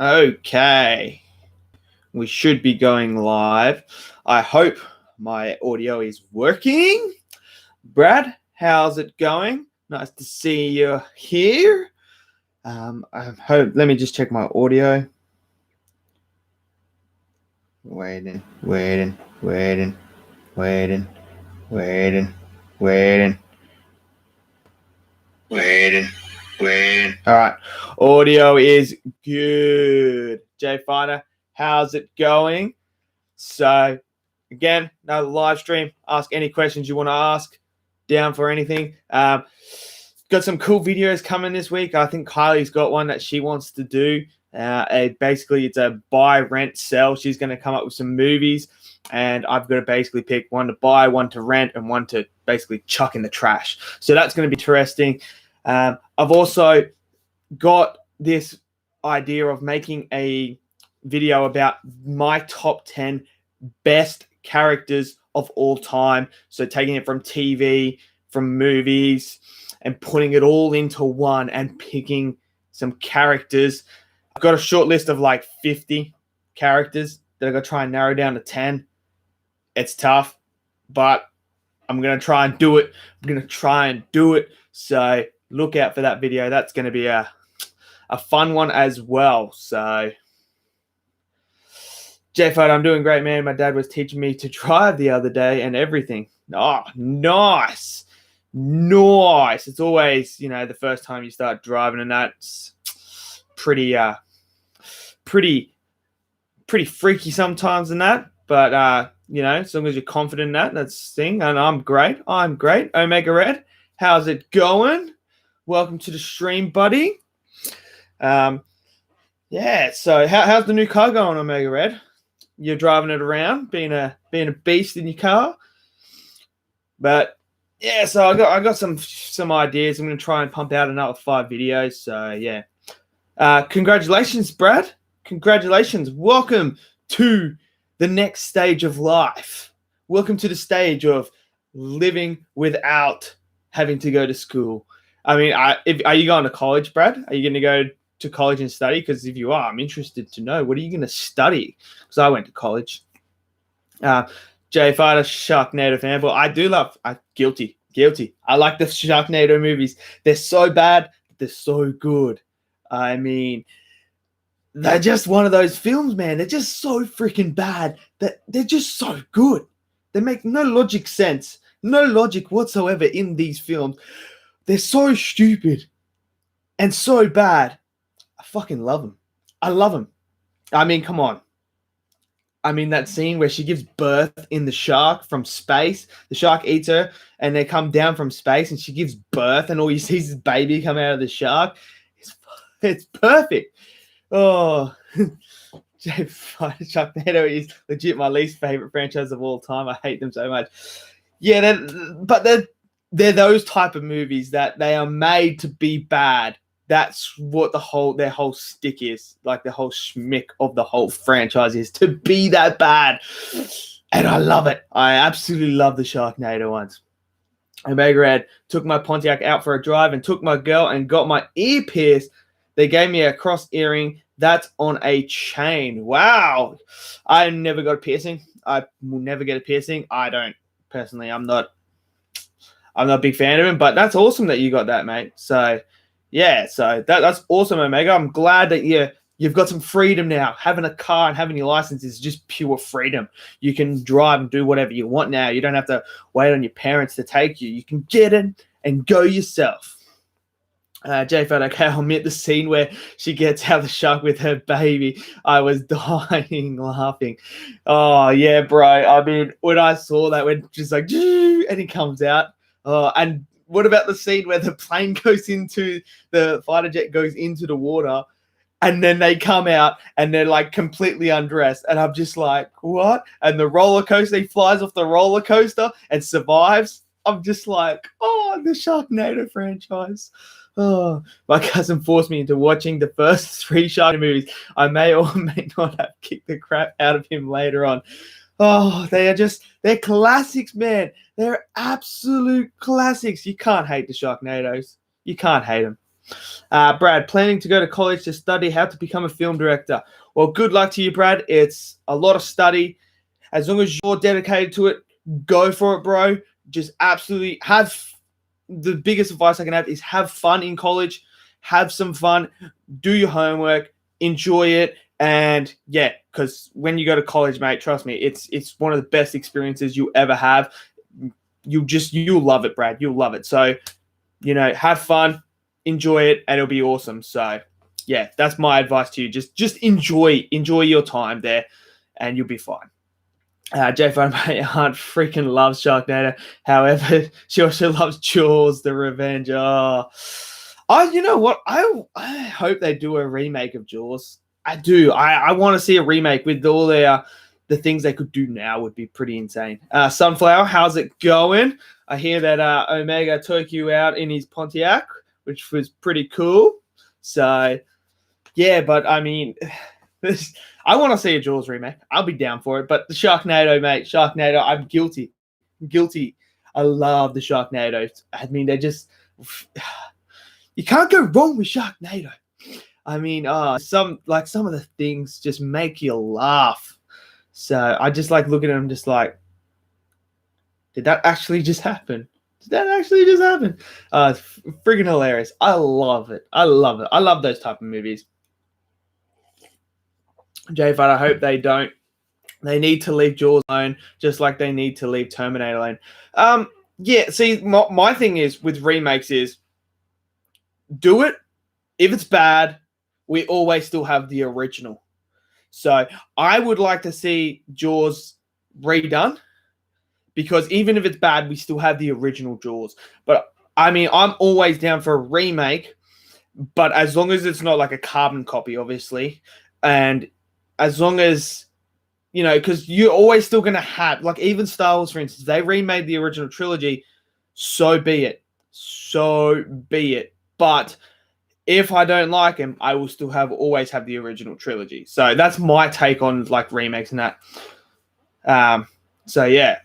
Okay, we should be going live. I hope my audio is working. Brad, how's it going? Nice to see you here. I hope. Let me just check my audio. Waiting. All right, audio is good. Jay Fighter, how's it going? So, again, another live stream. Ask any questions you want to ask. Down for anything. Got some cool videos coming this week. I think Kylie's got one that she wants to do. Basically, it's a buy, rent, sell. She's going to come up with some movies, and I've got to basically pick one to buy, one to rent, and one to basically chuck in the trash. So that's going to be interesting. I've also got this idea of making a video about my top 10 best characters of all time. So taking it from TV, from movies, and putting it all into one and picking some characters. I've got a short list of like 50 characters that I'm going to try and narrow down to 10. It's tough, but I'm going to try and do it. So look out for that video. That's going to be a fun one as well. So, J-Fight, I'm doing great, man. My dad was teaching me to drive the other day and everything. Oh, nice. It's always, the first time you start driving, and that's pretty freaky sometimes in that. But, as long as you're confident in that, that's the thing. And I'm great. Omega Red, how's it going? Welcome to the stream, buddy. So how's the new car going, Omega Red? You're driving it around, being a beast in your car. But yeah, so I got some ideas. I'm going to try and pump out another 5 videos. So yeah, congratulations, Brad. Congratulations. Welcome to the next stage of life. Welcome to the stage of living without having to go to school. I mean, are you going to college, Brad? Are you going to go to college and study? Because if you are, I'm interested to know, what are you going to study? Because I went to college. Jay Fighter, Sharknado fanboy. I do love. Guilty. I like the Sharknado movies. They're so bad, they're so good. I mean, they're just one of those films, man. They're just so freaking bad that they're just so good. They make no logic whatsoever in these films. They're so stupid and so bad. I fucking love them. I love them. I mean, come on. I mean, that scene where she gives birth in the shark from space. The shark eats her, and they come down from space, and she gives birth, and all you see is this baby come out of the shark. It's perfect. Oh, Sharknado is legit my least favorite franchise of all time. I hate them so much. Yeah, they're those type of movies that they are made to be bad. That's what their whole stick is, like the whole schmick of the whole franchise is, to be that bad. And I love it. I absolutely love the Sharknado ones. Omega Red took my Pontiac out for a drive and took my girl and got my ear pierced. They gave me a cross earring that's on a chain. Wow. I never got a piercing. I will never get a piercing. I don't personally. I'm not a big fan of him, but that's awesome that you got that, mate. So yeah, so that's awesome, Omega. I'm glad that you've got some freedom now. Having a car and having your license is just pure freedom. You can drive and do whatever you want now. You don't have to wait on your parents to take you. You can get in and go yourself. Jay Fed, okay, I'll admit the scene where she gets out of the shark with her baby. I was dying laughing. Oh, yeah, bro. I mean, when I saw that, when she's like, and he comes out. And what about the scene where the plane the fighter jet goes into the water, and then they come out and they're like completely undressed, and I'm just like, what? And the roller coaster, he flies off the roller coaster and survives. I'm just like, oh, the Sharknado franchise. Oh, my cousin forced me into watching the first 3 Sharknado movies. I may or may not have kicked the crap out of him later on. Oh, they're classics, man. They're absolute classics. You can't hate the Sharknados. You can't hate them. Brad, planning to go to college to study how to become a film director. Well, good luck to you, Brad. It's a lot of study. As long as you're dedicated to it, go for it, bro. Just absolutely have the biggest advice I can have is have fun in college. Have some fun. Do your homework. Enjoy it. And yeah, because when you go to college, mate, trust me, it's one of the best experiences you ever have. You'll love it, Brad. You'll love it. So, have fun, enjoy it, and it'll be awesome. So, yeah, that's my advice to you. Just enjoy your time there, and you'll be fine. Jay Fun, my aunt freaking loves Sharknado. However, she also loves Jaws: The Revenge. You know what? I hope they do a remake of Jaws. I do. I want to see a remake with all the things they could do now would be pretty insane. Sunflower, how's it going? I hear that Omega took you out in his Pontiac, which was pretty cool. So, yeah, but I mean, I want to see a Jaws remake. I'll be down for it. But the Sharknado, mate, Sharknado, I'm guilty. I love the Sharknado. I mean, you can't go wrong with Sharknado. I mean, some of the things just make you laugh. So I just like looking at them, just like, did that actually just happen? It's friggin' hilarious. I love it. I love those type of movies. J-Fud, I hope they don't. They need to leave Jaws alone, just like they need to leave Terminator alone. Yeah, see, my thing is with remakes is do it. If it's bad, we always still have the original. So I would like to see Jaws redone because even if it's bad, we still have the original Jaws. But I mean, I'm always down for a remake, but as long as it's not like a carbon copy, obviously, and as long as, because you're always still going to have, like even Star Wars, for instance, they remade the original trilogy, so be it. But if I don't like him, I will still always have the original trilogy. So that's my take on like remakes and that. So yeah.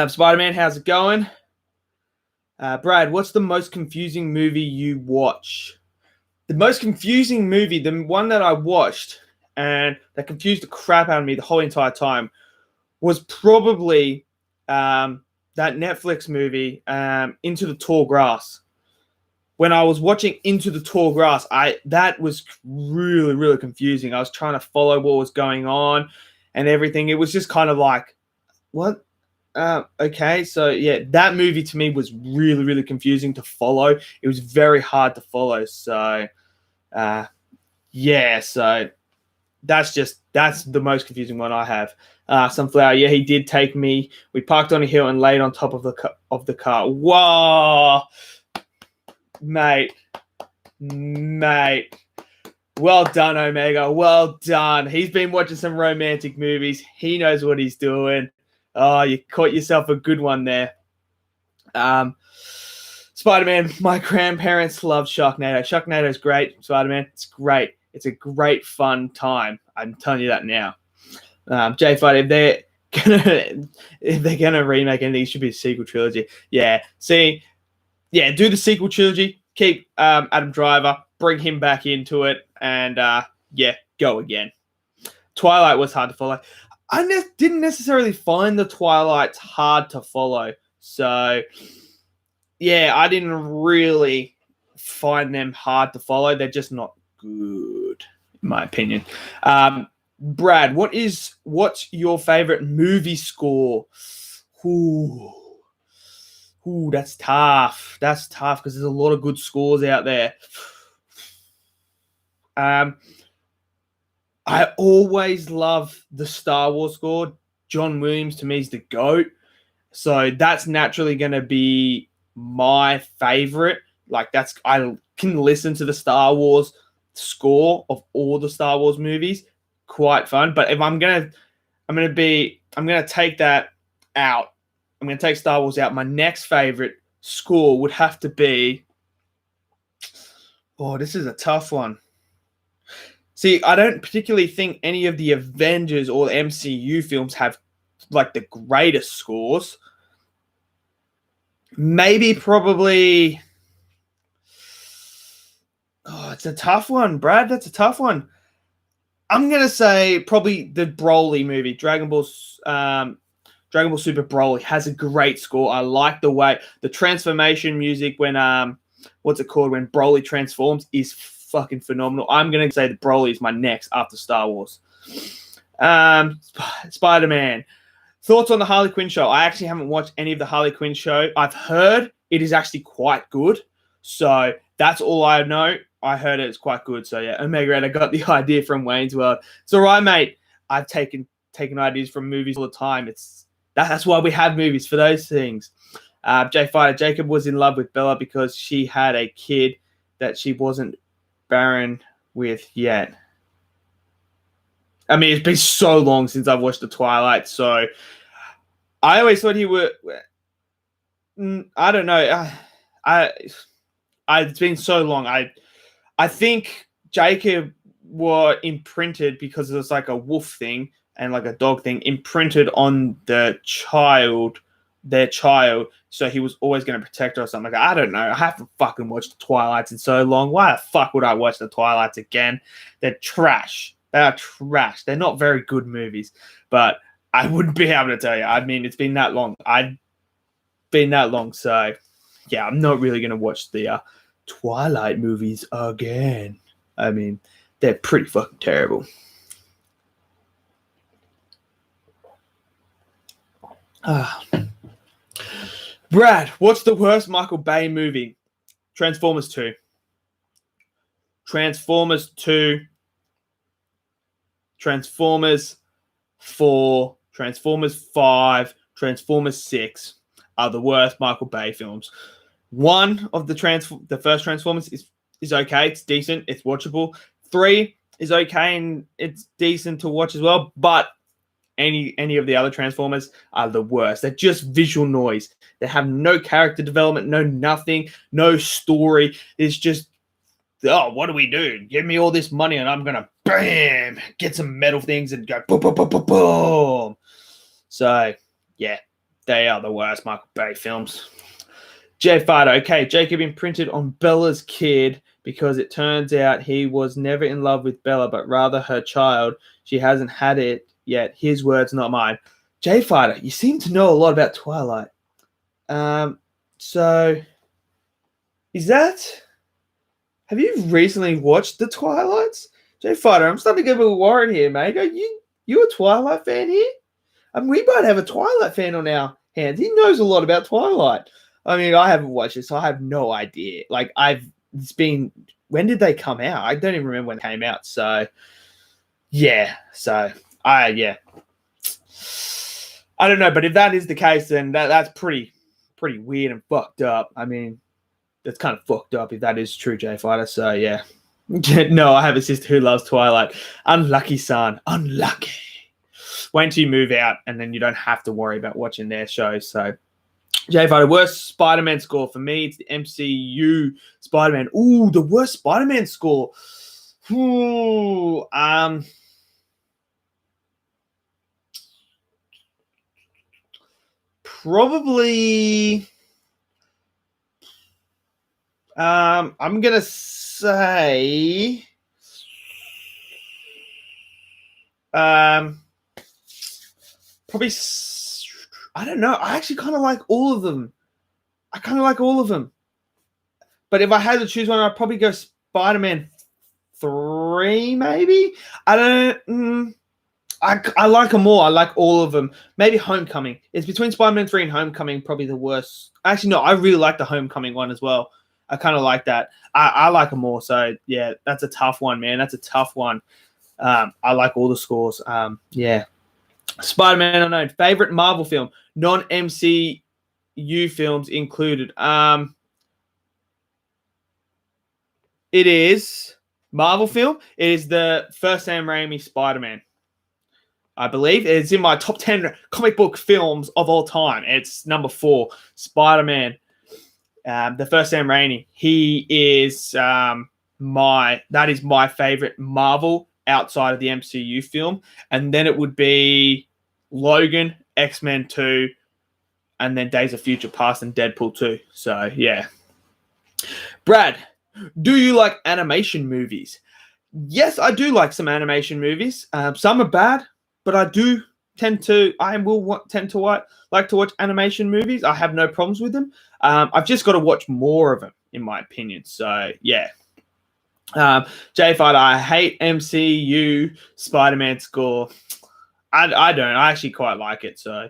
Spider-Man, how's it going? Brad, what's the most confusing movie you watch? The most confusing movie, the one that I watched and that confused the crap out of me the whole entire time, was probably that Netflix movie, Into the Tall Grass. When I was watching Into the Tall Grass, that was really, really confusing. I was trying to follow what was going on and everything. It was just kind of like, what? Okay, so yeah, that movie to me was really, really confusing to follow. It was very hard to follow. So, yeah, so that's the most confusing one I have. Sunflower, yeah, he did take me. We parked on a hill and laid on top of the car. Whoa! Mate, well done, Omega. Well done. He's been watching some romantic movies. He knows what he's doing. Oh, you caught yourself a good one there. Spider-Man, my grandparents love Sharknado. Sharknado is great. Spider-Man, it's great. It's a great fun time. I'm telling you that now. J-Fight, if they're gonna remake anything, it should be a sequel trilogy. Yeah. See. Yeah, do the sequel trilogy, keep Adam Driver, bring him back into it, and go again. Twilight was hard to follow. I didn't necessarily find the Twilights hard to follow. So, yeah, I didn't really find them hard to follow. They're just not good, in my opinion. Brad, what's your favorite movie score? Ooh, that's tough. That's tough because there's a lot of good scores out there. I always love the Star Wars score. John Williams to me is the GOAT. So that's naturally going to be my favorite. Like I can listen to the Star Wars score of all the Star Wars movies. Quite fun. But if I'm going to take that out. I'm going to take Star Wars out. My next favorite score would have to be... Oh, this is a tough one. See, I don't particularly think any of the Avengers or the MCU films have like the greatest scores. Maybe probably... it's a tough one, Brad. That's a tough one. I'm gonna say probably the Broly movie, Dragon Ball Super Broly has a great score. I like the way the transformation music when what's it called when Broly transforms is fucking phenomenal. I'm gonna say that Broly is my next after Star Wars. Spider-Man. Thoughts on the Harley Quinn show? I actually haven't watched any of the Harley Quinn show. I've heard it is actually quite good. So that's all I know. I heard it's quite good. So yeah, Omega Red, I got the idea from Wayne's World. It's all right, mate. I've taken ideas from movies all the time. That's why we have movies, for those things. J Fighter, Jacob was in love with Bella because she had a kid that she wasn't barren with yet. I mean, it's been so long since I've watched The Twilight, so I always thought he would. I don't know. It's been so long. I think Jacob were imprinted because it was like a wolf thing and like a dog thing imprinted on their child, so he was always going to protect her or something. Like, I don't know. I haven't fucking watched The Twilights in so long. Why the fuck would I watch The Twilights again? They're trash. They are trash. They're not very good movies, but I wouldn't be able to tell you. I mean, it's been that long. So yeah, I'm not really going to watch the Twilight movies again. I mean, they're pretty fucking terrible. Brad, what's the worst Michael Bay movie? Transformers 2. Transformers 2. Transformers 4. Transformers 5. Transformers 6 are the worst Michael Bay films. One of the first Transformers is okay. It's decent. It's watchable. 3 is okay and it's decent to watch as well. But any of the other Transformers are the worst. They're just visual noise. They have no character development, no nothing, no story. It's just, oh, what do we do? Give me all this money and I'm going to, bam, get some metal things and go boom, boom, boom, boom, boom. So, yeah, they are the worst Michael Bay films. J Fighter, okay, Jacob imprinted on Bella's kid because it turns out he was never in love with Bella, but rather her child. She hasn't had it yet. His words, not mine. J Fighter, you seem to know a lot about Twilight. So, is that... Have you recently watched the Twilights? J Fighter, I'm starting to get a little worried here, mate. Are you a Twilight fan here? I mean, we might have a Twilight fan on our hands. He knows a lot about Twilight. I mean, I haven't watched it, so I have no idea. Like, when did they come out? I don't even remember when they came out. So, yeah. I don't know, but if that is the case, then that's pretty weird and fucked up. I mean, that's kind of fucked up if that is true, J Fighter. So, yeah. No, I have a sister who loves Twilight. Unlucky, son. Unlucky. Wait until you move out, and then you don't have to worry about watching their shows. So, J Fighter, worst Spider-Man score for me. It's the MCU Spider-Man. Ooh, the worst Spider-Man score. Ooh, probably. I'm gonna say. Probably. I don't know. I actually kind of like all of them. But if I had to choose one, I'd probably go Spider-Man 3, maybe. I don't. I like them all. I like all of them. Maybe Homecoming. It's between Spider-Man 3 and Homecoming, probably the worst. Actually, no, I really like the Homecoming one as well. I kind of like that. I like them all. So, yeah, that's a tough one, man. That's a tough one. I like all the scores. Yeah. Spider-Man Unknown. Favorite Marvel film. Non-MCU films included. It is Marvel film. It is the first Sam Raimi Spider-Man. I believe it's in my top 10 comic book films of all time. It's number 4, Spider-Man. The first Sam Raimi. He is that is my favorite Marvel outside of the MCU film. And then it would be Logan, X-Men 2, and then Days of Future Past and Deadpool 2. So, yeah. Brad, Do you like animation movies? Yes, I do like some animation movies. Some are bad, but I do tend to. I will tend to like to watch animation movies. I have no problems with them. I've just got to watch more of them, in my opinion. So yeah. J Fighter, I hate MCU Spider-Man score. I don't. I actually quite like it. So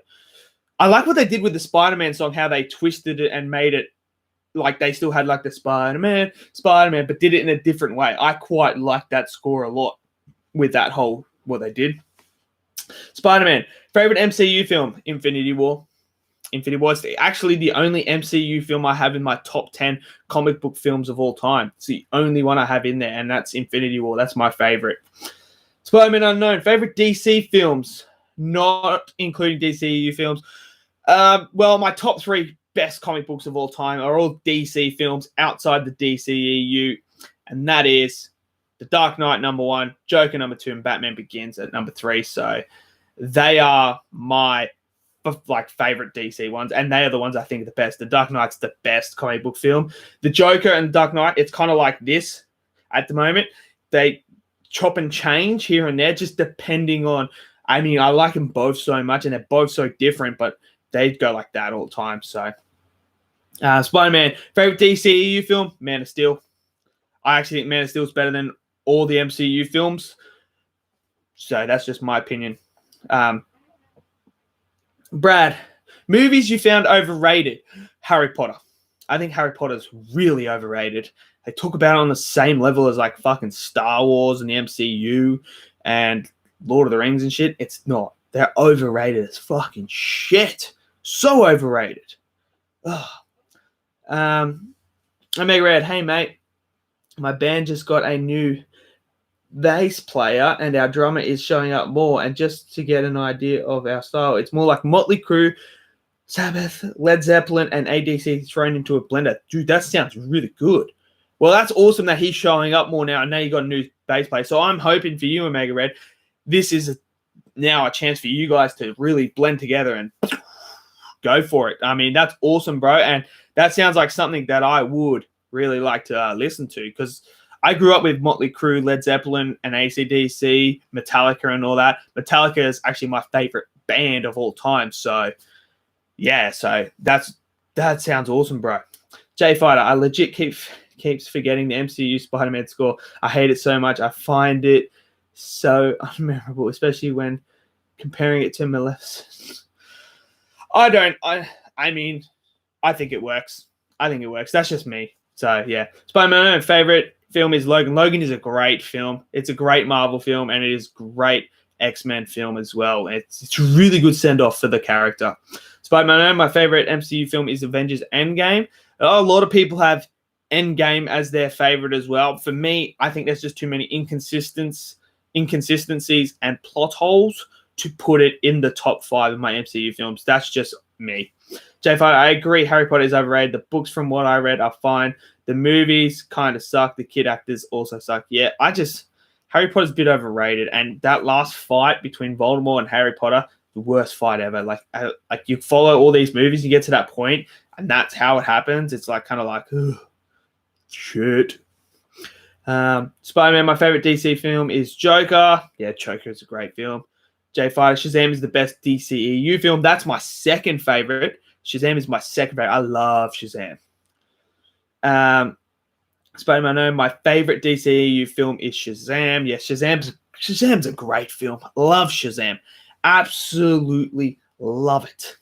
I like what they did with the Spider-Man song, how they twisted it and made it like they still had like the Spider-Man, but did it in a different way. I quite like that score a lot with that whole what they did. Spider-Man, favorite MCU film, Infinity War. Infinity War is actually the only MCU film I have in my top 10 comic book films of all time. It's the only one I have in there, and that's Infinity War. That's my favorite. Spider-Man Unknown, favorite DC films, not including DCU films. Well, my top 3 best comic books of all time are all DC films outside the DCEU, and that is The Dark Knight number 1, Joker number 2, and Batman Begins at number 3. So they are my favorite DC ones, and they are the ones I think are the best. The Dark Knight's the best comic book film. The Joker and Dark Knight, it's kind of like this at the moment. They chop and change here and there, just depending on. I mean, I like them both so much, and they're both so different, but they go like that all the time. So, Spider-Man, favorite DCEU film, Man of Steel. I actually think Man of Steel is better than all the MCU films. So that's just my opinion. Brad, movies you found overrated. Harry Potter. I think Harry Potter is really overrated. They talk about it on the same level as like fucking Star Wars and the MCU and Lord of the Rings and shit. It's not. They're overrated as fucking shit. So overrated. Ugh. Omega Red, hey mate, my band just got a new bass player and our drummer is showing up more, and just to get an idea of our style, it's more like Motley Crue, Sabbath, Led Zeppelin, and ADC thrown into a blender. Dude, that sounds really good. Well, that's awesome that he's showing up more now, and now you got a new bass player. So I'm hoping for you, Omega Red, this is now a chance for you guys to really blend together and go for it. I mean, that's awesome, bro, and that sounds like something that I would really like to listen to, because I grew up with Motley Crue, Led Zeppelin, and AC/DC, Metallica, and all that. Metallica is actually my favorite band of all time. So, yeah, so that sounds awesome, bro. J Fighter, I legit keeps forgetting the MCU Spider-Man score. I hate it so much. I find it so unmemorable, especially when comparing it to Maleficent. I mean, I think it works. That's just me. So, yeah. Spider-Man favorite film is Logan. Logan is a great film. It's a great Marvel film, and it is great X-Men film as well. It's a really good send-off for the character. Spider-Man, my favorite MCU film is Avengers Endgame. A lot of people have Endgame as their favorite as well. For me, I think there's just too many inconsistencies and plot holes to put it in the top 5 of my MCU films. That's just me. J5, I agree. Harry Potter is overrated. The books, from what I read, are fine. The movies kind of suck. The kid actors also suck. Yeah, Harry Potter's a bit overrated. And that last fight between Voldemort and Harry Potter, the worst fight ever. Like you follow all these movies, you get to that point, and that's how it happens. It's like kind of like, ugh, shit. Spider-Man, my favorite DC film is Joker. Yeah, Joker is a great film. J5, Shazam is the best DCEU film. That's my second favorite. Shazam is my second favorite. I love Shazam. Spider-Man, my favorite DCEU film is Shazam. Yes, Shazam's a great film. Love Shazam. Absolutely love it.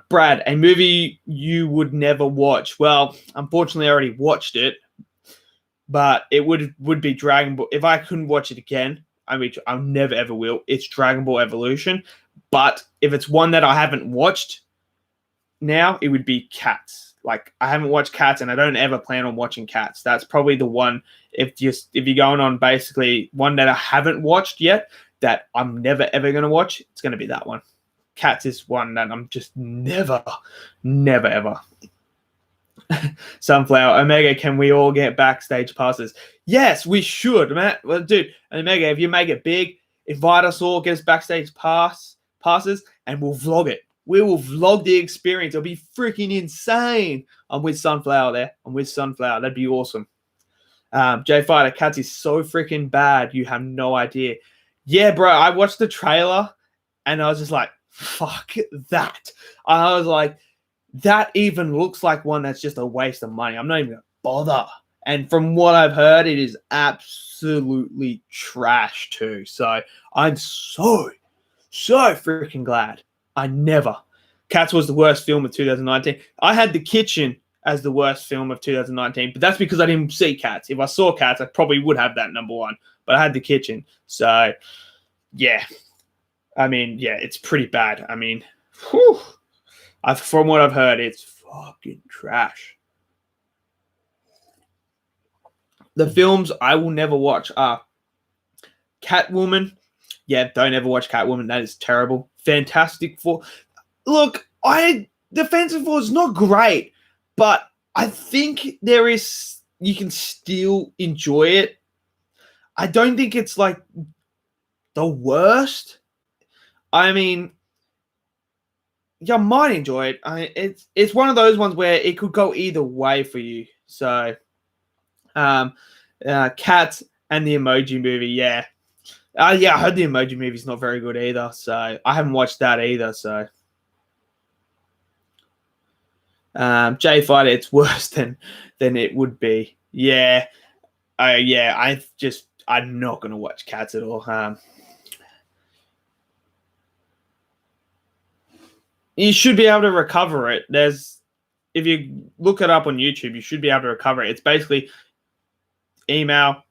Brad, a movie you would never watch. Well, unfortunately, I already watched it, but it would be Dragon Ball. If I couldn't watch it again, I mean, I never ever will. It's Dragon Ball Evolution. But if it's one that I haven't watched now, it would be Cats. Like, I haven't watched Cats, and I don't ever plan on watching Cats. That's probably the one, if you're going on basically one that I haven't watched yet, that I'm never ever going to watch, it's going to be that one. Cats is one that I'm just never ever. Sunflower, Omega, can we all get backstage passes? Yes, we should, man. Well, dude, Omega, if you make it big, invite us all, get us backstage passes, and we'll vlog it. We will vlog the experience. It'll be freaking insane. I'm with Sunflower there. I'm with Sunflower. That'd be awesome. J Fighter, Cats is so freaking bad. You have no idea. Yeah, bro. I watched the trailer and I was just like, fuck that. I was like, that even looks like one that's just a waste of money. I'm not even going to bother. And from what I've heard, it is absolutely trash too. So I'm so freaking glad I never. Cats was the worst film of 2019. I had The Kitchen as the worst film of 2019, but that's because I didn't see Cats. If I saw Cats, I probably would have that number one, but I had The Kitchen. So, yeah. I mean, yeah, it's pretty bad. I mean, whew, from what I've heard, it's fucking trash. The films I will never watch are Catwoman. Yeah, don't ever watch Catwoman. That is terrible. Fantastic Four. Look, the Fantastic Four is not great, but I think you can still enjoy it. I don't think it's like the worst. I mean, you might enjoy it. It's one of those ones where it could go either way for you. So, Cats and the Emoji Movie, yeah. Yeah, I heard the Emoji Movie's not very good either, so I haven't watched that either. So, J Fighter, it's worse than it would be. Yeah, I'm not gonna watch Cats at all. You should be able to recover it. If you look it up on YouTube, you should be able to recover it. It's basically email,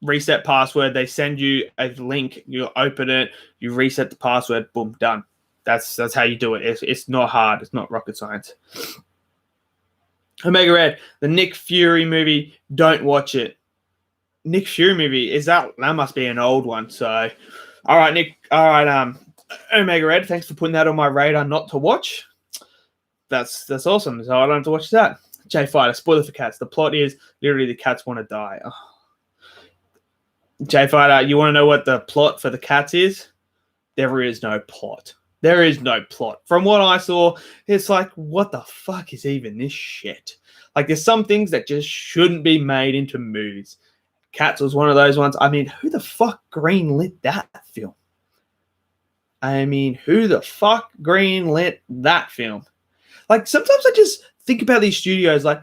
reset password. They send you a link. You open it. You reset the password. Boom, done. That's how you do it. It's not hard. It's not rocket science. Omega Red, the Nick Fury movie. Don't watch it. Nick Fury movie, that must be an old one. So, all right, Nick. All right, Omega Red. Thanks for putting that on my radar not to watch. That's awesome. So I don't have to watch that. J Fighter, spoiler for Cats. The plot is literally the cats want to die. Oh. J Fighter, you want to know what the plot for the Cats is? There is no plot. There is no plot. From what I saw, it's like, what the fuck is even this shit? Like, there's some things that just shouldn't be made into movies. Cats was one of those ones. I mean, who the fuck greenlit that film? Like, sometimes I just think about these studios, like,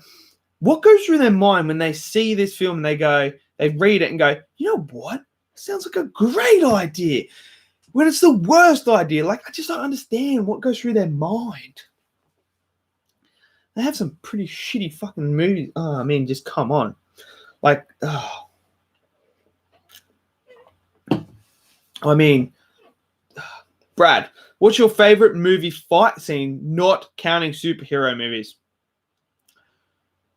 what goes through their mind when they see this film and they read it and go, you know what? Sounds like a great idea. When it's the worst idea, like, I just don't understand what goes through their mind. They have some pretty shitty fucking movies. Oh, I mean, just come on. Like, oh. I mean, Brad, what's your favorite movie fight scene, not counting superhero movies?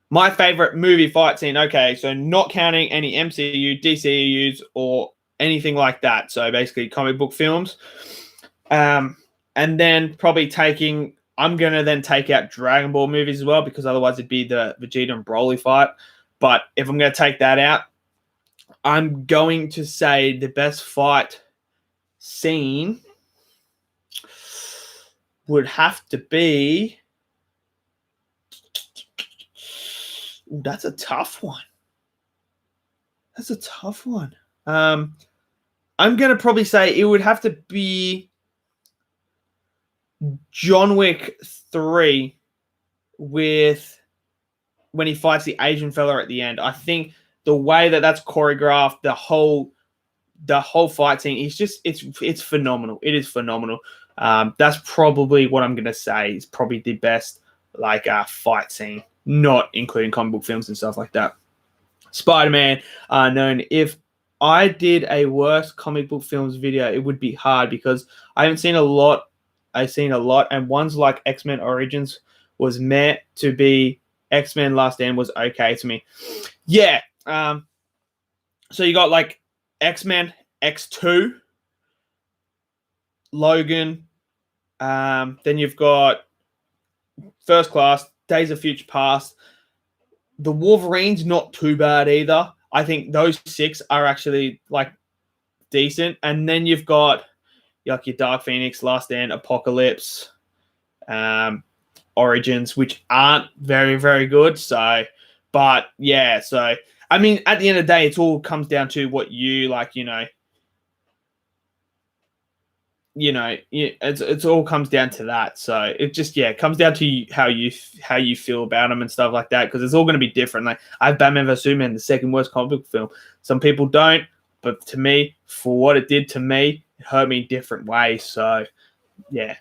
My favorite movie fight scene, okay, so not counting any MCU, DCEUs, or anything like that. So basically comic book films. And then probably I'm going to then take out Dragon Ball movies as well, because otherwise it'd be the Vegeta and Broly fight. But if I'm going to take that out, I'm going to say the best fight scene would have to be... Ooh, that's a tough one. I'm going to probably say it would have to be John Wick 3 when he fights the Asian fella at the end. I think the way that's choreographed, the whole fight scene is just, it's phenomenal. It is phenomenal. That's probably what I'm going to say is probably the best fight scene, not including comic book films and stuff like that. Spider-Man Unknown. If I did a worst comic book films video, it would be hard because I haven't seen a lot. I've seen a lot, and ones like X-Men Origins was meant to be. X-Men Last Stand was okay to me. Yeah. So you got like X-Men X2, Logan. Then you've got First Class, Days of Future Past. The Wolverine's not too bad either. I think those 6 are actually decent. And then you've got your Dark Phoenix, Last Stand, Apocalypse. Origins, which aren't very, very good. So, but yeah, so I mean, at the end of the day, it all comes down to what you like, it's all comes down to that. So it just it comes down to how you feel about them and stuff like that, because it's all going to be different. Like I have Batman vs Superman, the second worst comic book film. Some people don't, but to me, for what it did to me, it hurt me in different ways. So yeah.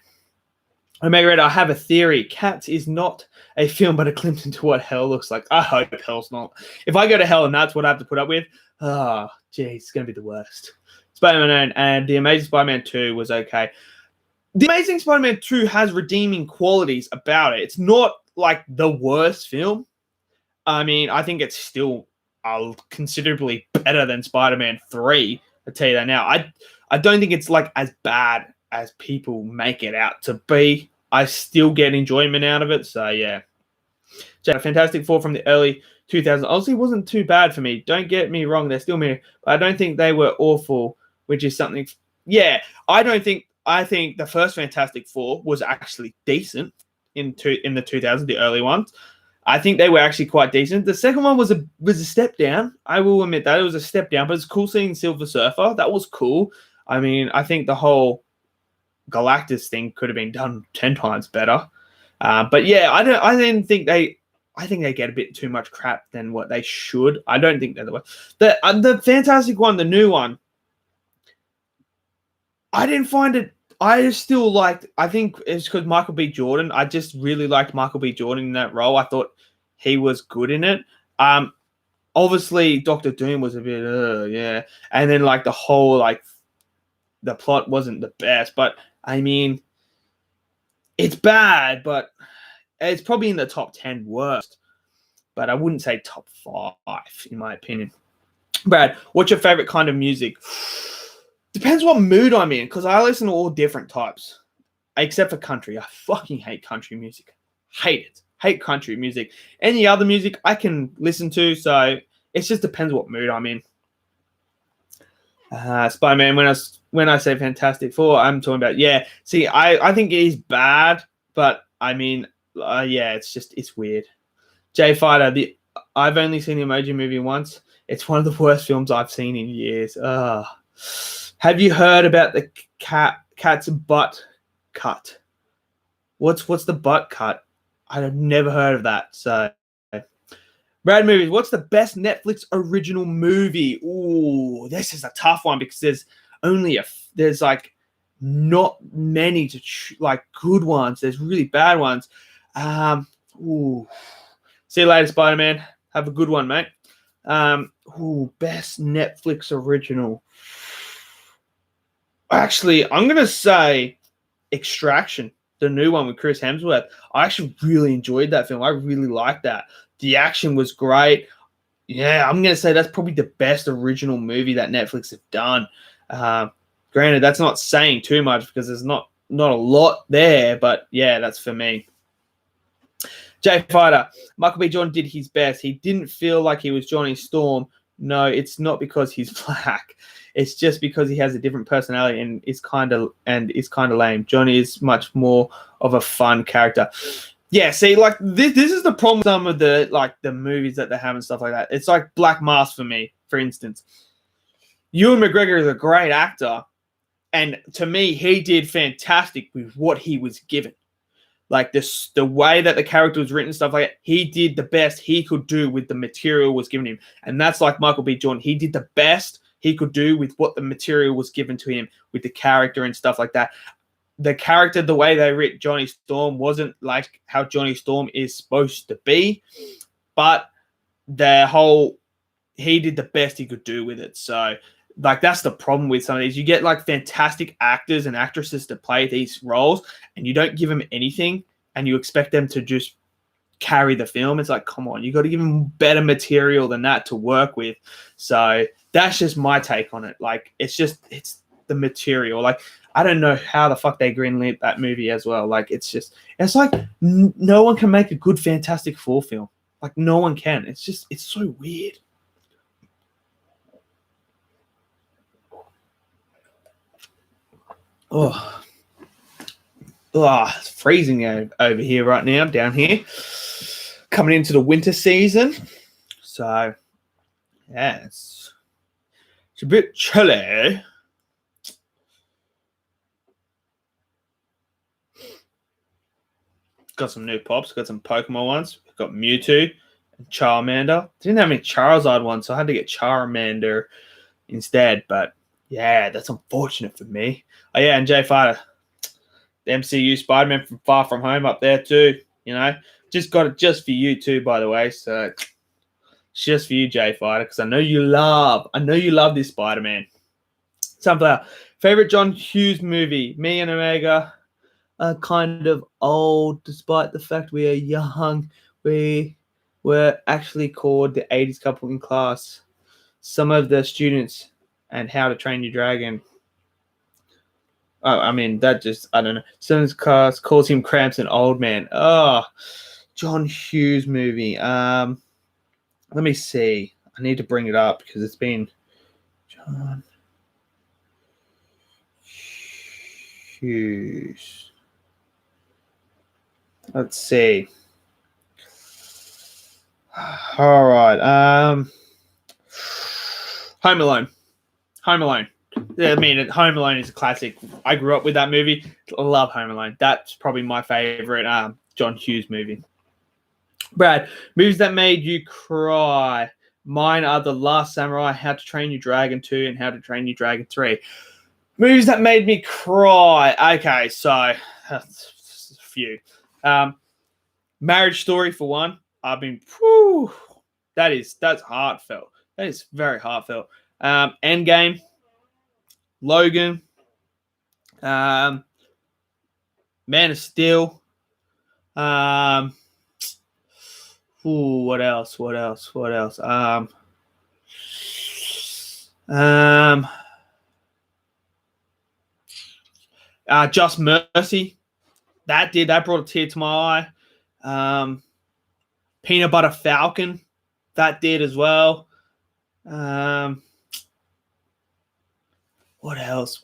Omega Red, I have a theory. Cats is not a film, but a glimpse into what hell looks like. I hope hell's not. If I go to hell and that's what I have to put up with, oh, geez, it's going to be the worst. Spider-Man and The Amazing Spider-Man 2 was okay. The Amazing Spider-Man 2 has redeeming qualities about it. It's not like the worst film. I mean, I think it's still considerably better than Spider-Man 3. I'll tell you that now. I don't think it's like as bad as people make it out to be. I still get enjoyment out of it. So, yeah. Fantastic Four from the early 2000s. Honestly, wasn't too bad for me. Don't get me wrong. They're still me. But I don't think they were awful, which is something. Yeah, I think the first Fantastic Four was actually decent in the 2000s, the early ones. I think they were actually quite decent. The second one was a step down. I will admit that it was a step down, but it's cool seeing Silver Surfer. That was cool. I mean, I think the whole Galactus thing could have been done 10 times better. But yeah, I think they get a bit too much crap than what they should. I don't think they're the way. The Fantastic one, the new one, I didn't find it. I still liked. I think it's because Michael B. Jordan. I just really liked Michael B. Jordan in that role. I thought he was good in it. Obviously Doctor Doom was a bit, yeah, and then like the whole the plot wasn't the best. But I mean, it's bad, but it's probably in the top 10 worst. But I wouldn't say top 5 in my opinion. Brad, what's your favorite kind of music? Depends what mood I'm in, because I listen to all different types, except for country. I fucking hate country music. Hate it. Hate country music. Any other music I can listen to, so it just depends what mood I'm in. Spider-Man, when I say Fantastic Four, I'm talking about, yeah. See, I think it is bad, but I mean, yeah, it's weird. J Fighter, I've only seen the Emoji Movie once. It's one of the worst films I've seen in years. Have you heard about the cat's butt cut? What's the butt cut? I've never heard of that. So, Brad Movies, what's the best Netflix original movie? Ooh, this is a tough one because there's like not many good ones. There's really bad ones. Ooh. See you later, Spider-Man. Have a good one, mate. Best Netflix original. Actually, I'm going to say Extraction, the new one with Chris Hemsworth. I actually really enjoyed that film. I really liked that. The action was great. Yeah, I'm going to say that's probably the best original movie that Netflix have done. Granted, that's not saying too much because there's not a lot there, but yeah, that's for me. J Fighter, Michael B. Jordan did his best. He didn't feel like he was Johnny Storm. No, it's not because he's black. It's just because he has a different personality and is kind of lame. Johnny is much more of a fun character. Yeah, see, like this is the problem with some of the movies that they have and stuff like that. It's like Black Mask for me, for instance. Ewan McGregor is a great actor, and to me, he did fantastic with what he was given. Like the way that the character was written, stuff like that, he did the best he could do with the material was given him. And that's like Michael B. Jordan. He did the best he could do with what the material was given to him, with the character and stuff like that. The character, the way they writ Johnny Storm wasn't like how Johnny Storm is supposed to be, but he did the best he could do with it. So like that's the problem with some of these. You get like fantastic actors and actresses to play these roles and you don't give them anything and you expect them to just carry the film. It's like, come on, you got to give them better material than that to work with. So that's just my take on it. Like it's the material. Like I don't know how the fuck they greenlit that movie as well. Like it's like no one can make a good Fantastic Four film. Like no one can. It's so weird. Oh, Oh, it's freezing over here right now, down here. Coming into the winter season. So, yeah, it's a bit chilly. Got some new pops. Got some Pokemon ones. Got Mewtwo and Charmander. Didn't have any Charizard ones, so I had to get Charmander instead. But yeah, that's unfortunate for me. Oh yeah, and Jay Fighter, the MCU Spider-Man from Far From Home up there too. You know, just got it just for you too, by the way. So it's just for you, Jay Fighter, because I know you love this Spider-Man. Sunflower, favorite John Hughes movie. Me and Omega are kind of old, despite the fact we are young. We were actually called the 80s couple in class. Some of the students and How to Train Your Dragon. Oh, I mean, that just, I don't know. Someone's class calls him Cramps an old man. Oh, John Hughes movie. Let me see. I need to bring it up because it's been John Hughes. Let's see. All right. Home Alone. Home Alone. I mean, Home Alone is a classic. I grew up with that movie. I love Home Alone. That's probably my favorite John Hughes movie. Brad, movies that made you cry. Mine are The Last Samurai, How to Train Your Dragon 2, and How to Train Your Dragon 3. Movies that made me cry. Okay, so that's a few. Marriage Story for one. I've been, that's heartfelt. That is very heartfelt. Endgame, Logan, Man of Steel. What else? Just Mercy. That brought a tear to my eye. Peanut Butter Falcon. That did as well. What else?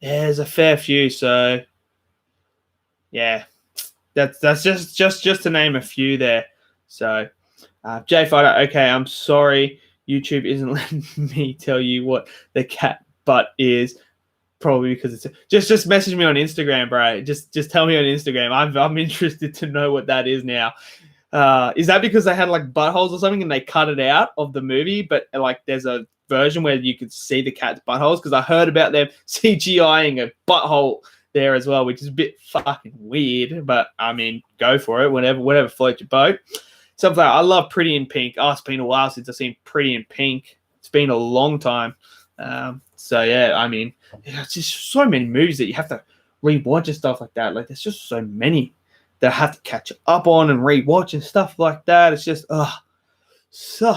Yeah, there's a fair few. So, yeah, that's just to name a few there. So, Jay Fighter. Okay, I'm sorry, YouTube isn't letting me tell you what the cat butt is. Probably because it's just message me on Instagram, bro. Just tell me on Instagram. I'm interested to know what that is now. Is that because they had like buttholes or something and they cut it out of the movie, but like there's a version where you could see the cat's buttholes? Because I heard about them CGIing a butthole there as well, which is a bit fucking weird. But I mean, go for it. Whatever floats your boat. Something like, I love Pretty in Pink. Oh, it's been a while since I've seen Pretty in Pink. It's been a long time. So yeah, I mean, it's just so many movies that you have to rewatch and stuff like that. Like there's just so many that I have to catch up on and rewatch and stuff like that. It's just so.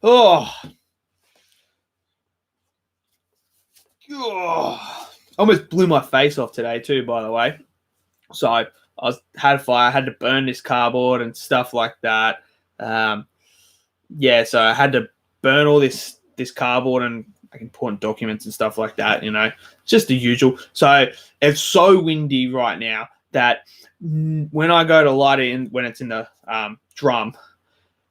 Oh. Almost blew my face off today too, by the way. So I had a fire, I had to burn this cardboard and stuff like that. Yeah, so I had to burn all this cardboard and like important documents and stuff like that, you know, just the usual. So it's so windy right now that when I go to light it in, when it's in the drum,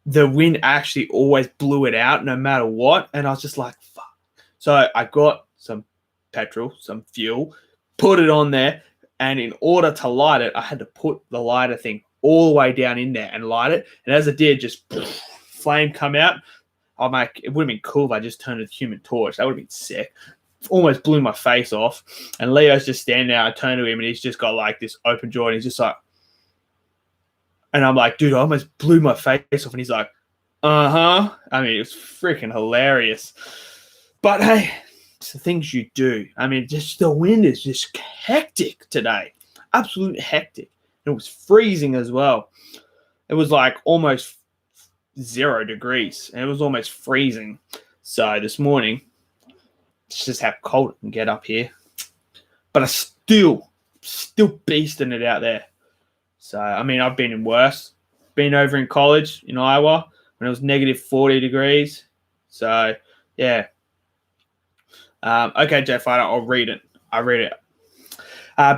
the wind actually always blew it out no matter what. And I was just like, fuck. So I got some petrol, some fuel, put it on there. And in order to light it, I had to put the lighter thing all the way down in there and light it. And as it did, just flame come out. I'm like, it would have been cool if I just turned a Human Torch. That would have been sick. Almost blew my face off. And Leo's just standing there. I turn to him and he's just got like this open jaw and he's just like, and I'm like, dude, I almost blew my face off. And he's like, uh-huh. I mean, it was freaking hilarious. But hey, it's the things you do. I mean, just the wind is just hectic today. Absolute hectic. It was freezing as well. It was like almost 0 degrees. And it was almost freezing. So this morning, it's just how cold it can get up here. But I still beasting it out there. So, I mean, I've been in worse. Been over in college in Iowa when it was negative 40 degrees. So, yeah. Okay, J Fighter, I'll read it.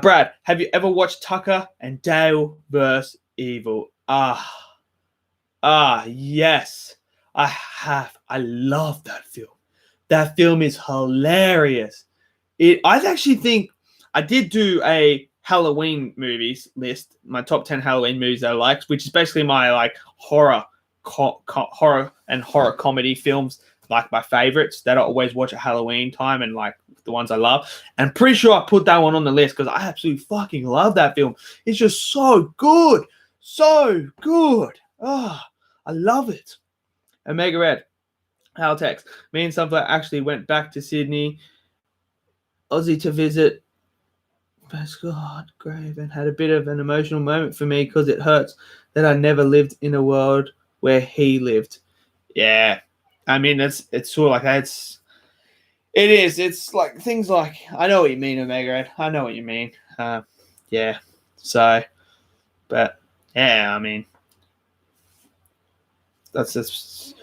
Brad, have you ever watched Tucker and Dale vs. Evil? Yes, I have. I love that film. That film is hilarious. I actually think I did do a Halloween movies list, my top 10 Halloween movies that I liked, which is basically my like horror and horror comedy films, like my favorites that I always watch at Halloween time and like the ones I love. And pretty sure I put that one on the list because I absolutely fucking love that film. It's just so good. So good. I love it. Omega Red, Haltex. Me and Sunflower actually went back to Sydney, Aussie to visit Prescott Grave and had a bit of an emotional moment for me because it hurts that I never lived in a world where he lived. Yeah. I mean, it's sort of like that. It's like things like, I know what you mean, Omega Red. I know what you mean. Yeah. So, but yeah, I mean, that's just,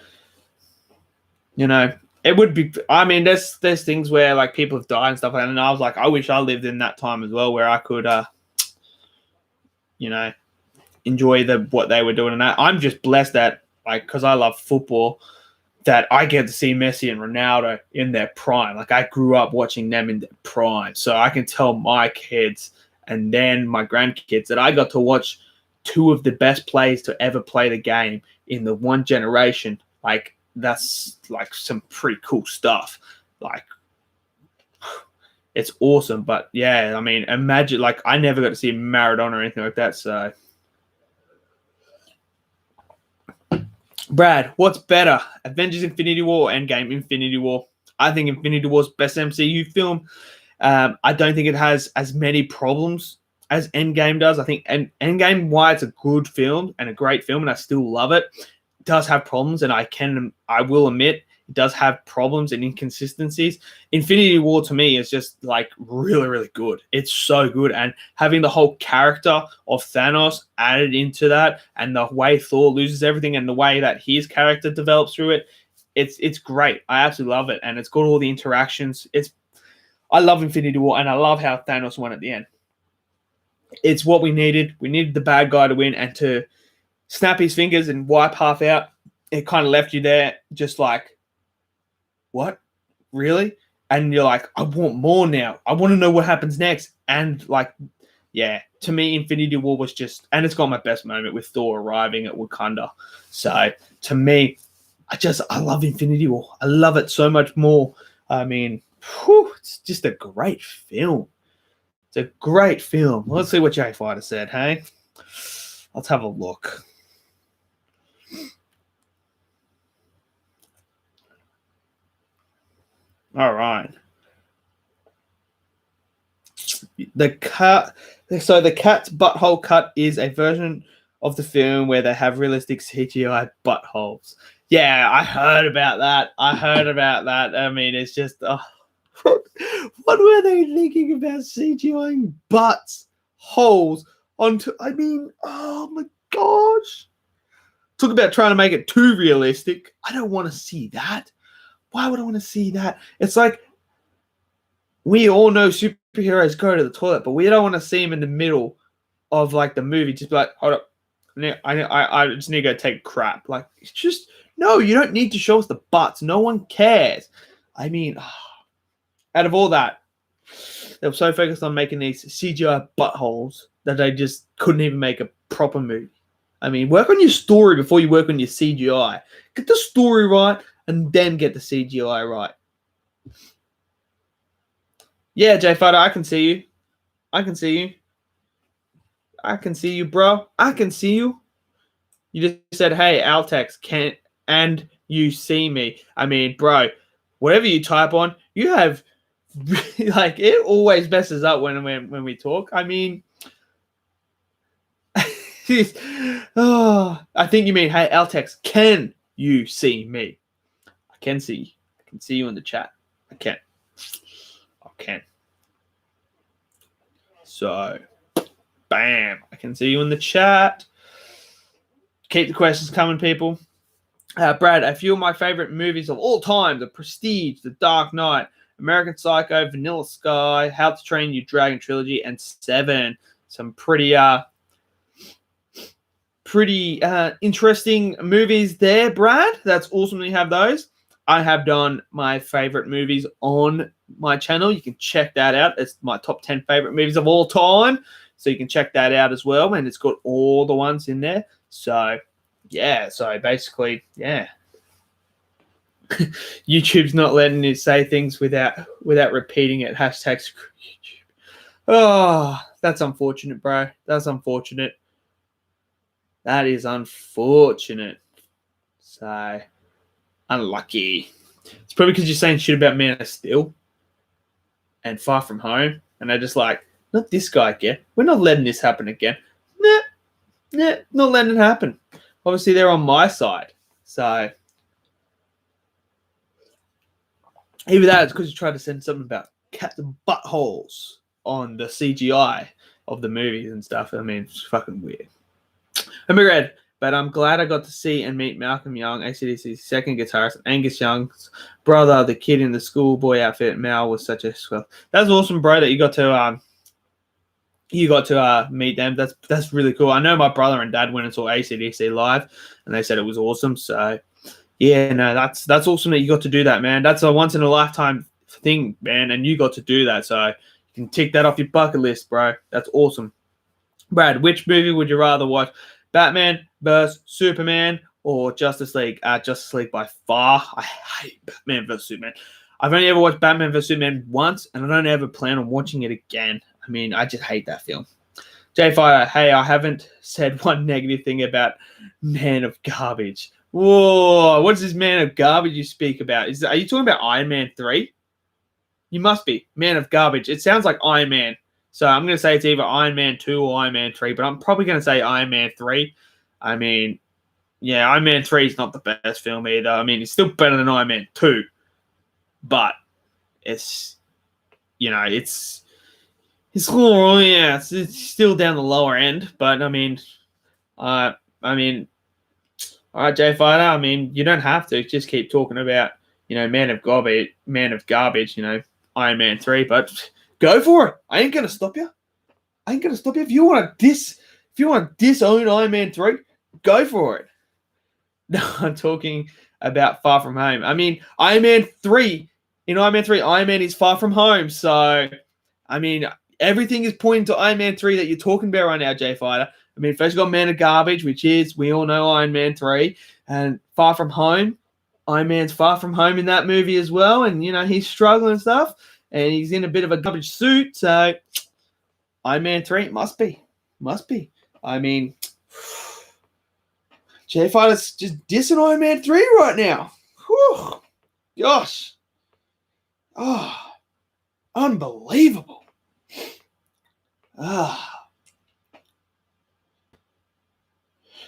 it would be. I mean, there's things where like people have died and stuff like that, and I was like, I wish I lived in that time as well, where I could, enjoy what they were doing. And I'm just blessed that, like, because I love football, that I get to see Messi and Ronaldo in their prime. Like, I grew up watching them in their prime, so I can tell my kids and then my grandkids that I got to watch two of the best players to ever play the game in the one generation. Like, that's like some pretty cool stuff. Like, it's awesome. But yeah, I mean, imagine, like, I never got to see Maradona or anything like that. So, Brad, what's better, Avengers: Infinity War or Endgame: Infinity War? I think Infinity War's best MCU film. I don't think it has as many problems as Endgame does. I think Endgame, why it's a good film and a great film, and I still love it, does have problems, and I will admit it does have problems and inconsistencies. Infinity War to me is just like really, really good. It's so good, and having the whole character of Thanos added into that, and the way Thor loses everything, and the way that his character develops through it, it's great. I absolutely love it, and it's got all the interactions. I love Infinity War, and I love how Thanos won at the end. It's what we needed. We needed the bad guy to win and to snap his fingers and wipe half out. It kind of left you there just like, what? Really? And you're like, I want more now. I want to know what happens next. And like, yeah, to me, Infinity War was just, and it's got my best moment with Thor arriving at Wakanda. So to me, I love Infinity War. I love it so much more. I mean, it's just a great film. It's a great film. Let's see what J Fighter said, hey? Let's have a look. All right. The cat's butthole cut is a version of the film where they have realistic CGI buttholes. Yeah, I heard about that. I mean, it's just, what were they thinking about CGIing butts holes onto? I mean, oh my gosh! Talk about trying to make it too realistic. I don't want to see that. Why would I want to see that? It's like, we all know superheroes go to the toilet, but we don't want to see them in the middle of like the movie. Just be like, hold up, I just need to go take a crap. Like, it's just, no, you don't need to show us the butts. No one cares. I mean, out of all that, they were so focused on making these CGI buttholes that they just couldn't even make a proper movie. I mean, work on your story before you work on your CGI. Get the story right and then get the CGI right. Yeah, J Fighter, I can see you. I can see you. I can see you, bro. I can see you. You just said, hey, Altex, can and you see me. I mean, bro, whatever you type on, you have like, it always messes up when we talk. I mean, I think you mean, hey, Altex, can you see me? I can see you. I can see you in the chat. I can. So, bam. I can see you in the chat. Keep the questions coming, people. Brad, a few of my favorite movies of all time: The Prestige, The Dark Knight, American Psycho, Vanilla Sky, How to Train Your Dragon Trilogy, and Seven. Some pretty interesting movies there, Brad. That's awesome that you have those. I have done my favorite movies on my channel. You can check that out. It's my top 10 favorite movies of all time. So you can check that out as well. And it's got all the ones in there. So, yeah. So basically, yeah. YouTube's not letting you say things without repeating it. Hashtag screw YouTube. Oh, that's unfortunate, bro. That's unfortunate. That is unfortunate. So, unlucky. It's probably because you're saying shit about Man of Steel and Far From Home, and they're just like, not this guy again. We're not letting this happen again. Nah, not letting it happen. Obviously, they're on my side. So, either that, it's because you tried to send something about cats and buttholes on the CGI of the movies and stuff. I mean, it's fucking weird. I'm red, but I'm glad I got to see and meet Malcolm Young, AC/DC's second guitarist, Angus Young's brother, the kid in the schoolboy outfit. Mal was such a swell. That's awesome, bro, that you got to meet them. That's really cool. I know my brother and dad went and saw AC/DC live, and they said it was awesome. So, yeah, no, that's awesome that you got to do that, man. That's a once in a lifetime thing, man, and you got to do that. So you can tick that off your bucket list, bro. That's awesome. Brad, which movie would you rather watch? Batman vs Superman or Justice League? Justice League by far. I hate Batman vs Superman. I've only ever watched Batman vs Superman once, and I don't ever plan on watching it again. I mean, I just hate that film. Jay Fire, hey, I haven't said one negative thing about Man of Garbage. Whoa, what's this Man of Garbage you speak about? Are you talking about Iron Man 3? You must be. Man of Garbage. It sounds like Iron Man. So I'm going to say it's either Iron Man 2 or Iron Man 3, but I'm probably going to say Iron Man 3. I mean, yeah, Iron Man 3 is not the best film either. I mean, it's still better than Iron Man 2, but it's, it's cool. Yeah, it's still down the lower end, but I mean, all right, Jay Fighter, I mean, you don't have to just keep talking about, Man of Garbage, Iron Man 3, but go for it. I ain't gonna stop you. If you want to disown Iron Man 3, go for it. No, I'm talking about Far From Home. I mean, Iron Man 3, Iron Man is far from home. So, I mean, everything is pointing to Iron Man 3 that you're talking about right now, Jay Fighter. I mean, first you got Man of Garbage, which is, we all know, Iron Man 3, and Far From Home. Iron Man's far from home in that movie as well, and, he's struggling and stuff. And he's in a bit of a garbage suit, so Iron Man 3 must be. I mean, Jay Fighter's just dissing Iron Man 3 right now. Whew. Gosh. Oh, unbelievable.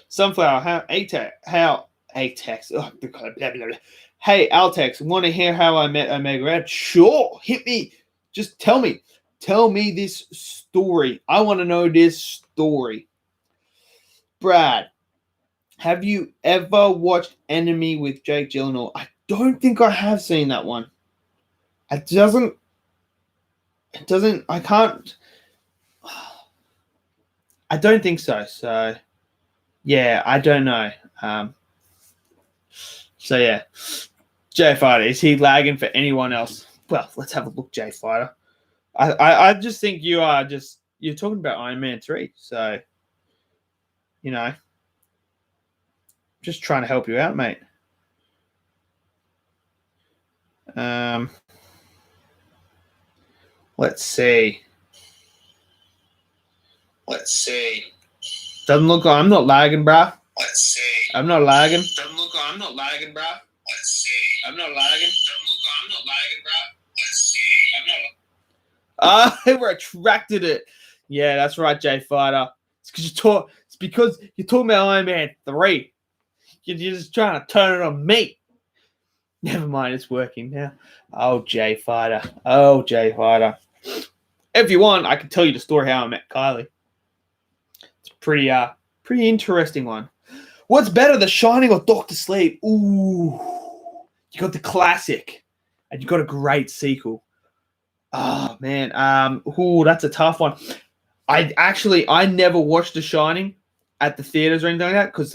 Sunflower, how Atex. Oh, blah, blah, blah. Hey, Altex, want to hear how I met Omega Red? Sure, hit me. Just tell me. Tell me this story. I want to know this story. Brad, have you ever watched Enemy with Jake Gyllenhaal? I don't think I have seen that one. I can't. I don't think so. So, yeah, I don't know. So, yeah. Jay Fighter, is he lagging for anyone else? Well, let's have a look, Jay Fighter. I just think you're talking about Iron Man 3. So, just trying to help you out, mate. Let's see. Doesn't look like I'm not lagging, bro. Let's see. I'm not lagging. Doesn't look like I'm not lagging, bro. Let's see. I'm not lagging. Doesn't look like I'm not lagging, bro. Let's see. I retracted it. Yeah, that's right, Jay Fighter. It's because you're talking about Iron Man 3. You're just trying to turn it on me. Never mind, it's working now. Oh, Jay Fighter. If you want, I can tell you the story how I met Kylie. It's pretty interesting one. What's better, The Shining or Doctor Sleep? Ooh, you got the classic, and you got a great sequel. Oh man, that's a tough one. I never watched The Shining at the theaters or anything like that because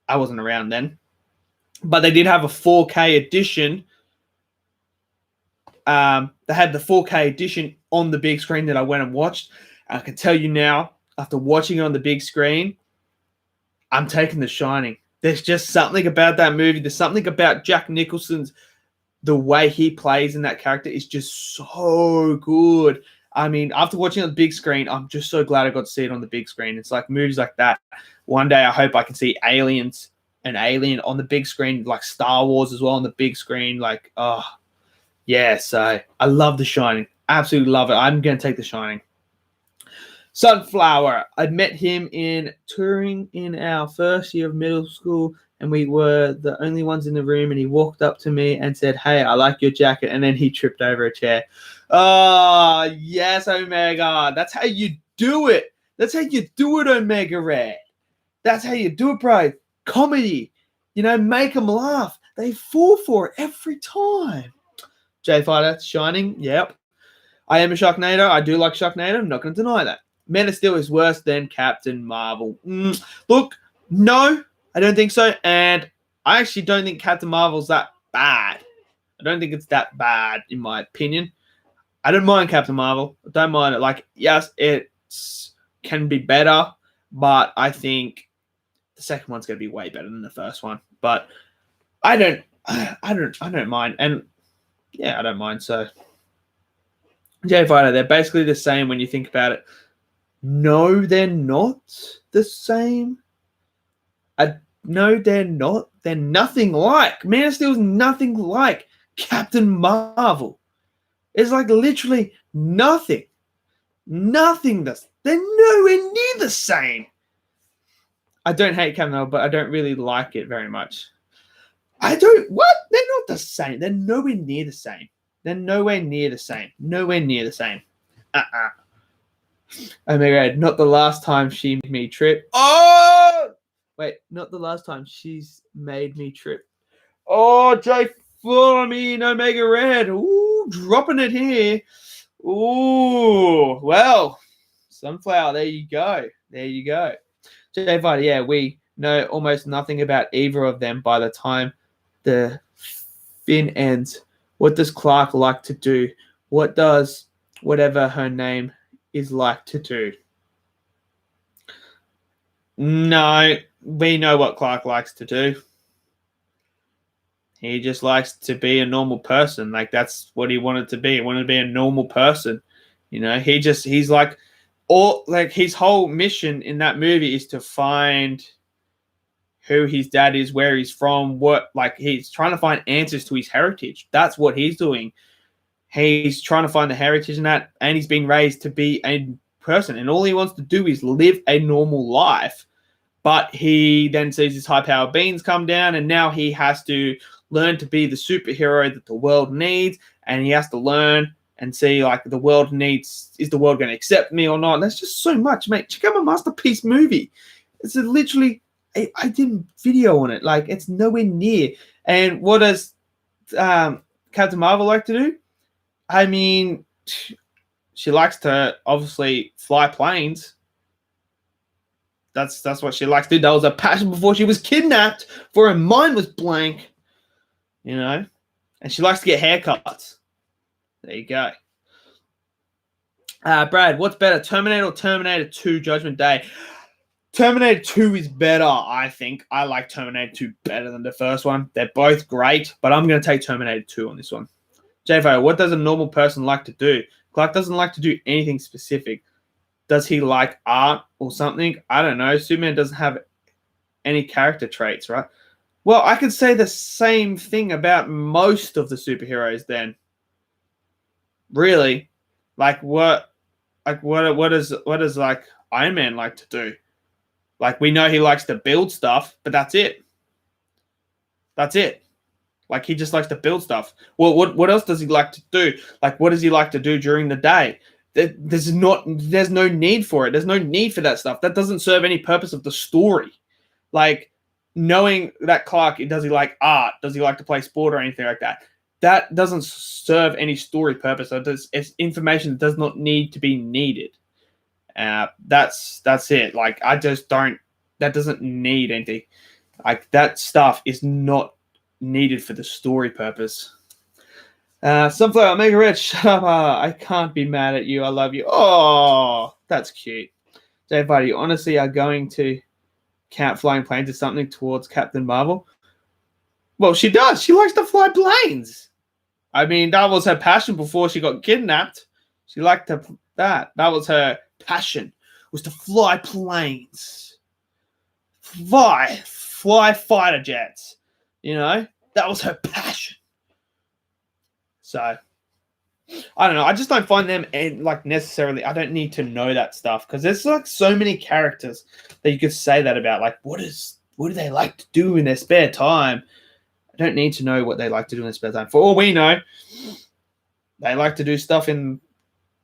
I wasn't around then. But they did have a 4K edition. They had the 4K edition on the big screen that I went and watched. And I can tell you now, after watching it on the big screen, I'm taking The Shining. There's just something about that movie. There's something about Jack Nicholson's, the way he plays in that character is just so good. I mean, after watching it on the big screen, I'm just so glad I got to see it on the big screen. It's like movies like that. One day I hope I can see an Alien on the big screen, like Star Wars as well on the big screen. Like, oh, yeah. So I love The Shining. Absolutely love it. I'm going to take The Shining. Sunflower. I met him in touring in our first year of middle school, and we were the only ones in the room, and he walked up to me and said, "Hey, I like your jacket," and then he tripped over a chair. Oh, yes, Omega. That's how you do it. That's how you do it, Omega Red. That's how you do it, bro. Comedy. Make them laugh. They fall for it every time. J Fighter, Shining. Yep. I am a Sharknado. I do like Sharknado. I'm not going to deny that. Man of Steel is worse than Captain Marvel. Look, no, I don't think so. And I actually don't think Captain Marvel's that bad. I don't think it's that bad, in my opinion. I don't mind Captain Marvel. I don't mind it. Like, yes, it can be better, but I think the second one's going to be way better than the first one. But I don't mind. And yeah, I don't mind. So J Fighter, they're basically the same when you think about it. No, they're not the same. No, they're not. They're nothing like. Man of Steel's nothing like Captain Marvel. It's like literally nothing. Nothing. They're nowhere near the same. I don't hate Captain Marvel, but I don't really like it very much. What? They're not the same. They're nowhere near the same. They're nowhere near the same. Nowhere near the same. Oh my God, not the last time she made me trip. Oh! Wait, not the last time she's made me trip. Oh, Jay, follow me in Omega Red. Ooh, dropping it here. Ooh, well, Sunflower, there you go. There you go. Jay Fighter, yeah, we know almost nothing about either of them by the time the fin ends. What does Clark like to do? What does whatever her name is like to do? No, we know what Clark likes to do. He just likes to be a normal person. Like, that's what he wanted to be. He wanted to be a normal person. He's like, his whole mission in that movie is to find who his dad is, where he's from, he's trying to find answers to his heritage. That's what he's doing. He's trying to find the heritage in that, and he's been raised to be a person, and all he wants to do is live a normal life. But he then sees his high-powered beings come down, and now he has to learn to be the superhero that the world needs, and he has to learn and see, like, is the world going to accept me or not? And that's just so much, mate. Check out my masterpiece movie. It's literally, I did a video on it. Like, it's nowhere near. And what does Captain Marvel like to do? I mean, she likes to obviously fly planes. That's what she likes to do. That was her passion before she was kidnapped, before her mind was blank. And she likes to get haircuts. There you go. Brad, what's better, Terminator or Terminator 2 Judgment Day? Terminator 2 is better, I think. I like Terminator 2 better than the first one. They're both great, but I'm going to take Terminator 2 on this one. JFO, what does a normal person like to do? Clark doesn't like to do anything specific. Does he like art or something? I don't know. Superman doesn't have any character traits, right? Well, I could say the same thing about most of the superheroes then. Really? What does like Iron Man like to do? Like, we know he likes to build stuff, but that's it. That's it. Like, he just likes to build stuff. Well, what else does he like to do? Like, what does he like to do during the day? There's no need for it. There's no need for that stuff. That doesn't serve any purpose of the story. Like, knowing that Clark, does he like art? Does he like to play sport or anything like that? That doesn't serve any story purpose. It's information that does not need to be needed. That's it. Like, I just don't. That doesn't need anything. Like, that stuff is not needed for the story purpose. Sunflower, Mega Red, shut up. I can't be mad at you. I love you. Oh, that's cute. Jay Buddy, you honestly are going to count flying planes as something towards Captain Marvel? Well, she does. She likes to fly planes. I mean, that was her passion before she got kidnapped. She liked that. That was her passion, was to fly planes. Fly fighter jets. You know? That was her passion. So, I don't know. I just don't find them like necessarily. I don't need to know that stuff because there's like so many characters that you could say that about. Like, what do they like to do in their spare time? I don't need to know what they like to do in their spare time. For all we know, they like to do stuff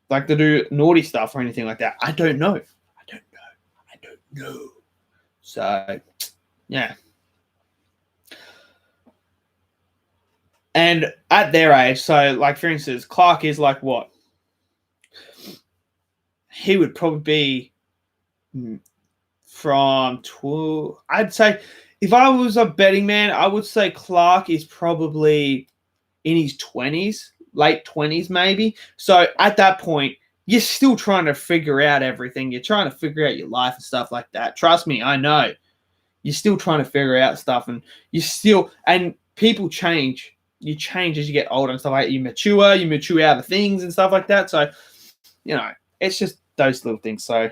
like to do naughty stuff or anything like that. I don't know. I don't know. So, yeah. And at their age, so like for instance, Clark is like what? He would probably be from 12. I'd say if I was a betting man, I would say Clark is probably in his 20s, late 20s maybe. So at that point, you're still trying to figure out everything. You're trying to figure out your life and stuff like that. Trust me, I know. You're still trying to figure out stuff, and and people change. You change as you get older and stuff like that. You mature out of things and stuff like that. So, you know, it's just those little things. So,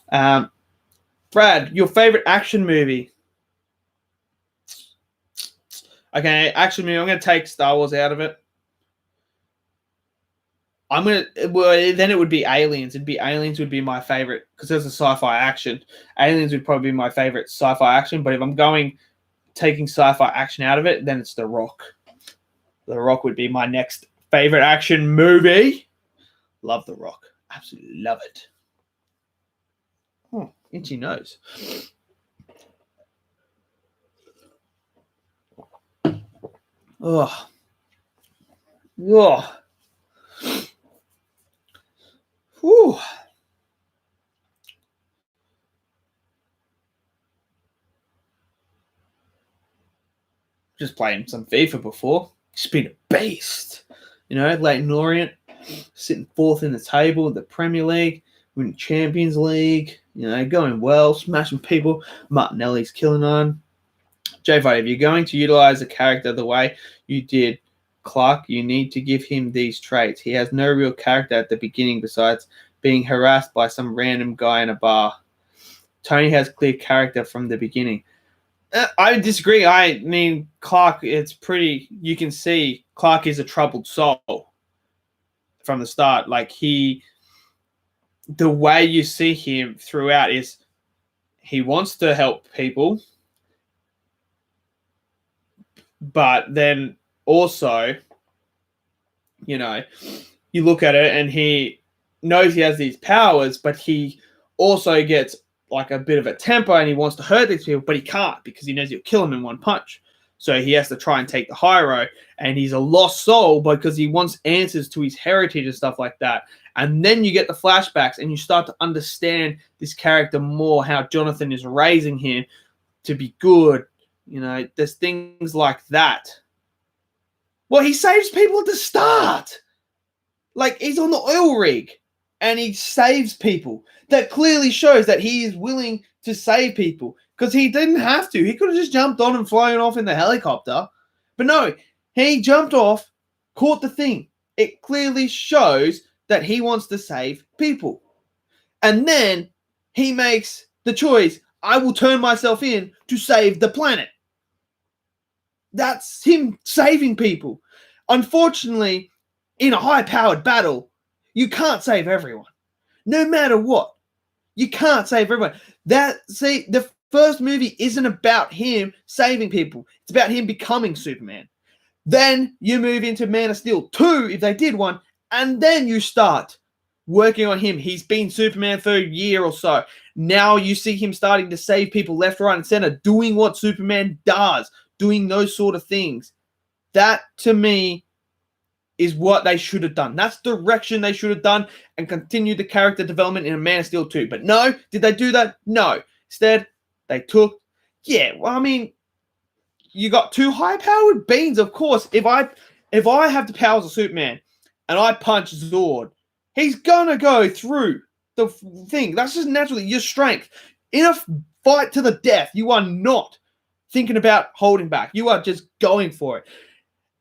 Brad, your favorite action movie? Okay, action movie. I'm going to take Star Wars out of it. Then it would be Aliens. Aliens would be my favorite because there's a sci-fi action. Aliens would probably be my favorite sci-fi action. But if I'm taking sci-fi action out of it, then it's The Rock. The Rock would be my next favorite action movie. Love The Rock. Absolutely love it. Oh, itchy nose. Oh. Oh. Whew. Just playing some FIFA before. Just been a beast. You know, Leyton Orient sitting fourth in the table, the Premier League, winning Champions League, you know, going well, smashing people. Martinelli's killing on. J5, if you're going to utilize a character the way you did Clark, you need to give him these traits. He has no real character at the beginning besides being harassed by some random guy in a bar. Tony has clear character from the beginning. I disagree. I mean, Clark, you can see Clark is a troubled soul from the start. Like, the way you see him throughout is he wants to help people, but then also, you know, you look at it and he knows he has these powers, but he also gets like a bit of a temper and he wants to hurt these people, but he can't because he knows he'll kill him in one punch. So he has to try and take the high road, and he's a lost soul because he wants answers to his heritage and stuff like that. And then you get the flashbacks and you start to understand this character more, how Jonathan is raising him to be good. You know, there's things like that. Well, he saves people at the start. Like, he's on the oil rig and he saves people. That clearly shows that he is willing to save people because he didn't have to. He could have just jumped on and flown off in the helicopter. But no, he jumped off, caught the thing. It clearly shows that he wants to save people. And then he makes the choice, I will turn myself in to save the planet. That's him saving people. Unfortunately, in a high-powered battle, you can't save everyone. No matter what. You can't save everyone. The first movie isn't about him saving people. It's about him becoming Superman. Then you move into Man of Steel 2, if they did one, and then you start working on him. He's been Superman for a year or so. Now you see him starting to save people left, right, and center, doing what Superman does, doing those sort of things. That, to me, is what they should have done. That's the direction they should have done and continued the character development in a Man of Steel 2. But no, did they do that? No. Instead, they took, you got two high-powered beings, of course. If I have the powers of Superman and I punch Zord, he's gonna go through the thing. That's just naturally your strength. In a fight to the death, you are not thinking about holding back. You are just going for it.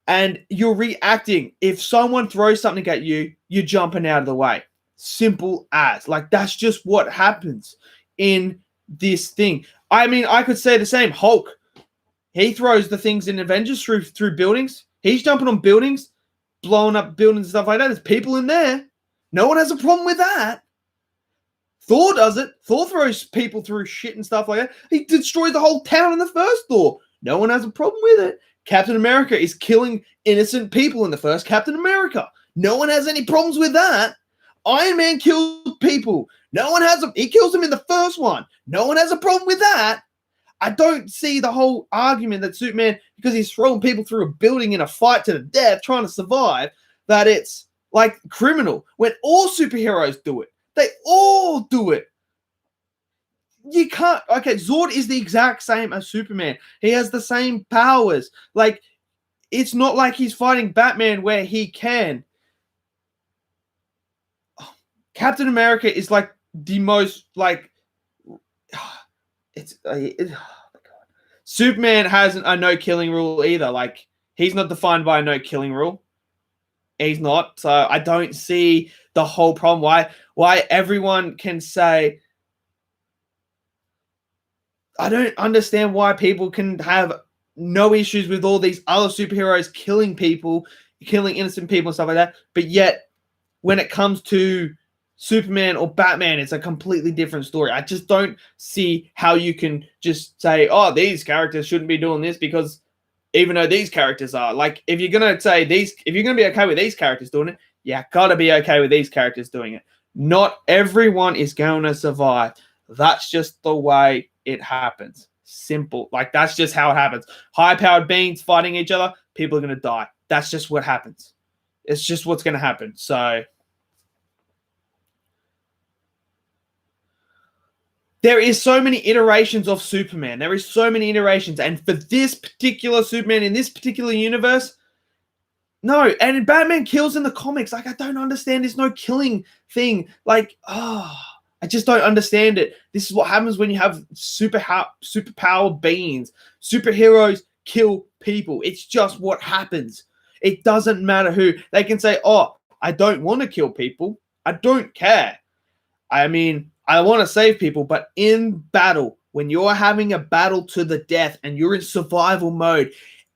And you're reacting. If someone throws something at you, you're jumping out of the way. Simple as. Like, that's just what happens in this thing. I mean, I could say the same. Hulk, he throws the things in Avengers through buildings. He's jumping on buildings, blowing up buildings and stuff like that. There's people in there. No one has a problem with that. Thor does it. Thor throws people through shit and stuff like that. He destroys the whole town in the first Thor. No one has a problem with it. Captain America is killing innocent people in the first Captain America. No one has any problems with that. Iron Man killed people. He kills them in the first one. No one has a problem with that. I don't see the whole argument that Superman, because he's throwing people through a building in a fight to the death trying to survive, that it's like criminal when all superheroes do it. They all do it. You can't. Okay, Zord is the exact same as Superman. He has the same powers. Like, it's not like he's fighting Batman where he can. Captain America is like the most like. Oh my God. Superman has a no killing rule either. Like, he's not defined by a no killing rule. He's not. So I don't see the whole problem. Why everyone can say. I don't understand why people can have no issues with all these other superheroes killing people, killing innocent people and stuff like that. But yet, when it comes to Superman or Batman, it's a completely different story. I just don't see how you can just say, oh, these characters shouldn't be doing this, because even though these characters are, like, if you're going to be okay with these characters doing it, you got to be okay with these characters doing it. Not everyone is going to survive. That's just the way it happens. Simple. Like, that's just how it happens. High-powered beings fighting each other, people are going to die. That's just what happens. It's just what's going to happen. So there is so many iterations of Superman. There is so many iterations. And for this particular Superman in this particular universe, no. And Batman kills in the comics. Like, I don't understand this no killing thing. Like, I just don't understand it. This is what happens when you have superpower beings. Superheroes kill people. It's just what happens. It doesn't matter who. They can say, oh, I don't want to kill people. I don't care. I mean, I want to save people. But in battle, when you're having a battle to the death and you're in survival mode,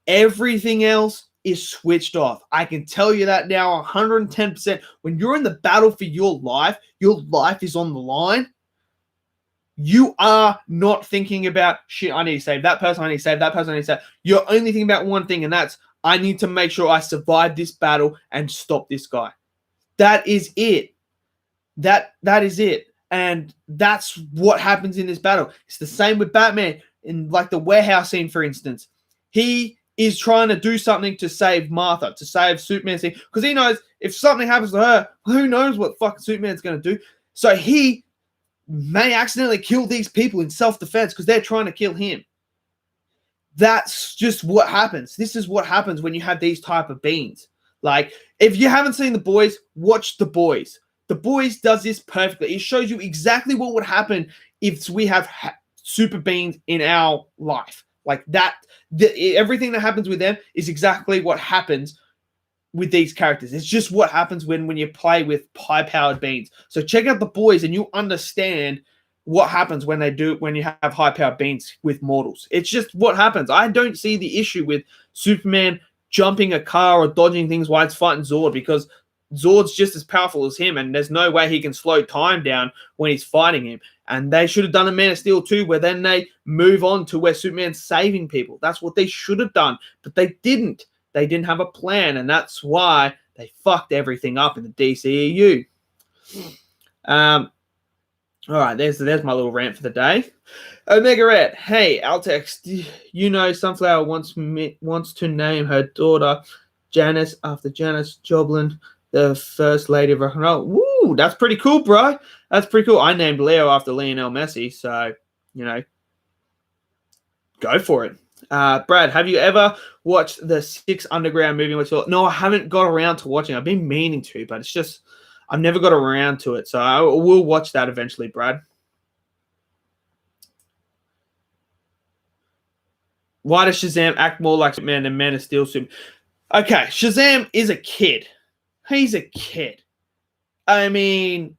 everything else is switched off. I can tell you that now 110%. When you're in the battle for your life is on the line, you are not thinking about, shit, I need to save that person, I need to save that person, I need to save. You're only thinking about one thing, and that's, I need to make sure I survive this battle and stop this guy. That is it. That is it. And that's what happens in this battle. It's the same with Batman in, like, the warehouse scene, for instance. He is trying to do something to save Martha, to save Superman's thing, because he knows if something happens to her, who knows what fucking Superman's going to do. So he may accidentally kill these people in self-defense because they're trying to kill him. That's just what happens. This is what happens when you have these type of beings. Like, if you haven't seen The Boys, watch The Boys. The Boys does this perfectly. It shows you exactly what would happen if we have super beings in our life. Like that, everything that happens with them is exactly what happens with these characters. It's just what happens when you play with high-powered beings. So check out The Boys and you'll understand what happens when you have high-powered beings with mortals. It's just what happens. I don't see the issue with Superman jumping a car or dodging things while it's fighting Zord, because Zord's just as powerful as him, and there's no way he can slow time down when he's fighting him. And they should have done a Man of Steel 2, where then they move on to where Superman's saving people. That's what they should have done, but they didn't. They didn't have a plan, and that's why they fucked everything up in the DCEU. All right, there's my little rant for the day. Omega Red, hey, Altex, you know Sunflower wants to name her daughter Janice after Janis Joplin, the first lady of rock and roll. Woo, that's pretty cool, bro. That's pretty cool. I named Leo after Lionel Messi, so, go for it. Brad, have you ever watched the Six Underground movie? No, I haven't got around to watching. I've been meaning to, but it's just I've never got around to it. So I will watch that eventually, Brad. Why does Shazam act more like Superman than Man of Steel? Okay, Shazam is a kid. He's a kid. I mean,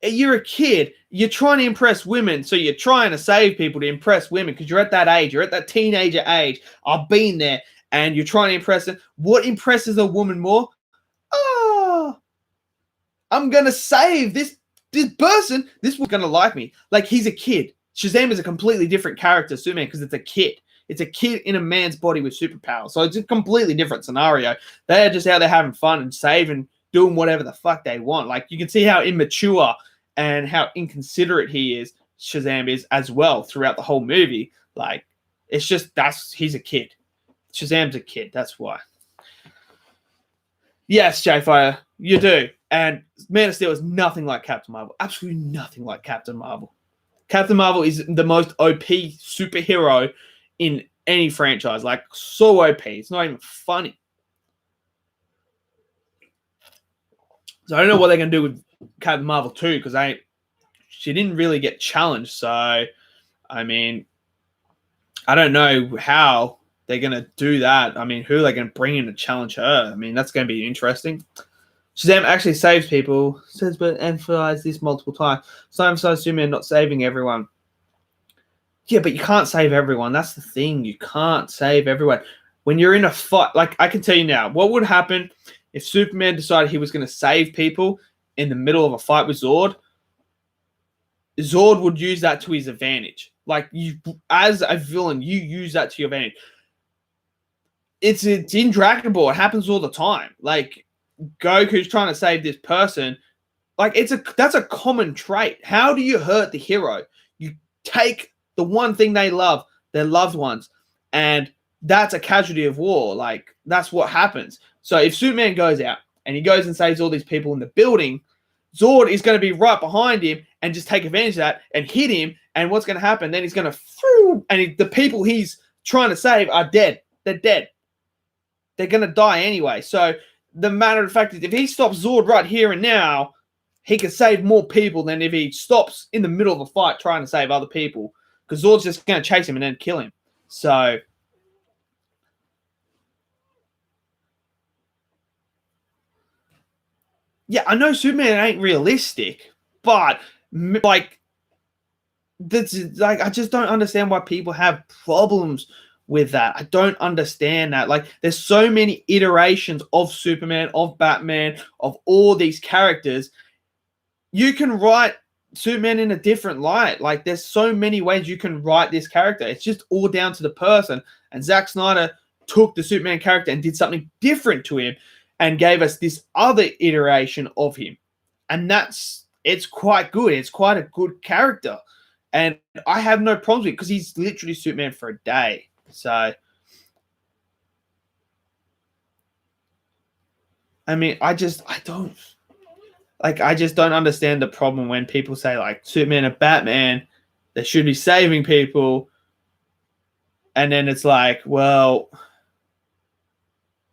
you're a kid. You're trying to impress women, so you're trying to save people to impress women because you're at that age. You're at that teenager age. I've been there, and you're trying to impress them. What impresses a woman more? Oh, I'm gonna save this person. This one's gonna like me. Like, he's a kid. Shazam is a completely different character, Superman, because it's a kid. It's a kid in a man's body with superpowers. So it's a completely different scenario. They're just out there having fun and saving, doing whatever the fuck they want. Like, you can see how immature and how inconsiderate Shazam is as well throughout the whole movie. Like, it's just, he's a kid. Shazam's a kid. That's why. Yes, J-Fire, you do. And Man of Steel is nothing like Captain Marvel. Absolutely nothing like Captain Marvel. Captain Marvel is the most OP superhero in any franchise. Like, so OP. It's not even funny. So I don't know what they're going to do with Captain Marvel 2 because she didn't really get challenged. So, I mean, I don't know how they're going to do that. I mean, who are they going to bring in to challenge her? I mean, that's going to be interesting. Shazam actually saves people. Says, but emphasize this multiple times. So emphasize Superman not saving everyone. Yeah, but you can't save everyone. That's the thing. You can't save everyone. When you're in a fight, like, I can tell you now, what would happen if Superman decided he was going to save people in the middle of a fight with Zord? Zord would use that to his advantage. Like, you, as a villain, you use that to your advantage. It's in Dragon Ball. It happens all the time. Like, Goku's trying to save this person. Like, that's a common trait. How do you hurt the hero? You take the one thing they love, their loved ones, and that's a casualty of war. Like, that's what happens. So if Superman goes out and he goes and saves all these people in the building, Zord is going to be right behind him and just take advantage of that and hit him. And what's going to happen? Then he's going to, and the people he's trying to save are dead. They're dead. They're going to die anyway. So the matter of fact is, if he stops Zord right here and now, he can save more people than if he stops in the middle of a fight trying to save other people, because Zord's just going to chase him and then kill him. So, yeah, I know Superman ain't realistic, but like, I just don't understand why people have problems with that. I don't understand that. Like, there's so many iterations of Superman, of Batman, of all these characters. You can write Superman in a different light. Like, there's so many ways you can write this character. It's just all down to the person. And Zack Snyder took the Superman character and did something different to him and gave us this other iteration of him. And it's quite good. It's quite a good character. And I have no problems with it because he's literally Superman for a day. So, I mean, I just don't understand the problem when people say, like, Superman and Batman, they should be saving people. And then it's like, well,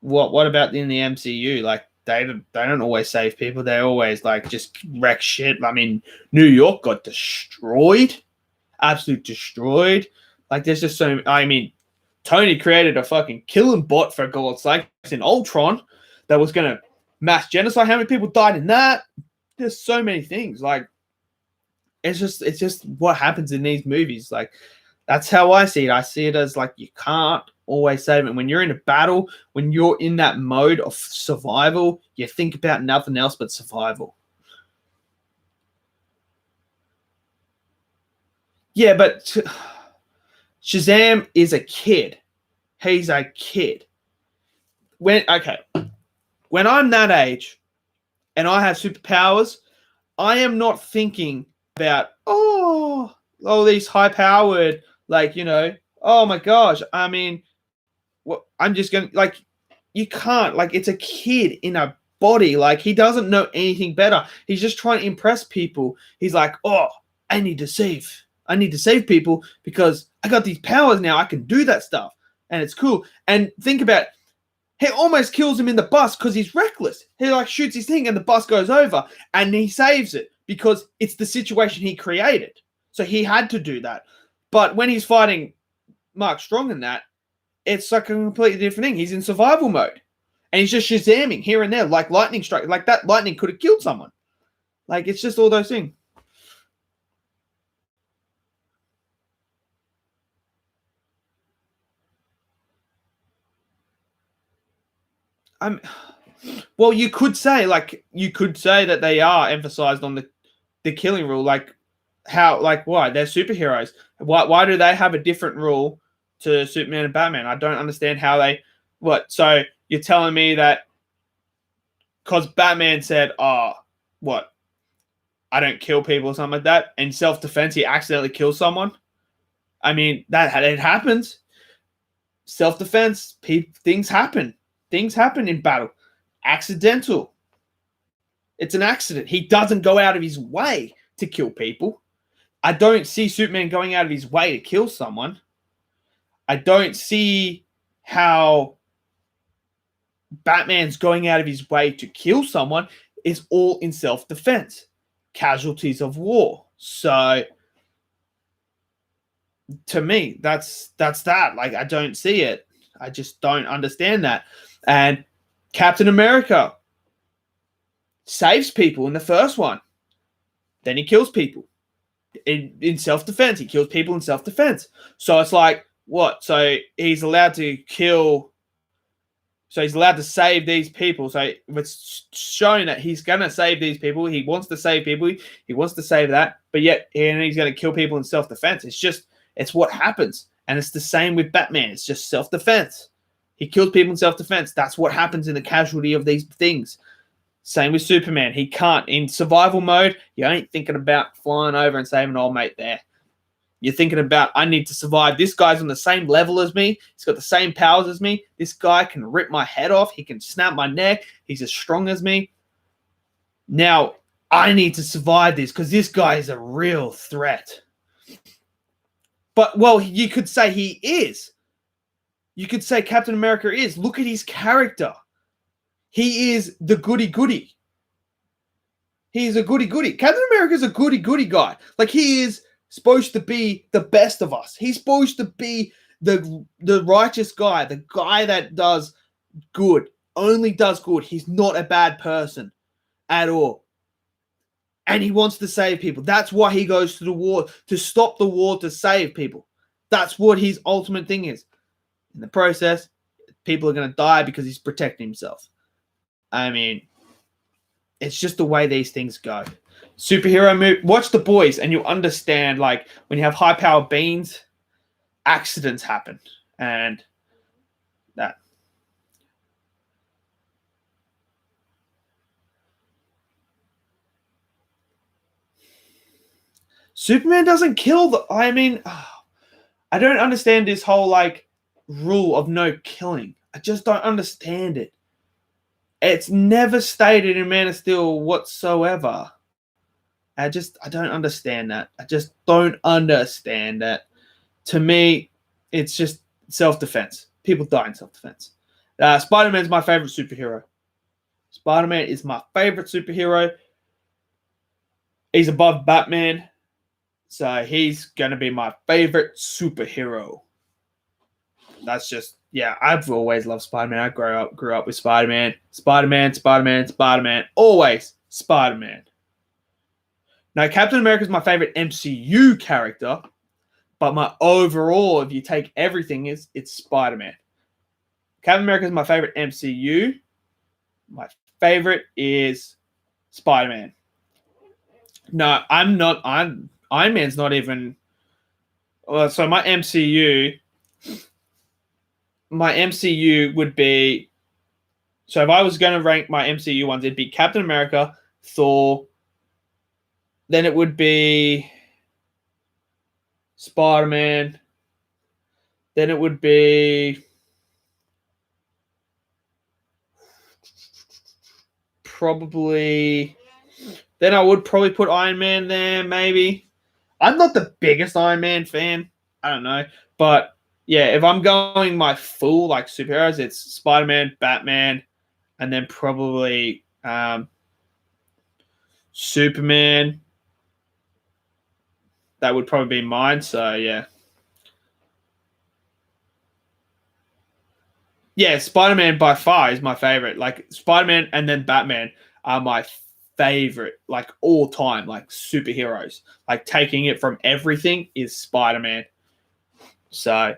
what about in the MCU? Like, they don't always save people. They always, like, just wreck shit. I mean, New York got destroyed. Absolutely destroyed. Like, there's just so, I mean, Tony created a fucking killing bot, for God's sake, in Ultron that was going to mass genocide. How many people died in that? There's so many things. Like, it's just what happens in these movies. Like, that's how I see it. I see it as, like, you can't always save it. When you're in a battle, when you're in that mode of survival, you think about nothing else but survival. Yeah, but Shazam is a kid. He's a kid. When I'm that age, and I have superpowers, I am not thinking about, all these high powered, like, oh my gosh. I mean, what I'm just going to, like, you can't, like, it's a kid in a body. Like, he doesn't know anything better. He's just trying to impress people. He's like, oh, I need to save people because I got these powers now. I can do that stuff. And it's cool. And think about, he almost kills him in the bus because he's reckless. He like shoots his thing and the bus goes over and he saves it because it's the situation he created. So he had to do that. But when he's fighting Mark Strong in that, it's like a completely different thing. He's in survival mode. And he's just shazamming here and there, like lightning strike. Like that lightning could have killed someone. Like, it's just all those things. Well, you could say that they are emphasized on the killing rule. Like, how, like, why? They're superheroes. Why do they have a different rule to Superman and Batman? I don't understand how they, what? So you're telling me that because Batman said, oh, what? I don't kill people or something like that. In self-defense, he accidentally kills someone. I mean, it happens. Self-defense, things happen. Things happen in battle. Accidental. It's an accident. He doesn't go out of his way to kill people. I don't see Superman going out of his way to kill someone. I don't see how Batman's going out of his way to kill someone. It's all in self-defense. Casualties of war. So to me, that's that. Like, I don't see it. I just don't understand that. And Captain America saves people in the first one. Then he kills people in self-defense. He kills people in self-defense. So it's like, what? So he's allowed to kill. So he's allowed to save these people. So it's showing that he's going to save these people. He wants to save people. He wants to save that. But yet, and he's going to kill people in self-defense. It's what happens. And it's the same with Batman. It's just self-defense. He kills people in self-defense. That's what happens in the casualty of these things. Same with Superman. He can't. In survival mode, you ain't thinking about flying over and saving an old mate there. You're thinking about, I need to survive. This guy's on the same level as me. He's got the same powers as me. This guy can rip my head off. He can snap my neck. He's as strong as me. Now, I need to survive this because this guy is a real threat. But, well, you could say he is. You could say Captain America is. Look at his character. He is the goody-goody. He's a goody-goody. Captain America's a goody-goody guy. Like, he is supposed to be the best of us. He's supposed to be the righteous guy, the guy that does good, only does good. He's not a bad person at all. And he wants to save people. That's why he goes to the war, to stop the war, to save people. That's what his ultimate thing is. In the process, people are going to die because he's protecting himself. I mean, it's just the way these things go. Superhero movie. Watch The Boys and you'll understand, like, when you have high-powered beings, accidents happen. And that. Superman doesn't kill I mean, I don't understand this whole, like, rule of no killing. I just don't understand it. It's never stated in Man of Steel whatsoever. I don't understand that. I just don't understand that. To me, it's just self-defense. People die in self-defense. Spider-Man's my favorite superhero. Spider-Man is my favorite superhero. He's above Batman. So he's going to be my favorite superhero. That's just, yeah, I've always loved Spider-Man. I grew up with Spider-Man. Spider-Man. Always Spider-Man. Now, Captain America is my favorite MCU character, but my overall, if you take everything, it's Spider-Man. Captain America is my favorite MCU. My favorite is Spider-Man. No, I'm not. Iron Man's not even. So my MCU would be So if I was going to rank my MCU ones, it'd be Captain America, Thor, then it would be Spider-Man, then it would be probably, then I would probably put Iron Man there, maybe. I'm not the biggest Iron Man fan. I don't know. But yeah, if I'm going my full like superheroes, it's Spider-Man, Batman, and then probably Superman. That would probably be mine. So yeah. Yeah, Spider-Man by far is my favorite. Like Spider-Man and then Batman are my favorite, like all time, like superheroes. Like taking it from everything is Spider-Man. So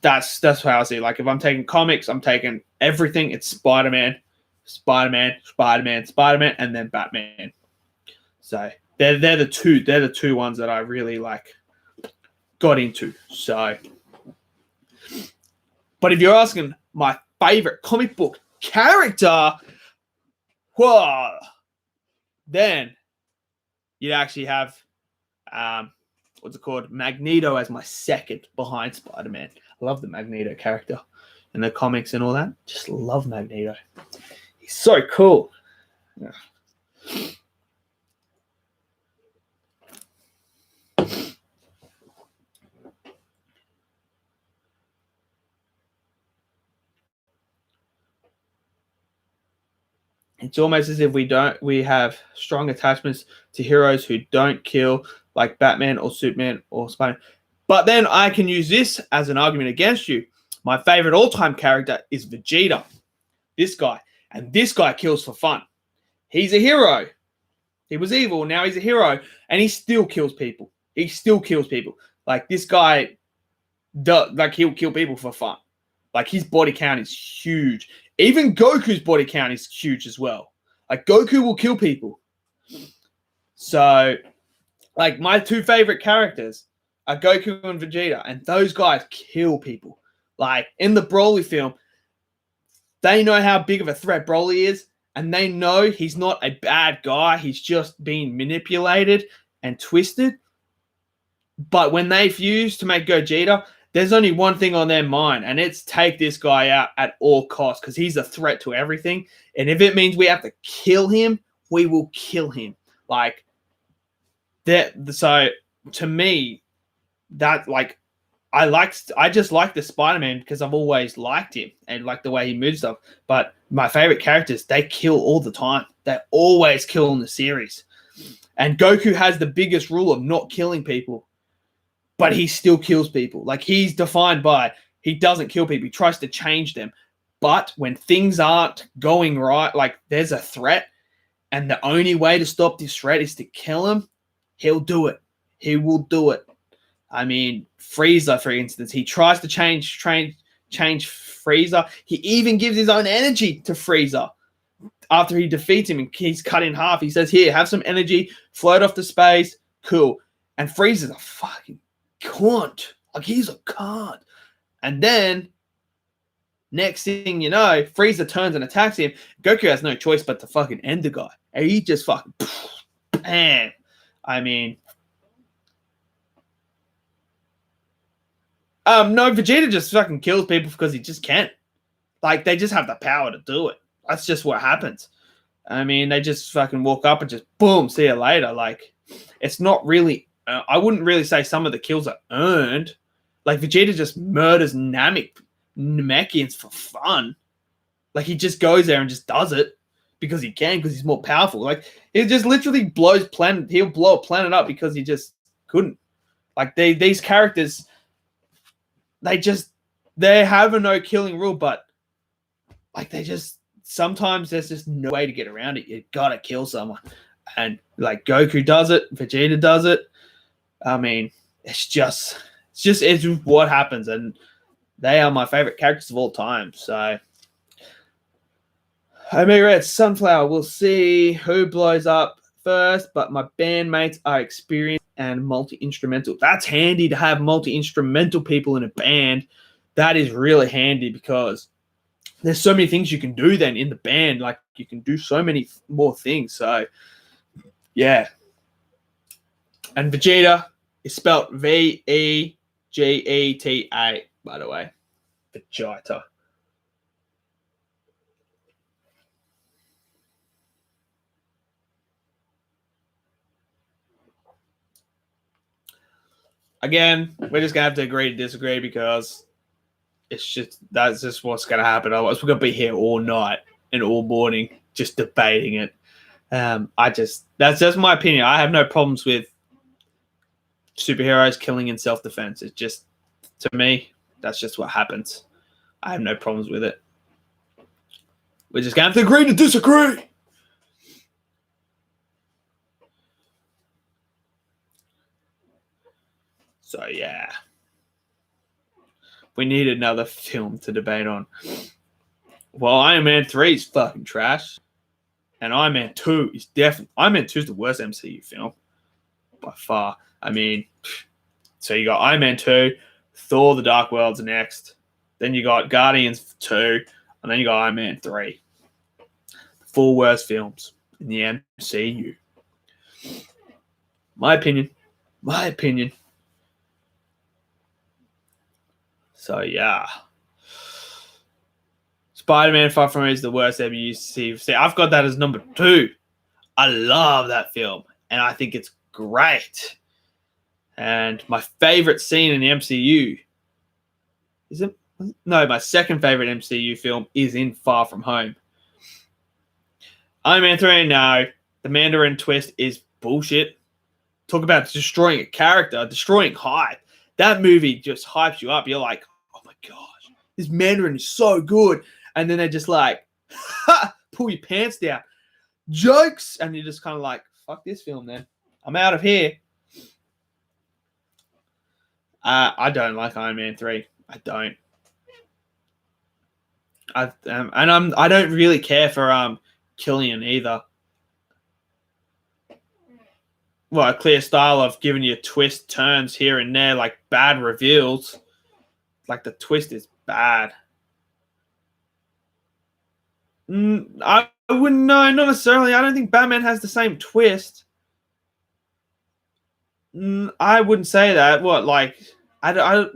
that's how I see it. Like if I'm taking comics, I'm taking everything. It's Spider-Man, Spider-Man, Spider-Man, Spider-Man, and then Batman. So they're the two ones that I really like got into. So, but if you're asking my favorite comic book character, whoa, then you'd actually have what's it called? Magneto as my second behind Spider-Man. I love the Magneto character in the comics and all that. Just love Magneto. He's so cool. Yeah. It's almost as if we have strong attachments to heroes who don't kill, like Batman or Superman or Spider-Man. But then I can use this as an argument against you. My favorite all-time character is Vegeta. This guy. And this guy kills for fun. He's a hero. He was evil. Now he's a hero. And he still kills people. He still kills people. Like this guy, like he'll kill people for fun. Like his body count is huge. Even Goku's body count is huge as well. Like Goku will kill people. So, like my two favorite characters are Goku and Vegeta, and those guys kill people. Like in the Broly film, they know how big of a threat Broly is, and they know he's not a bad guy. He's just being manipulated and twisted. But when they fuse to make Gogeta, there's only one thing on their mind, and it's take this guy out at all costs because he's a threat to everything. And if it means we have to kill him, we will kill him. Like that. So to me, that like I just like the Spider-Man because I've always liked him and like the way he moves stuff. But my favorite characters, they kill all the time. They always kill in the series. And Goku has the biggest rule of not killing people. But he still kills people. Like he's defined by he doesn't kill people. He tries to change them. But when things aren't going right, like there's a threat, and the only way to stop this threat is to kill him, he'll do it. He will do it. I mean, Frieza, for instance, he tries to change Frieza. He even gives his own energy to Frieza after he defeats him and he's cut in half. He says, "Here, have some energy, float off to space, cool." And Frieza's a fucking cunt. Like he's a cunt. And then next thing you know, Frieza turns and attacks him. Goku has no choice but to fucking end the guy. And he just fucking bam. I mean, no, Vegeta just fucking kills people because he just can. Like they just have the power to do it. That's just what happens. I mean, they just fucking walk up and just boom, see you later. Like it's not really. I wouldn't really say some of the kills are earned. Like Vegeta just murders Namekians for fun. Like he just goes there and just does it because he can, because he's more powerful. Like he just literally blows planet. He'll blow a planet up because he just couldn't. Like these characters, they have a no killing rule, but like they just sometimes there's just no way to get around it. You gotta kill someone, and like Goku does it, Vegeta does it. I mean, it's just what happens, and they are my favorite characters of all time. So, Omega Red Sunflower. We'll see who blows up first, but my bandmates are experienced and multi-instrumental. That's handy to have multi-instrumental people in a band. That is really handy because there's so many things you can do then in the band. Like you can do so many more things. So yeah. And Vegeta is spelled Vegeta, by the way. Vegeta. Again, we're just gonna have to agree to disagree because that's just what's gonna happen. Otherwise, we're gonna be here all night and all morning just debating it. That's just my opinion. I have no problems with superheroes killing in self-defense. It's just, to me, that's just what happens. I have no problems with it. We're just gonna have to agree to disagree. So yeah, we need another film to debate on. Well, Iron Man 3 is fucking trash. And Iron Man 2 is definitely... Iron Man 2 is the worst MCU film. By far. I mean... So you got Iron Man 2, Thor The Dark World's next. Then you got Guardians 2. And then you got Iron Man 3. The 4 worst films in the MCU. My opinion. So, yeah. Spider-Man Far From Home is the worst ever used to see. See, I've got that as number 2. I love that film, and I think it's great. And my favorite scene in the MCU is it? No, my second favorite MCU film is in Far From Home. Iron Man 3, no. The Mandarin twist is bullshit. Talk about destroying a character, destroying hype. That movie just hypes you up. You're like, oh my gosh, this Mandarin is so good. And then they're just like, pull your pants down. Jokes. And you're just kind of like, fuck this film then. I'm out of here. I don't like Iron Man 3. I don't. I don't really care for Killian either. Well, a clear style of giving you twist turns here and there, like bad reveals. Like the twist is bad. I wouldn't know, not necessarily. I don't think Batman has the same twist. I wouldn't say that. What, like, I don't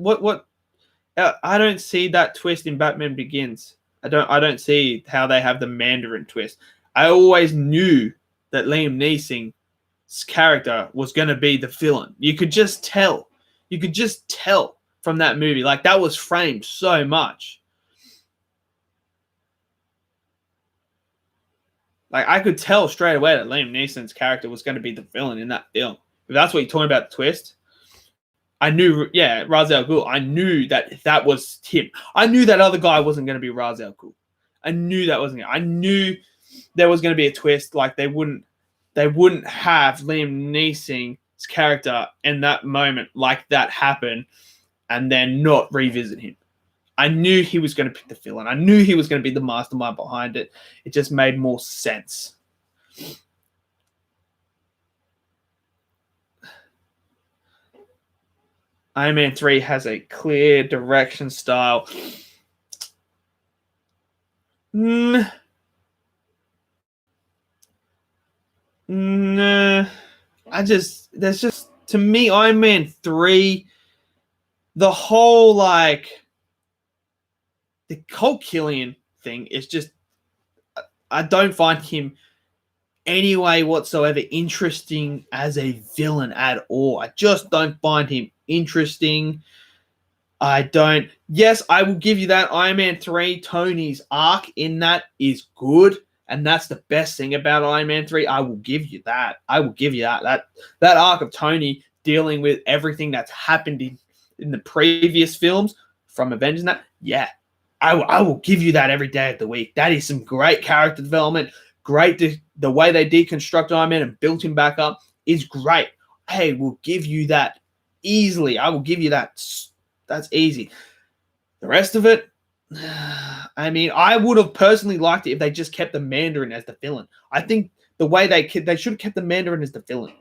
see that twist in Batman Begins. I don't see how they have the Mandarin twist. I always knew that Liam Neeson's character was going to be the villain. You could just tell. You could just tell from that movie. Like, that was framed so much. Like, I could tell straight away that Liam Neeson's character was going to be the villain in that film. If that's what you're talking about, the twist, I knew, yeah, Ra's al Ghul. I knew that was him. I knew that other guy wasn't going to be Ra's al Ghul. I knew that wasn't. I knew there was going to be a twist. Like they wouldn't have Liam Neeson's character in that moment like that happen, and then not revisit him. I knew he was going to pick the villain. I knew he was going to be the mastermind behind it. It just made more sense. Iron Man 3 has a clear direction style. Nah. To me, Iron Man 3, the whole Killian thing is just, I don't find him any way whatsoever interesting as a villain at all. I just don't find him interesting. I don't. Yes, I will give you that. Iron Man 3, Tony's arc in that is good. And that's the best thing about Iron Man 3. I will give you that. That arc of Tony dealing with everything that's happened in the previous films from Avengers and that, yeah. I will give you that every day of the week. That is some great character development. Great. The way they deconstruct Iron Man and built him back up is great. Hey, we'll give you that easily. I will give you that. That's easy. The rest of it, I mean, I would have personally liked it if they just kept the Mandarin as the villain. I think the way they should have kept the Mandarin as the villain.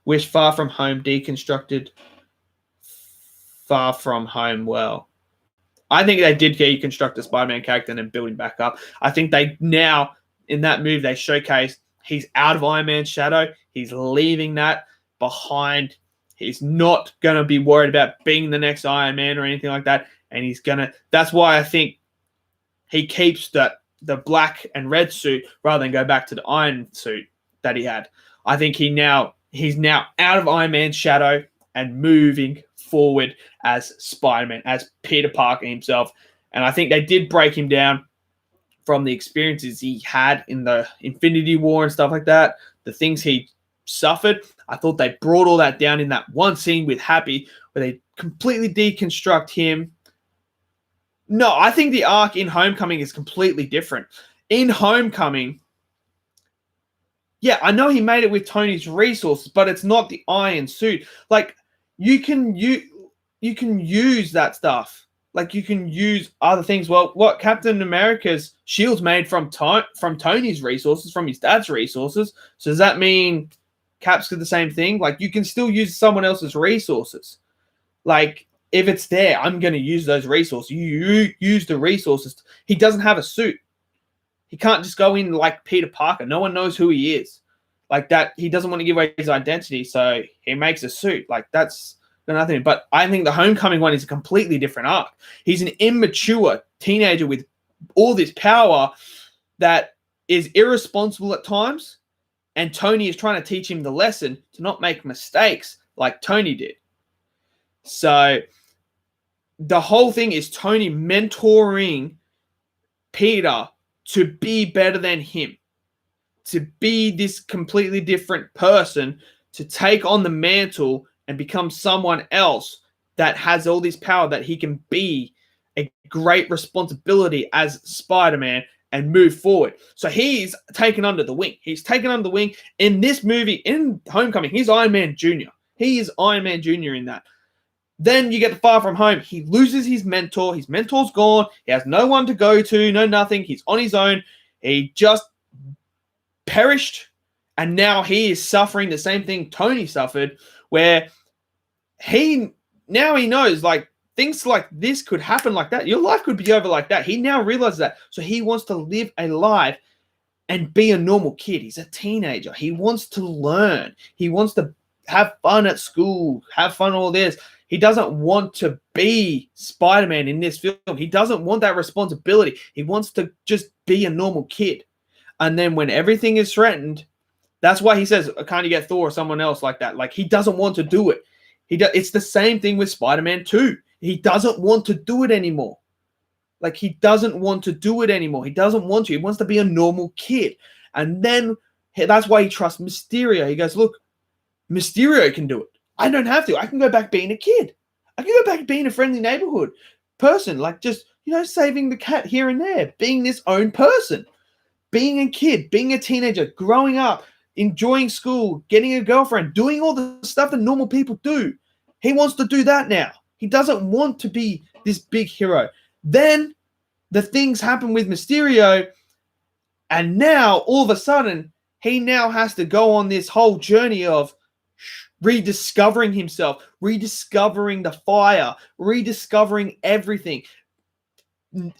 Wish Far From Home deconstructed Far From Home well. I think they did deconstruct the Spider-Man character and then build him back up. I think they now, in that move, they showcase he's out of Iron Man's shadow. He's leaving that behind. He's not going to be worried about being the next Iron Man or anything like that. And he's going to, that's why I think he keeps the black and red suit rather than go back to the iron suit that he had. I think he's now out of Iron Man's shadow and moving forward as Spider-Man, as Peter Parker himself. And I think they did break him down from the experiences he had in the Infinity War and stuff like that, the things he suffered. I thought they brought all that down in that one scene with Happy where they completely deconstruct him. No, I think the arc in Homecoming is completely different. In Homecoming, yeah, I know he made it with Tony's resources, but it's not the iron suit. Like, you can use that stuff. Like, you can use other things. Well, what Captain America's shield's made from Tony's resources, from his dad's resources. So does that mean Cap's got the same thing? Like, you can still use someone else's resources. Like, if it's there, I'm going to use those resources. You use the resources. He doesn't have a suit. He can't just go in like Peter Parker. No one knows who he is. Like that, he doesn't want to give away his identity, so he makes a suit. Like, that's nothing. But I think the Homecoming one is a completely different arc. He's an immature teenager with all this power that is irresponsible at times, and Tony is trying to teach him the lesson to not make mistakes like Tony did. So the whole thing is Tony mentoring Peter to be better than him, to be this completely different person, to take on the mantle and become someone else that has all this power, that he can be a great responsibility as Spider-Man and move forward. So he's taken under the wing. He's taken under the wing in this movie, in Homecoming. He's Iron Man Jr. He is Iron Man Jr. in that. Then you get the Far From Home. He loses his mentor. His mentor's gone. He has no one to go to, no nothing. He's on his own. He just perished. And now he is suffering the same thing Tony suffered, where he knows, like, things like this could happen like that. Your life could be over like that. He now realizes that. So he wants to live a life and be a normal kid. He's a teenager. He wants to learn. He wants to have fun at school, have fun all this. He doesn't want to be Spider-Man in this film. He doesn't want that responsibility. He wants to just be a normal kid. And then when everything is threatened, that's why he says, can't you get Thor or someone else like that? Like, he doesn't want to do it. It's the same thing with Spider-Man 2. He doesn't want to do it anymore. Like, he doesn't want to do it anymore. He doesn't want to. He wants to be a normal kid. And then that's why he trusts Mysterio. He goes, look, Mysterio can do it. I don't have to. I can go back being a kid. I can go back being a friendly neighborhood person, like just, saving the cat here and there, being this own person, being a kid, being a teenager, growing up, enjoying school, getting a girlfriend, doing all the stuff that normal people do. He wants to do that now. He doesn't want to be this big hero. Then the things happen with Mysterio, and now all of a sudden he now has to go on this whole journey of rediscovering himself, rediscovering the fire, rediscovering everything.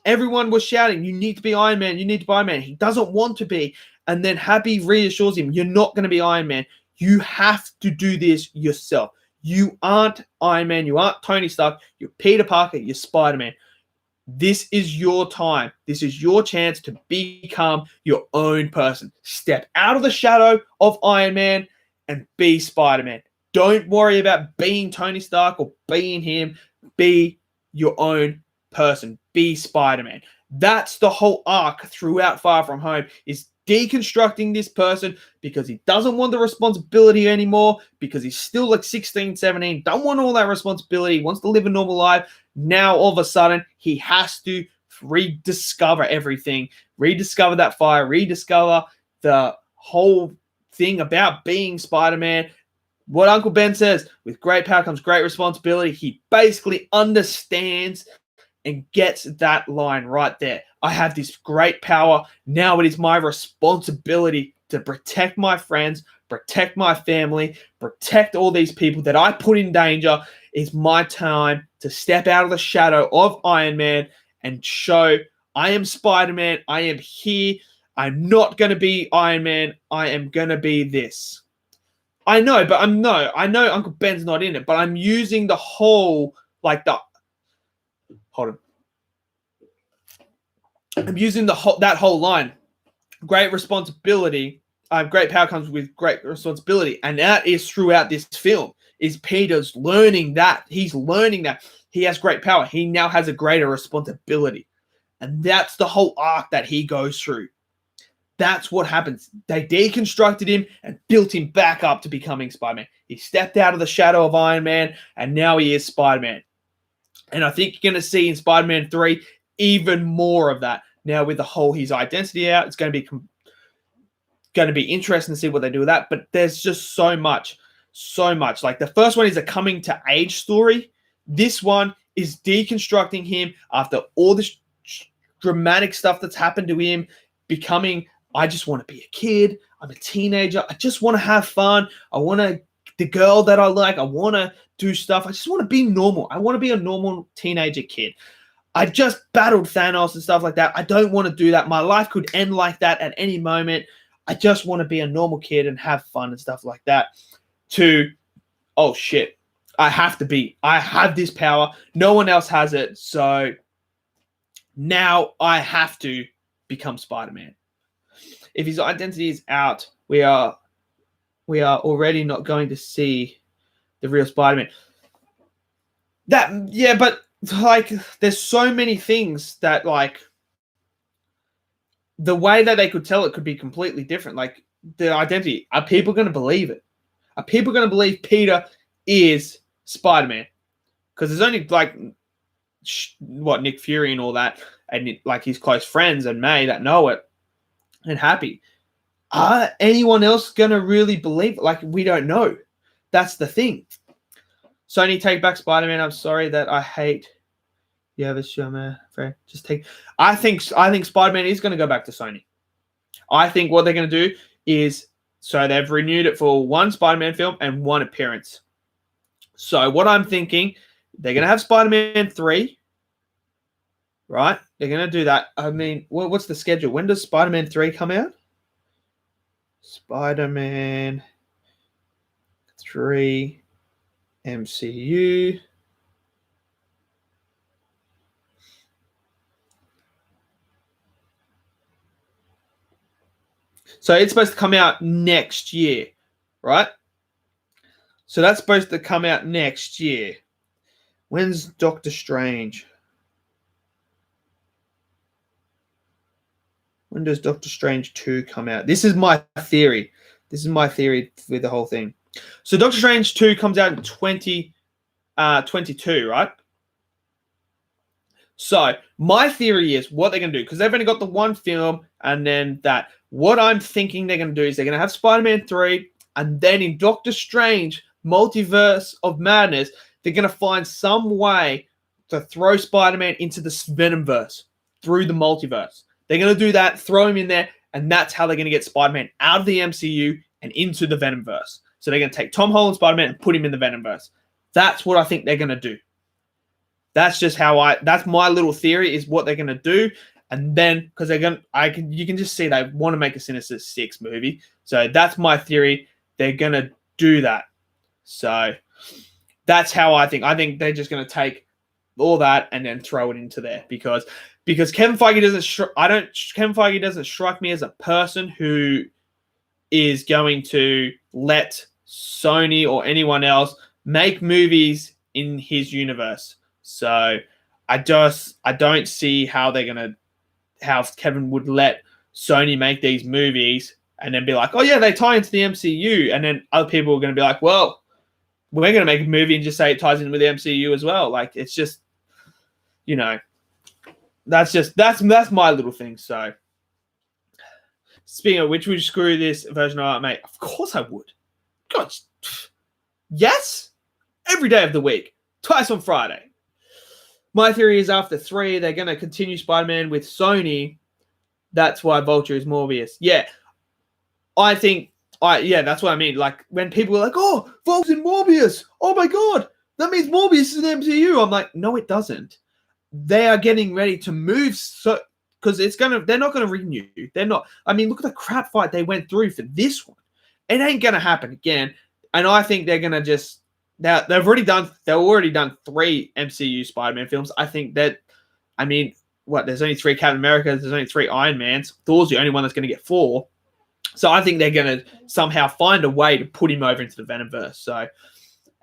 Everyone was shouting, you need to be Iron Man, you need to be Iron Man. He doesn't want to be. And then Happy reassures him, you're not going to be Iron Man. You have to do this yourself. You aren't Iron Man. You aren't Tony Stark. You're Peter Parker. You're Spider-Man. This is your time. This is your chance to become your own person. Step out of the shadow of Iron Man and be Spider-Man. Don't worry about being Tony Stark or being him. Be your own person. Be Spider-Man. That's the whole arc throughout Far From Home, is deconstructing this person because he doesn't want the responsibility anymore, because he's still like 16, 17, don't want all that responsibility, he wants to live a normal life. Now, all of a sudden, he has to rediscover everything, rediscover that fire, rediscover the whole thing about being Spider-Man. What Uncle Ben says, with great power comes great responsibility. He basically understands and gets that line right there. I have this great power. Now it is my responsibility to protect my friends, protect my family, protect all these people that I put in danger. It's my time to step out of the shadow of Iron Man and show I am Spider-Man. I am here. I'm not going to be Iron Man. I am going to be this. I know, but I know Uncle Ben's not in it, but I'm using the whole, like the, hold on. I'm using that whole line. Great responsibility. Great power comes with great responsibility. And that is throughout this film, is Peter's learning that. He's learning that he has great power. He now has a greater responsibility. And that's the whole arc that he goes through. That's what happens. They deconstructed him and built him back up to becoming Spider-Man. He stepped out of the shadow of Iron Man, and now he is Spider-Man. And I think you're going to see in Spider-Man 3 even more of that. Now with the whole his identity out, it's going to be interesting to see what they do with that. But there's just so much. Like the first one is a coming to age story. This one is deconstructing him after all this dramatic stuff that's happened to him, becoming, I just want to be a kid. I'm a teenager. I just want to have fun. I want the girl that I like. I want to do stuff. I just want to be normal. I want to be a normal teenager kid. I just battled Thanos and stuff like that. I don't want to do that. My life could end like that at any moment. I just want to be a normal kid and have fun and stuff like that. To, oh shit, I have this power. No one else has it. So now I have to become Spider-Man. If his identity is out, we are already not going to see the real Spider-Man. But like, there's so many things that, like, the way that they could tell it could be completely different. Like the identity, are people going to believe it? Are people going to believe Peter is Spider-Man? Because there's only like Nick Fury and all that, and like his close friends and May that know it and Happy. Are anyone else going to really believe it? Like, we don't know. That's the thing. Sony, take back Spider-Man. I'm sorry that I hate. Yeah, this show, man. Just take. I think Spider-Man is going to go back to Sony. I think what they're going to do is, so they've renewed it for one Spider-Man film and one appearance. So what I'm thinking, they're going to have Spider-Man 3, right? They're going to do that. I mean, what's the schedule? When does Spider-Man 3 come out? Spider-Man 3 MCU. So it's supposed to come out next year, right? So that's supposed to come out next year. When's Doctor Strange? When does Doctor Strange 2 come out? This is my theory. This is my theory with the whole thing. So Doctor Strange 2 comes out in 2022, right? So my theory is what they're going to do, because they've only got the one film and then that. What I'm thinking they're going to do is they're going to have Spider-Man 3, and then in Doctor Strange, Multiverse of Madness, they're going to find some way to throw Spider-Man into the Venomverse through the multiverse. They're going to do that, throw him in there, and that's how they're going to get Spider-Man out of the MCU and into the Venomverse. So they're going to take Tom Holland Spider-Man and put him in the Venomverse. That's what I think they're going to do. That's just that's my little theory is what they're going to do. And then, because you can just see they want to make a Sinister Six movie. So that's my theory. They're going to do that. So that's how I think. I think they're just going to take all that and then throw it into there because Kevin Feige doesn't strike me as a person who is going to let Sony or anyone else make movies in his universe. So I don't see how Kevin would let Sony make these movies and then be like, oh yeah, they tie into the MCU. And then other people are going to be like, well, we're going to make a movie and just say it ties in with the MCU as well. Like, it's just, that's my little thing. So speaking of which, would you screw this version of art, mate? Of course I would. God, yes. Every day of the week, twice on Friday. My theory is after 3, they're going to continue Spider-Man with Sony. That's why Vulture is Morbius. Yeah, I think Yeah, that's what I mean. Like when people are like, "Oh, Volk's in Morbius. Oh my god, that means Morbius is an MCU." I'm like, no, it doesn't. They are getting ready to move so because they're not gonna renew. They're not. I mean, look at the crap fight they went through for this one. It ain't gonna happen again. And I think they're gonna just they've already done 3 MCU Spider-Man films. I think that I mean, there's only 3 Captain Americas, there's only 3 Iron Mans. Thor's the only one that's gonna get 4. So I think they're gonna somehow find a way to put him over into the Venomverse. So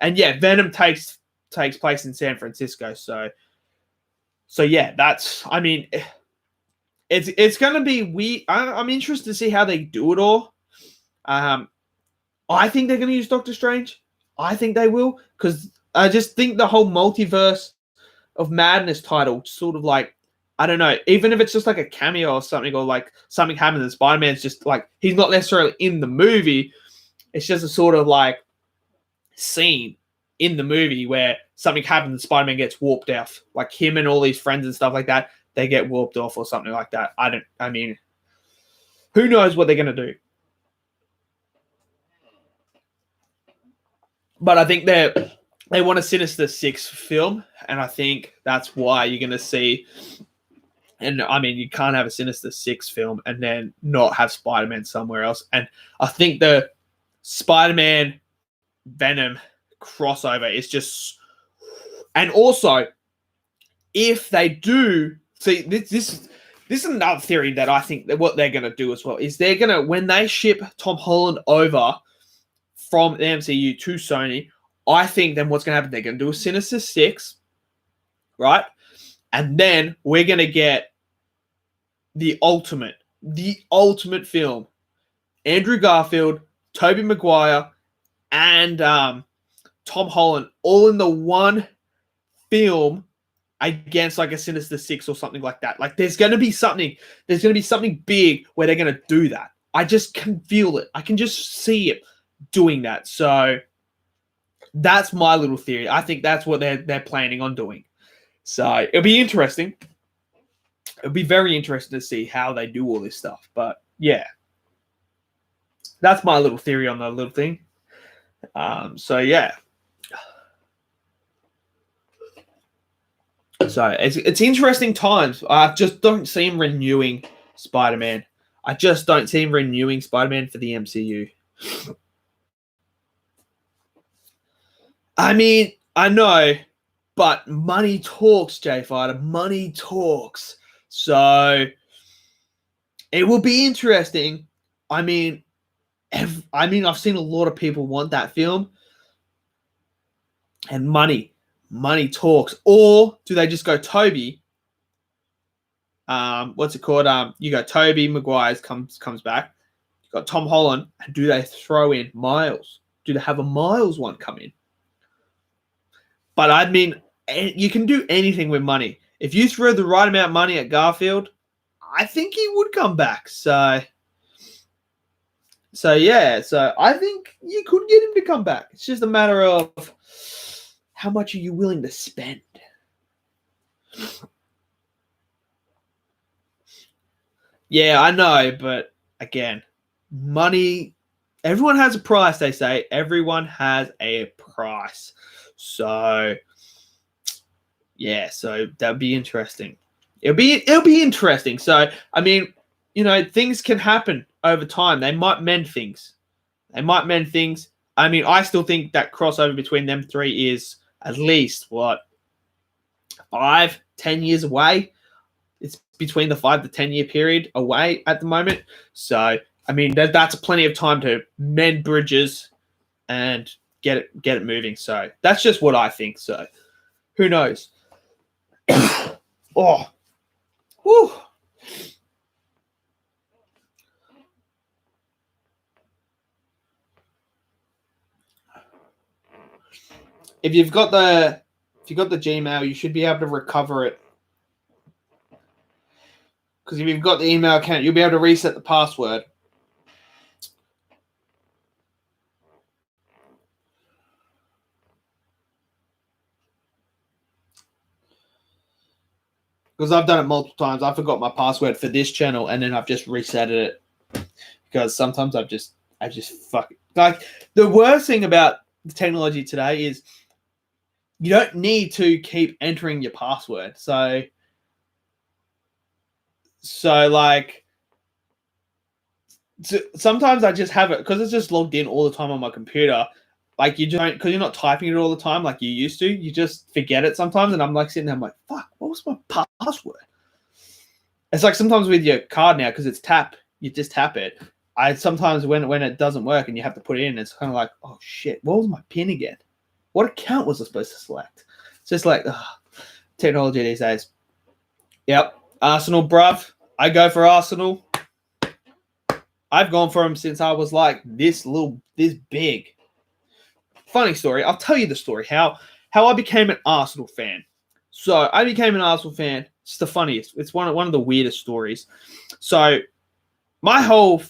and yeah, Venom takes place in San Francisco. So yeah, I mean, it's gonna be weird. I'm interested to see how they do it all. I think they're gonna use Doctor Strange. I think they will because I just think the whole Multiverse of Madness title sort of like I don't know, even if it's just like a cameo or something, or like something happens and Spider-Man's just like he's not necessarily in the movie. It's just a sort of like scene in the movie where something happens and Spider-Man gets warped off. Like him and all these friends and stuff like that, they get warped off or something like that. I mean, who knows what they're gonna do? But I think they want a Sinister Six film, and I think that's why you're gonna see. And I mean, you can't have a Sinister Six film and then not have Spider-Man somewhere else. And I think the Spider-Man Venom crossover is just, and also if they do see this is another theory that I think that what they're going to do as well is they're going to, when they ship Tom Holland over from the MCU to Sony, I think then what's going to happen, they're going to do a Sinister Six, right? And then we're going to get the ultimate film. Andrew Garfield, Tobey Maguire, and Tom Holland all in the one film against like a Sinister Six or something like that. Like there's going to be something big where they're going to do that. I just can feel it. I can just see it doing that. So that's my little theory. I think that's what they're planning on doing. So it'll be interesting. It'll be very interesting to see how they do all this stuff. But yeah, that's my little theory on the little thing. So yeah. So it's interesting times. I just don't see him renewing Spider-Man. I just don't see him renewing Spider-Man for the MCU. I mean, I know, but money talks, Jay Fighter. Money talks. So it will be interesting. I mean, I've seen a lot of people want that film, and money talks. Or do they just go Toby? What's it called? You go Toby Maguire comes back. You got Tom Holland, and do they throw in Miles? Do they have a Miles one come in? But I mean, you can do anything with money. If you throw the right amount of money at Garfield, I think he would come back. So yeah. So I think you could get him to come back. It's just a matter of how much are you willing to spend. Yeah, I know, but again, money. Everyone has a price. They say everyone has a price. So yeah, so that'd be interesting. It'll be interesting. So I mean, things can happen over time. They might mend things. I mean, I still think that crossover between them three is at least 5-10 years away. It's between the 5 to 10 year period away at the moment. So I mean, that's plenty of time to mend bridges and get it moving. So that's just what I think. So who knows? Oh, whew. If you've got the Gmail, you should be able to recover it. Because if you've got the email account, you'll be able to reset the password. Because I've done it multiple times. I forgot my password for this channel, and then I've just reset it. Because sometimes I've just I just like the worst thing about the technology today is you don't need to keep entering your password. So like sometimes I just have it because it's just logged in all the time on my computer. Like you don't, because you're not typing it all the time like you used to. You just forget it sometimes, and I'm like sitting there, I'm like, fuck, what was my password? It's like sometimes with your card now because it's tap, you just tap it. I sometimes when it doesn't work and you have to put it in, it's kind of like, oh shit, what was my pin again? What account was I supposed to select? It's just like technology these days. Yep, Arsenal, bruv. I go for Arsenal. I've gone for him since I was like this big. Funny story. I'll tell you the story how I became an Arsenal fan. So I became an Arsenal fan. It's the funniest. It's one of the weirdest stories. So my whole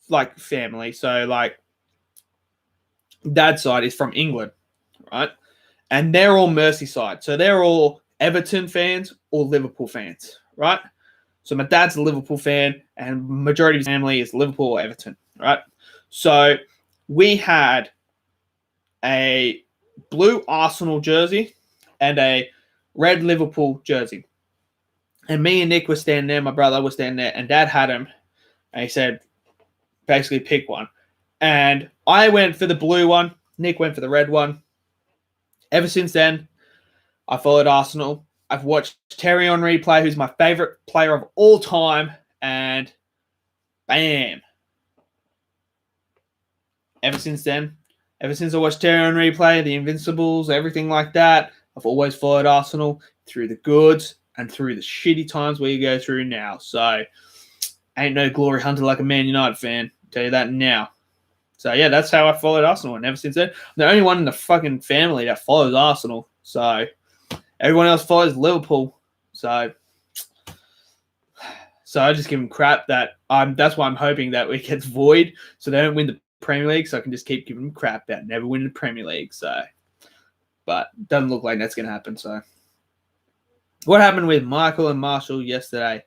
like family, so like dad's side is from England, right? And they're all Merseyside. So they're all Everton fans or Liverpool fans, right? So my dad's a Liverpool fan, and majority of his family is Liverpool or Everton, right? So we had a blue Arsenal jersey and a red Liverpool jersey. And me and Nick were standing there, my brother was standing there, and Dad had him. And he said, basically pick one. And I went for the blue one. Nick went for the red one. Ever since then, I followed Arsenal. I've watched Thierry Henry play, who's my favorite player of all time. And bam. Ever since then, ever since I watched Thierry Henry play, the Invincibles, everything like that, I've always followed Arsenal through the goods and through the shitty times we go through now. So, ain't no glory hunter like a Man United fan. I'll tell you that now. So, yeah, that's how I followed Arsenal. And ever since then, I'm the only one in the fucking family that follows Arsenal. So, everyone else follows Liverpool. So I just give them crap that that's why I'm hoping that it gets void so they don't win the Premier League. So I can just keep giving them crap about never winning the Premier League. So, but doesn't look like that's going to happen. So, what happened with Michael and Marshall yesterday?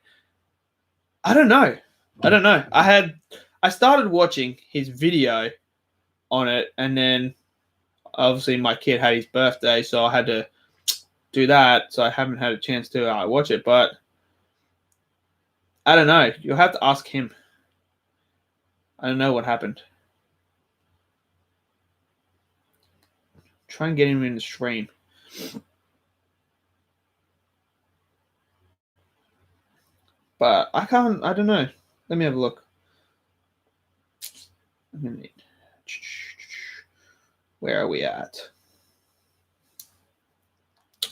I don't know. I started watching his video on it, and then obviously my kid had his birthday, so I had to do that. So I haven't had a chance to watch it, but I don't know. You'll have to ask him. I don't know what happened. Try and get him in the stream. But I can't. I don't know. Let me have a look. Where are we at?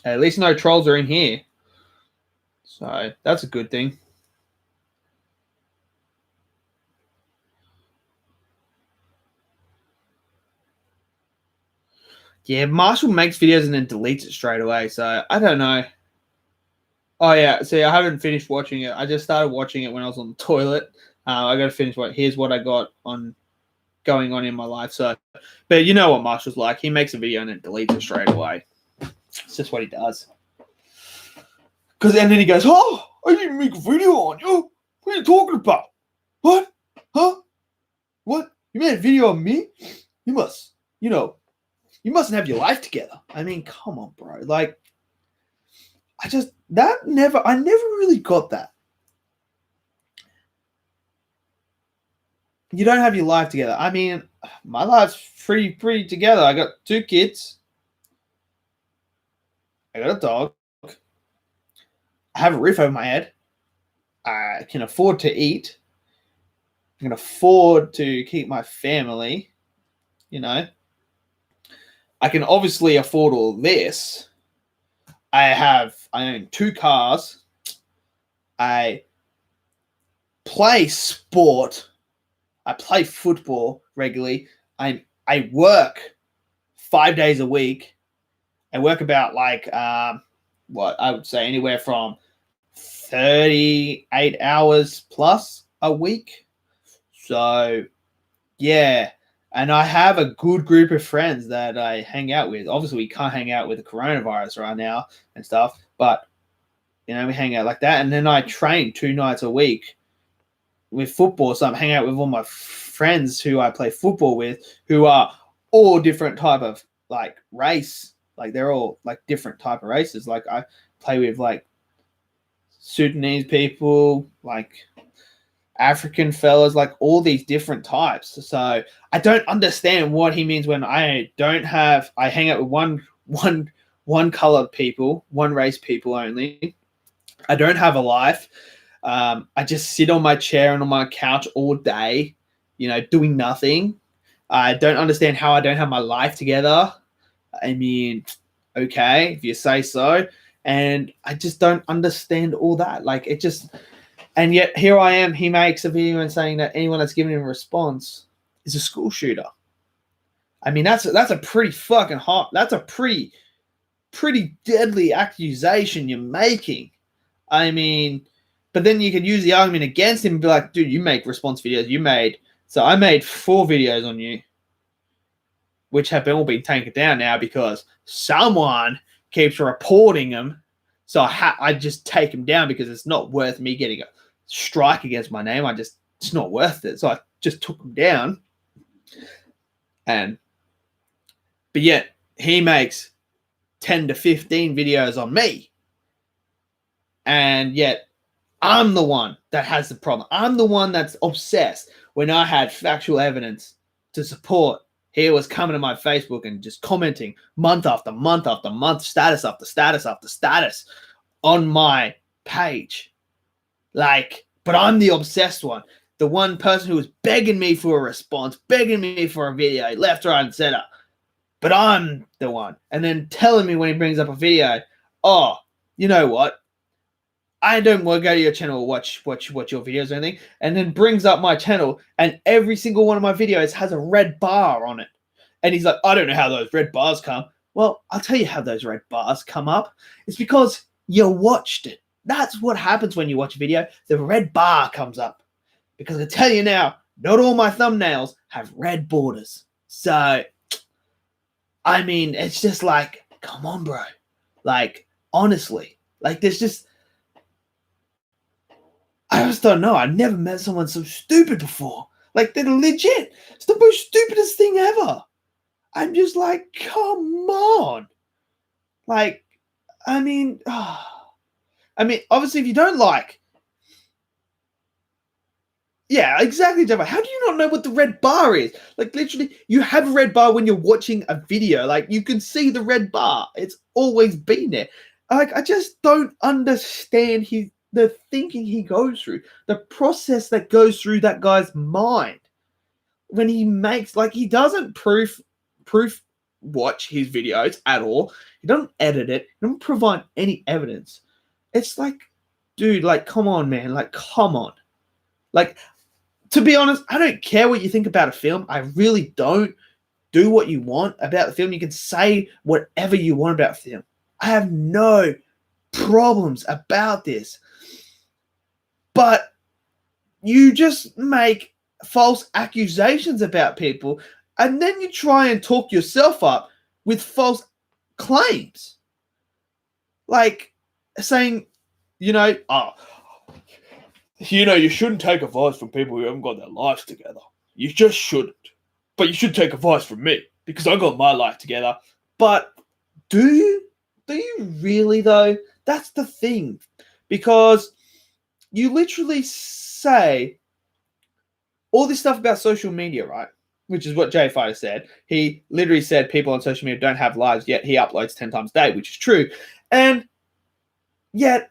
At least no trolls are in here. So that's a good thing. Yeah, Marshall makes videos and then deletes it straight away. So I don't know. Oh, yeah. See, I haven't finished watching it. I just started watching it when I was on the toilet. I got to finish here's what I got going on in my life. So, but you know what Marshall's like. He makes a video and then deletes it straight away. It's just what he does. And then he goes, oh, I didn't make a video on you. What are you talking about? What? Huh? What? You made a video on me? You mustn't have your life together. I mean, come on, bro. Like, I never really got that. You don't have your life together. I mean, my life's pretty together. I got 2 kids. I got a dog. I have a roof over my head. I can afford to eat. I can afford to keep my family. You know, I can obviously afford all this. I own 2 cars. I play sport. I play football regularly. I work 5 days a week. I work about what I would say anywhere from 38 hours plus a week. So, yeah. And I have a good group of friends that I hang out with. Obviously, we can't hang out with the coronavirus right now and stuff. But, we hang out like that. And then I train 2 nights a week with football. So I'm hanging out with all my friends who I play football with who are all different type of like race. Like they're all like different type of races. Like I play with like Sudanese people, like African fellas, like all these different types. So I don't understand what he means when I hang out with one colored people, one race people only. I don't have a life. I just sit on my chair and on my couch all day, doing nothing. I don't understand how I don't have my life together. I mean, okay, if you say so. And I just don't understand all that. Like and yet here I am. He makes a video and saying that anyone that's giving him a response is a school shooter. I mean, that's a pretty fucking hot. That's a pretty deadly accusation you're making. I mean, but then you could use the argument against him and be like, dude, you make response videos. So I made 4 videos on you, which have all been taken down now because someone keeps reporting them. So I just take them down because it's not worth me getting a strike against my name. It's not worth it. So I just took them down. But yet he makes 10 to 15 videos on me. And yet I'm the one that has the problem. I'm the one that's obsessed when I had factual evidence to support. He was coming to my Facebook and just commenting month after month after month, status after status after status on my page. Like, but I'm the obsessed one. The one person who was begging me for a response, begging me for a video, left, right, and center. But I'm the one. And then telling me when he brings up a video, oh, you know what? I don't want to go to your channel or watch your videos or anything, and then brings up my channel, and every single one of my videos has a red bar on it. And he's like, I don't know how those red bars come. Well, I'll tell you how those red bars come up. It's because you watched it. That's what happens when you watch a video. The red bar comes up. Because I tell you now, not all my thumbnails have red borders. So, I mean, it's just like, come on, bro. Like, honestly. Like, there's just... I just don't know. I've never met someone so stupid before. Like, they're legit. It's the most stupidest thing ever. I'm just like, come on. Like, I mean, obviously, if you don't like... Yeah, exactly, Java. How do you not know what the red bar is? Like, literally, you have a red bar when you're watching a video. Like, you can see the red bar. It's always been there. Like, I just don't understand the thinking he goes through, the process that goes through that guy's mind when he makes, like, he doesn't proof watch his videos at all. He doesn't edit it. He doesn't provide any evidence. It's like, dude, like, come on, man. Like, come on. Like, to be honest, I don't care what you think about a film. I really don't. Do what you want about the film. You can say whatever you want about the film. I have no problems about this. But you just make false accusations about people, and then you try and talk yourself up with false claims. Like saying, you shouldn't take advice from people who haven't got their lives together. You just shouldn't. But you should take advice from me because I got my life together. But do you? Do you really, though? That's the thing. Because you literally say all this stuff about social media, right? Which is what Jay Fighter said. He literally said people on social media don't have lives, yet he uploads 10 times a day, which is true. And yet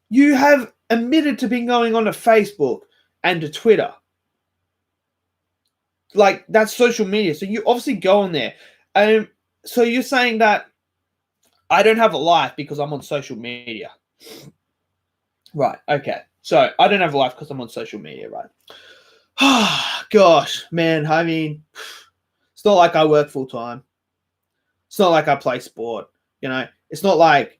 you have admitted to being going on to Facebook and to Twitter. Like, that's social media. So you obviously go on there. So you're saying that I don't have a life because I'm on social media. Right, okay. So I don't have a life because I'm on social media, right? Gosh, man, I mean, it's not like I work full time. It's not like I play sport, It's not like,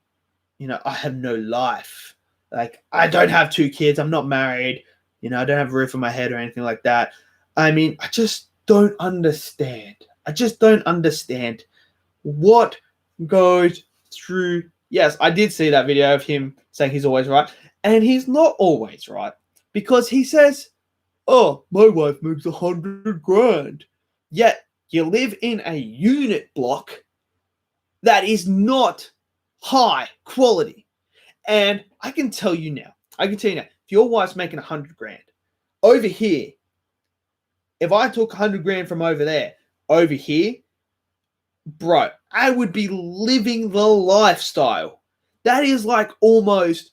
I have no life. Like, I don't have 2 kids. I'm not married. I don't have a roof on my head or anything like that. I mean, I just don't understand. I just don't understand what goes through. Yes, I did see that video of him saying he's always right. And he's not always right because he says oh, my wife makes 100 grand. Yet you live in a unit block that is not high quality. And I can tell you now, if your wife's making 100 grand over here, if I took 100 grand from over here, bro, I would be living the lifestyle. That is like almost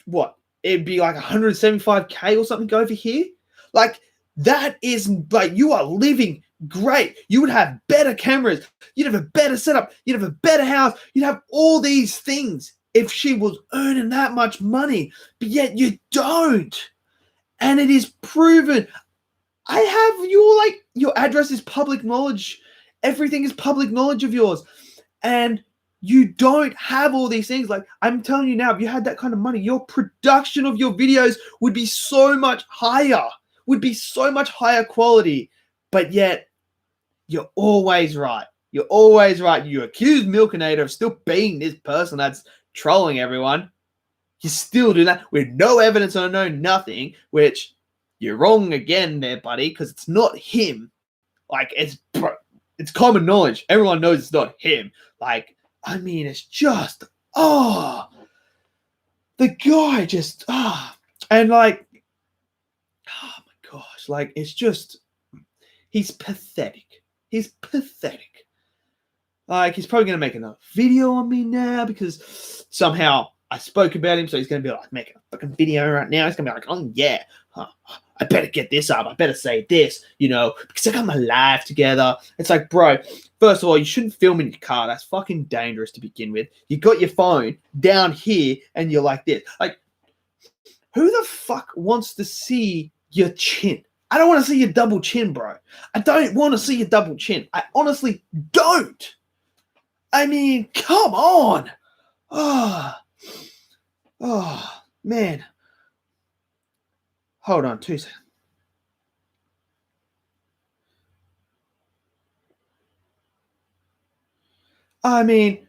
what? It'd be like 175K or something over here. Like, that is like, you are living great. You would have better cameras. You'd have a better setup. You'd have a better house. You'd have all these things if she was earning that much money. But yet you don't. And it is proven. I have your address is public knowledge. Everything is public knowledge of yours. And you don't have all these things. Like, I'm telling you now, if you had that kind of money, your production of your videos would be so much higher, would be so much higher quality. But yet, you're always right. You're always right. You accuse Milkinator of still being this person that's trolling everyone. You still do that with no evidence or no nothing, which you're wrong again there, buddy, because it's not him. Like, it's common knowledge. Everyone knows it's not him. Like, I mean, it's just, the guy just, and like, oh my gosh, like, it's just, he's pathetic. He's pathetic. Like, he's probably going to make another video on me now because somehow I spoke about him, so he's going to be like making a fucking video right now. He's going to be like, oh yeah, I better get this up. I better say this, because I got my life together. It's like, bro, first of all, you shouldn't film in your car. That's fucking dangerous to begin with. You got your phone down here and you're like this. Like, who the fuck wants to see your chin? I don't want to see your double chin, bro. I don't want to see your double chin. I honestly don't. I mean, come on. Oh, man. Hold on 2 seconds. I mean,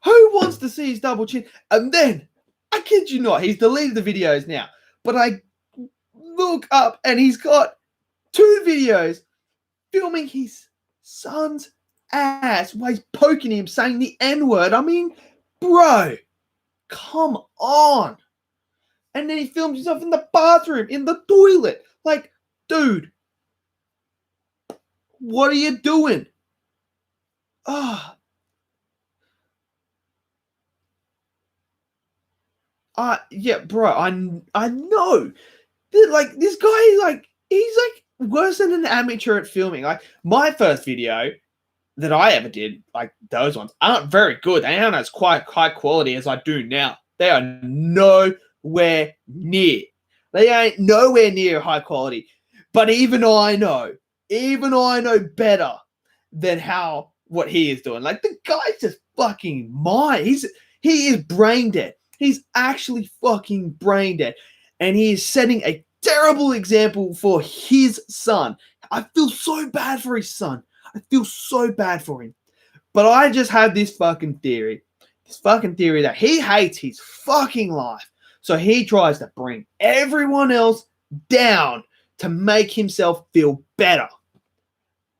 who wants to see his double chin? And then, I kid you not, he's deleted the videos now. But I look up and he's got 2 videos filming his son's ass while he's poking him, saying the N-word. I mean, bro, come on. And then he films himself in the bathroom, in the toilet. Like, dude, what are you doing? Yeah, bro, I know. Like, this guy, like, he's like worse than an amateur at filming. Like, my first video that I ever did, like, those ones aren't very good. They aren't as quite high quality as I do now. They are nowhere near. They ain't nowhere near high quality. But even I know better than what he is doing. Like, the guy's just fucking mine. He is brain dead. He's actually fucking brain dead. And he is setting a terrible example for his son. I feel so bad for his son. I feel so bad for him. But I just have this fucking theory. That he hates his fucking life. So he tries to bring everyone else down to make himself feel better.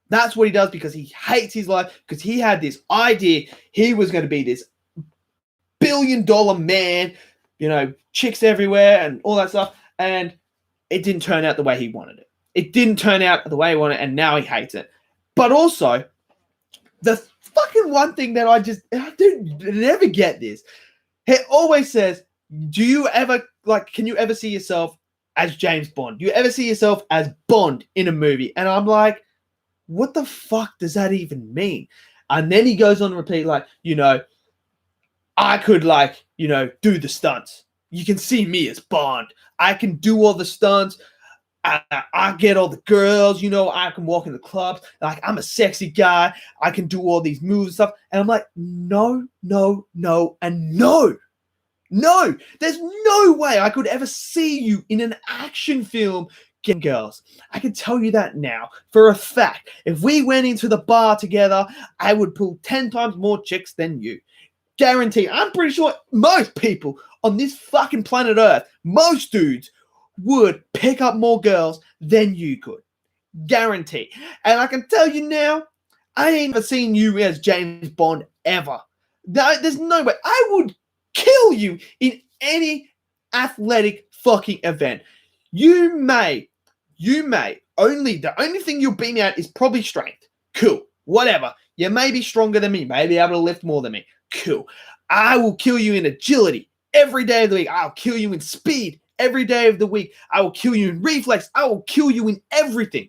That's what he does because he hates his life. Because he had this idea he was going to be this billion-dollar man, chicks everywhere and all that stuff. And it didn't turn out the way he wanted it. It didn't turn out the way he wanted it, and now he hates it. But also, the fucking one thing that I never get this. He always says, can you ever see yourself as James Bond? Do you ever see yourself as Bond in a movie? And I'm like, what the fuck does that even mean? And then he goes on to repeat, I could, do the stunts. You can see me as Bond. I can do all the stunts. I get all the girls, I can walk in the clubs. Like, I'm a sexy guy. I can do all these moves and stuff. And I'm like, no, and no. No, there's no way I could ever see you in an action film getting girls. I can tell you that now for a fact. If we went into the bar together, I would pull 10 times more chicks than you. Guaranteed. I'm pretty sure most people on this fucking planet Earth, most dudes, would pick up more girls than you could. Guarantee. And I can tell you now, I ain't never seen you as James Bond ever. No, there's no way. I would kill you in any athletic fucking event. You may, the only thing you'll beat me at is probably strength. Cool. Whatever. You may be stronger than me, may be able to lift more than me. Cool. I will kill you in agility every day of the week. I'll kill you in speed every day of the week. I will kill you in reflex. I will kill you in everything.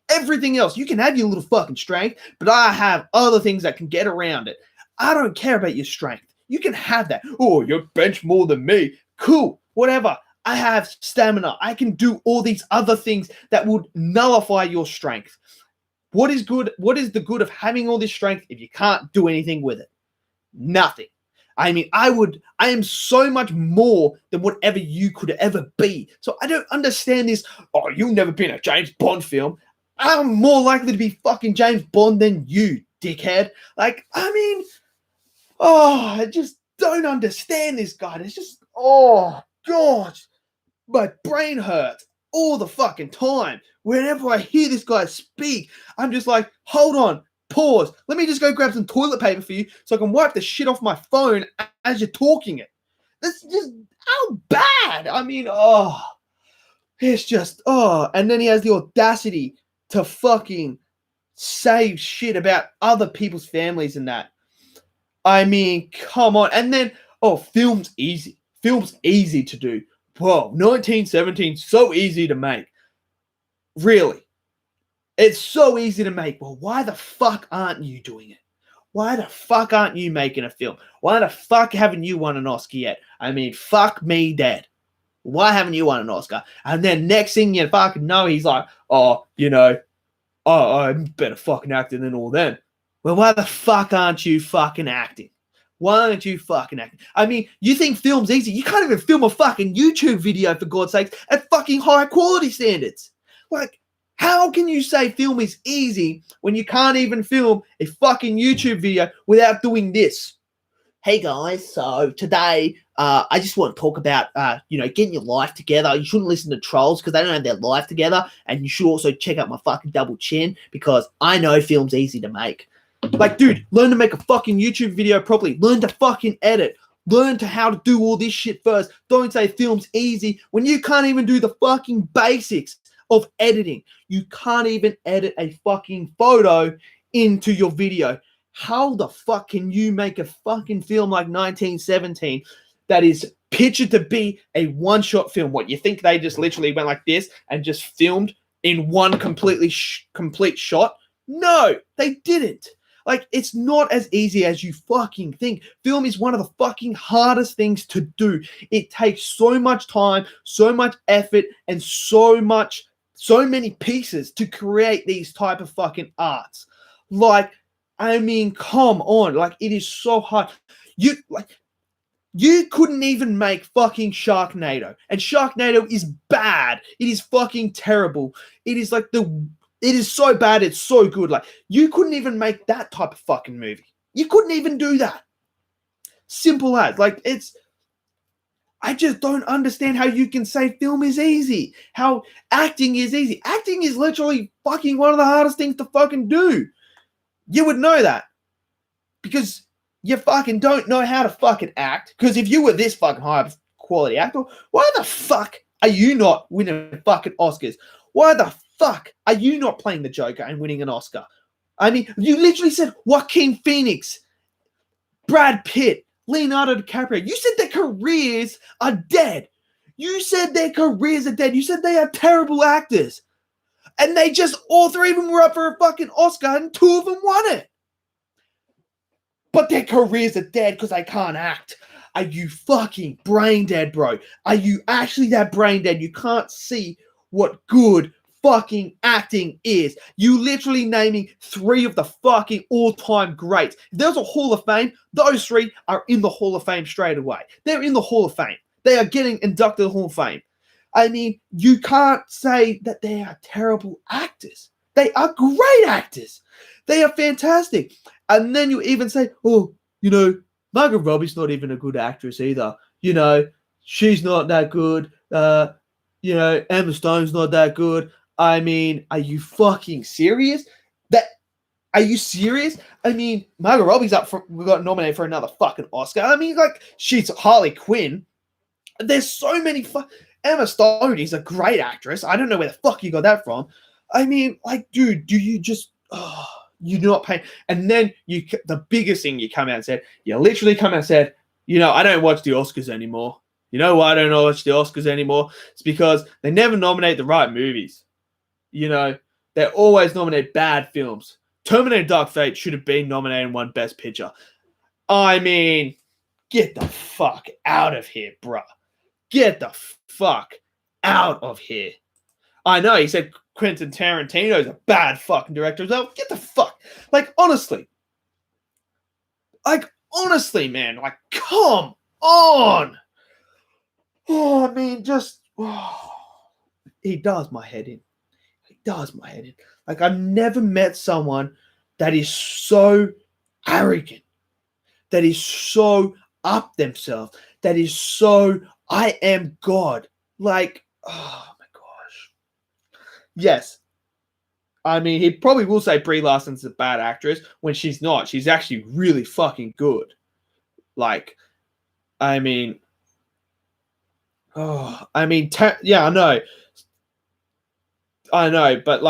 Everything else. You can have your little fucking strength, but I have other things that can get around it. I don't care about your strength. You can have that. Oh, you bench more than me. Cool. Whatever. I have stamina. I can do all these other things that would nullify your strength. What is good? What is the good of having all this strength if you can't do anything with it? Nothing. I mean, I am so much more than whatever you could ever be. So I don't understand this. Oh, you've never been a James Bond film. I'm more likely to be fucking James Bond than you, dickhead. Like, I mean, I just don't understand this guy. It's just, oh, God, my brain hurts all the fucking time. Whenever I hear this guy speak, I'm just like, hold on, pause. Let me just go grab some toilet paper for you so I can wipe the shit off my phone as you're talking it. That's just, how bad. I mean, it's just, and then he has the audacity to fucking say shit about other people's families and that. I mean, come on. And then, film's easy. Film's easy to do. Whoa, 1917, so easy to make. Really. It's so easy to make. Well, why the fuck aren't you doing it? Why the fuck aren't you making a film? Why the fuck haven't you won an Oscar yet? I mean, fuck me dead. Why haven't you won an Oscar? And then next thing you fucking know, he's like, I'm better fucking acting than all them. Well, why the fuck aren't you fucking acting? Why aren't you fucking acting? I mean, you think film's easy? You can't even film a fucking YouTube video, for God's sakes, at fucking high quality standards. Like, how can you say film is easy when you can't even film a fucking YouTube video without doing this? Hey guys, so today I just want to talk about, getting your life together. You shouldn't listen to trolls because they don't have their life together. And you should also check out my fucking double chin because I know film's easy to make. Like, dude, learn to make a fucking YouTube video properly. Learn to fucking edit. Learn to how to do all this shit first. Don't say film's easy when you can't even do the fucking basics of editing. You can't even edit a fucking photo into your video. How the fuck can you make a fucking film like 1917 that is pictured to be a one-shot film? What, you think they just literally went like this and just filmed in one complete shot? No, they didn't. Like, it's not as easy as you fucking think. Film is one of the fucking hardest things to do. It takes so much time, so much effort, and so many pieces to create these type of fucking arts. Like, I mean, come on. Like, it is so hard. You couldn't even make fucking Sharknado. And Sharknado is bad. It is fucking terrible. It is like it is so bad, it's so good. Like, you couldn't even make that type of fucking movie. You couldn't even do that. Simple as. Like, I just don't understand how you can say film is easy. How acting is easy. Acting is literally fucking one of the hardest things to fucking do. You would know that. Because you fucking don't know how to fucking act. Because if you were this fucking high quality actor, why the fuck are you not winning fucking Oscars? Why the fuck are you not playing the Joker and winning an Oscar? I mean, you literally said Joaquin Phoenix, Brad Pitt, Leonardo DiCaprio. You said their careers are dead. You said their careers are dead. You said they are terrible actors. And they just, all three of them were up for a fucking Oscar and two of them won it. But their careers are dead because they can't act. Are you fucking brain dead, bro? Are you actually that brain dead? You can't see what good fucking acting is. You literally naming three of the fucking all-time greats. If there's a Hall of Fame, those three are in the Hall of Fame straight away. They're in the Hall of Fame. They are getting inducted to the Hall of Fame. I mean, you can't say that they are terrible actors. They are great actors. They are fantastic. And then you even say, Margot Robbie's not even a good actress either. She's not that good. Emma Stone's not that good. I mean, are you fucking serious? Are you serious? I mean, Margot Robbie's we got nominated for another fucking Oscar. I mean, like, she's Harley Quinn. There's so many Emma Stone is a great actress. I don't know where the fuck you got that from. I mean, like, dude, do you just you're not paying? And then the biggest thing you come out and said, you literally come out and said, I don't watch the Oscars anymore. You know why I don't watch the Oscars anymore? It's because they never nominate the right movies. They always nominate bad films. Terminator Dark Fate should have been nominated and won Best Picture. I mean, get the fuck out of here, bruh. Get the fuck out of here. I know, he said Quentin Tarantino is a bad fucking director as well. Get the fuck. Honestly, man, come on. Oh, I mean, he does my head in. I've never met someone that is so arrogant, that is so up themselves, that is so, I am God. Oh my gosh. Yes. I mean, he probably will say Brie Larson's a bad actress when she's not. She's actually really fucking good. I mean, yeah, I know, but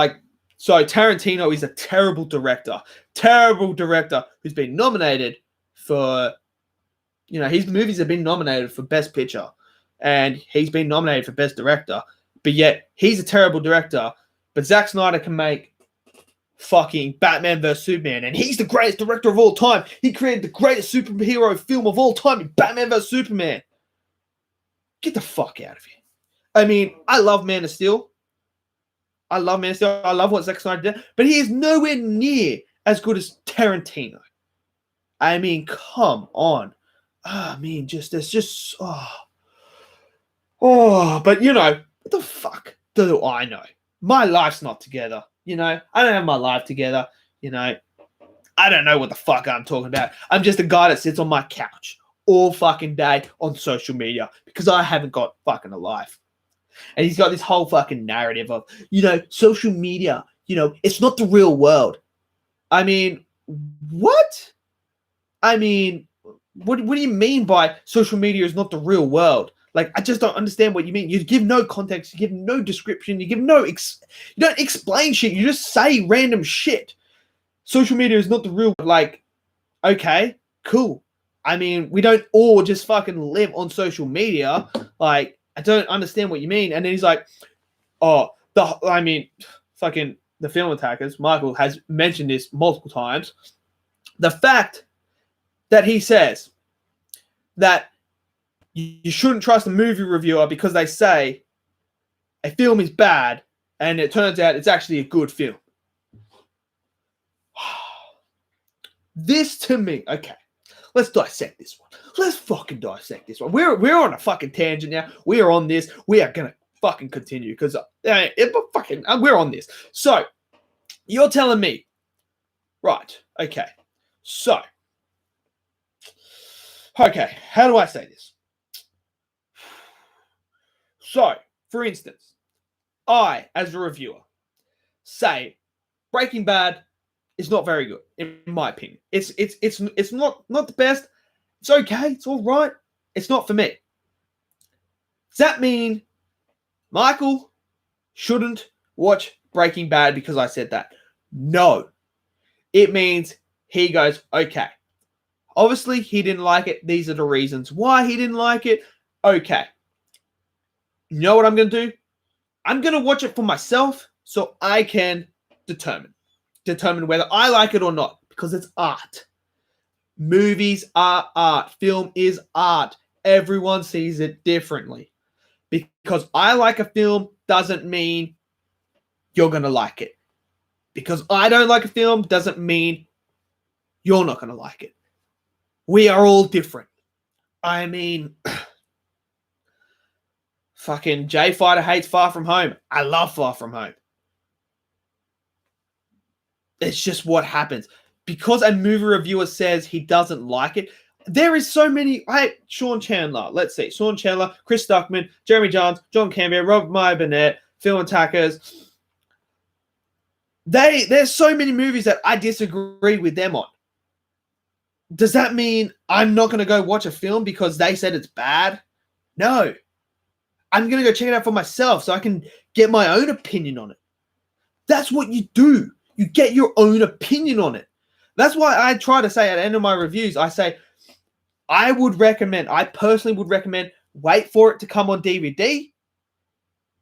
so Tarantino is a terrible director who's been nominated for, his movies have been nominated for Best Picture, and he's been nominated for Best Director, but yet he's a terrible director, but Zack Snyder can make fucking Batman vs. Superman, and he's the greatest director of all time. He created the greatest superhero film of all time in Batman vs. Superman. Get the fuck out of here. I mean, I love Man of Steel. I love what Zack Snyder did, but he is nowhere near as good as Tarantino. I mean, come on. I mean, but what the fuck do I know? My life's not together. I don't have my life together. I don't know what the fuck I'm talking about. I'm just a guy that sits on my couch all fucking day on social media because I haven't got fucking a life. And he's got this whole fucking narrative of, social media, it's not the real world. I mean, what? I mean, what do you mean by social media is not the real world? I just don't understand what you mean. You give no context, you give no description, you give no, you don't explain shit, you just say random shit. Social media is not the real, okay, cool. I mean, we don't all just fucking live on social media. I don't understand what you mean. And then he's like, fucking the film attackers, Michael has mentioned this multiple times. The fact that he says that you shouldn't trust a movie reviewer because they say a film is bad and it turns out it's actually a good film. This to me, okay, let's dissect this one. Let's fucking dissect this one. We're on a fucking tangent now. We are on this. We are gonna fucking continue because we're on this. So you're telling me, right? Okay. So, okay. How do I say this? So, for instance, I, as a reviewer, say Breaking Bad is not very good, in my opinion. It's not the best. It's okay. It's all right. It's not for me. Does that mean Michael shouldn't watch Breaking Bad because I said that? No. It means he goes, okay. Obviously, he didn't like it. These are the reasons why he didn't like it. Okay. You know what I'm going to do? I'm going to watch it for myself so I can determine whether I like it or not, because it's art. Movies are art. Film is art. Everyone sees it differently. Because I like a film doesn't mean you're going to like it. Because I don't like a film doesn't mean you're not going to like it. We are all different. I mean, fucking Jay Fighter hates Far From Home. I love Far From Home. It's just what happens. Because a movie reviewer says he doesn't like it, there is so many. Sean Chandler. Let's see. Sean Chandler, Chris Stuckman, Jeremy Johns, John Campbell, Rob Meyer Burnett, Film Attackers. There's so many movies that I disagree with them on. Does that mean I'm not going to go watch a film because they said it's bad? No. I'm going to go check it out for myself so I can get my own opinion on it. That's what you do. You get your own opinion on it. That's why I try to say at the end of my reviews, I say, I personally would recommend wait for it to come on DVD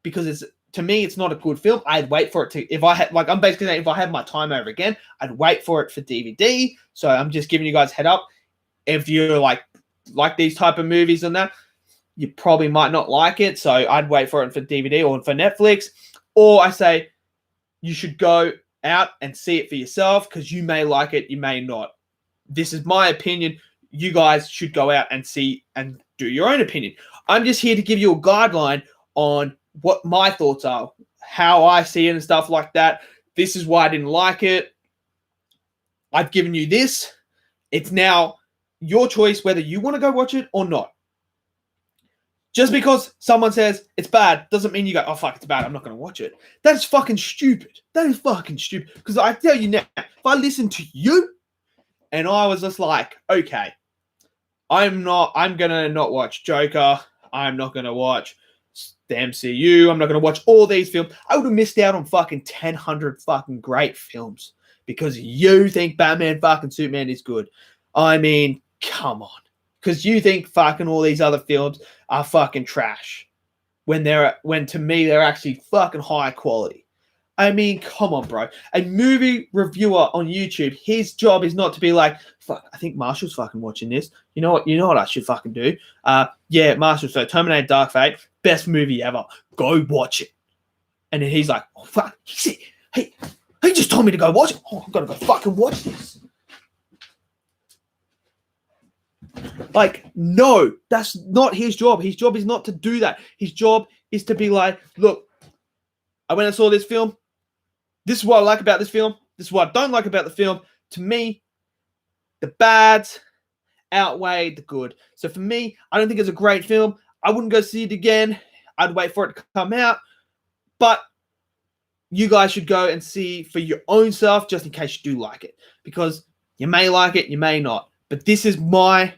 because to me, it's not a good film. I'd wait for it to, I'm basically saying if I had my time over again, I'd wait for it for DVD. So I'm just giving you guys a head up. If you like these type of movies and that, you probably might not like it. So I'd wait for it for DVD or for Netflix. Or I say you should go out and see it for yourself because you may like it, you may not. This is my opinion. You guys should go out and see and do your own opinion. I'm just here to give you a guideline on what my thoughts are, how I see it and stuff like that. This is why I didn't like it. I've given you this. It's now your choice whether you want to go watch it or not. Just because someone says it's bad doesn't mean you go, oh, fuck, it's bad, I'm not going to watch it. That is fucking stupid. That is fucking stupid. Because I tell you now, if I listen to you and I was just like, okay, I'm going to not watch Joker. I'm not going to watch the MCU. I'm not going to watch all these films. I would have missed out on fucking 1,000 fucking great films because you think Batman fucking Superman is good. I mean, come on. Because you think fucking all these other films are fucking trash. When to me, they're actually fucking high quality. I mean, come on, bro. A movie reviewer on YouTube, his job is not to be like, fuck, I think Marshall's fucking watching this. You know what I should fucking do? Yeah, Marshall, so Terminator Dark Fate, best movie ever. Go watch it. And then he's like, oh, fuck. He just told me to go watch it. Oh, I've got to go fucking watch this. Like, no, that's not his job. His job is not to do that. His job is to be like, look, I went and saw this film. This is what I like about this film. This is what I don't like about the film. To me, the bads outweigh the good. So for me, I don't think it's a great film. I wouldn't go see it again. I'd wait for it to come out. But you guys should go and see for your own self just in case you do like it. Because you may like it, you may not. But this is my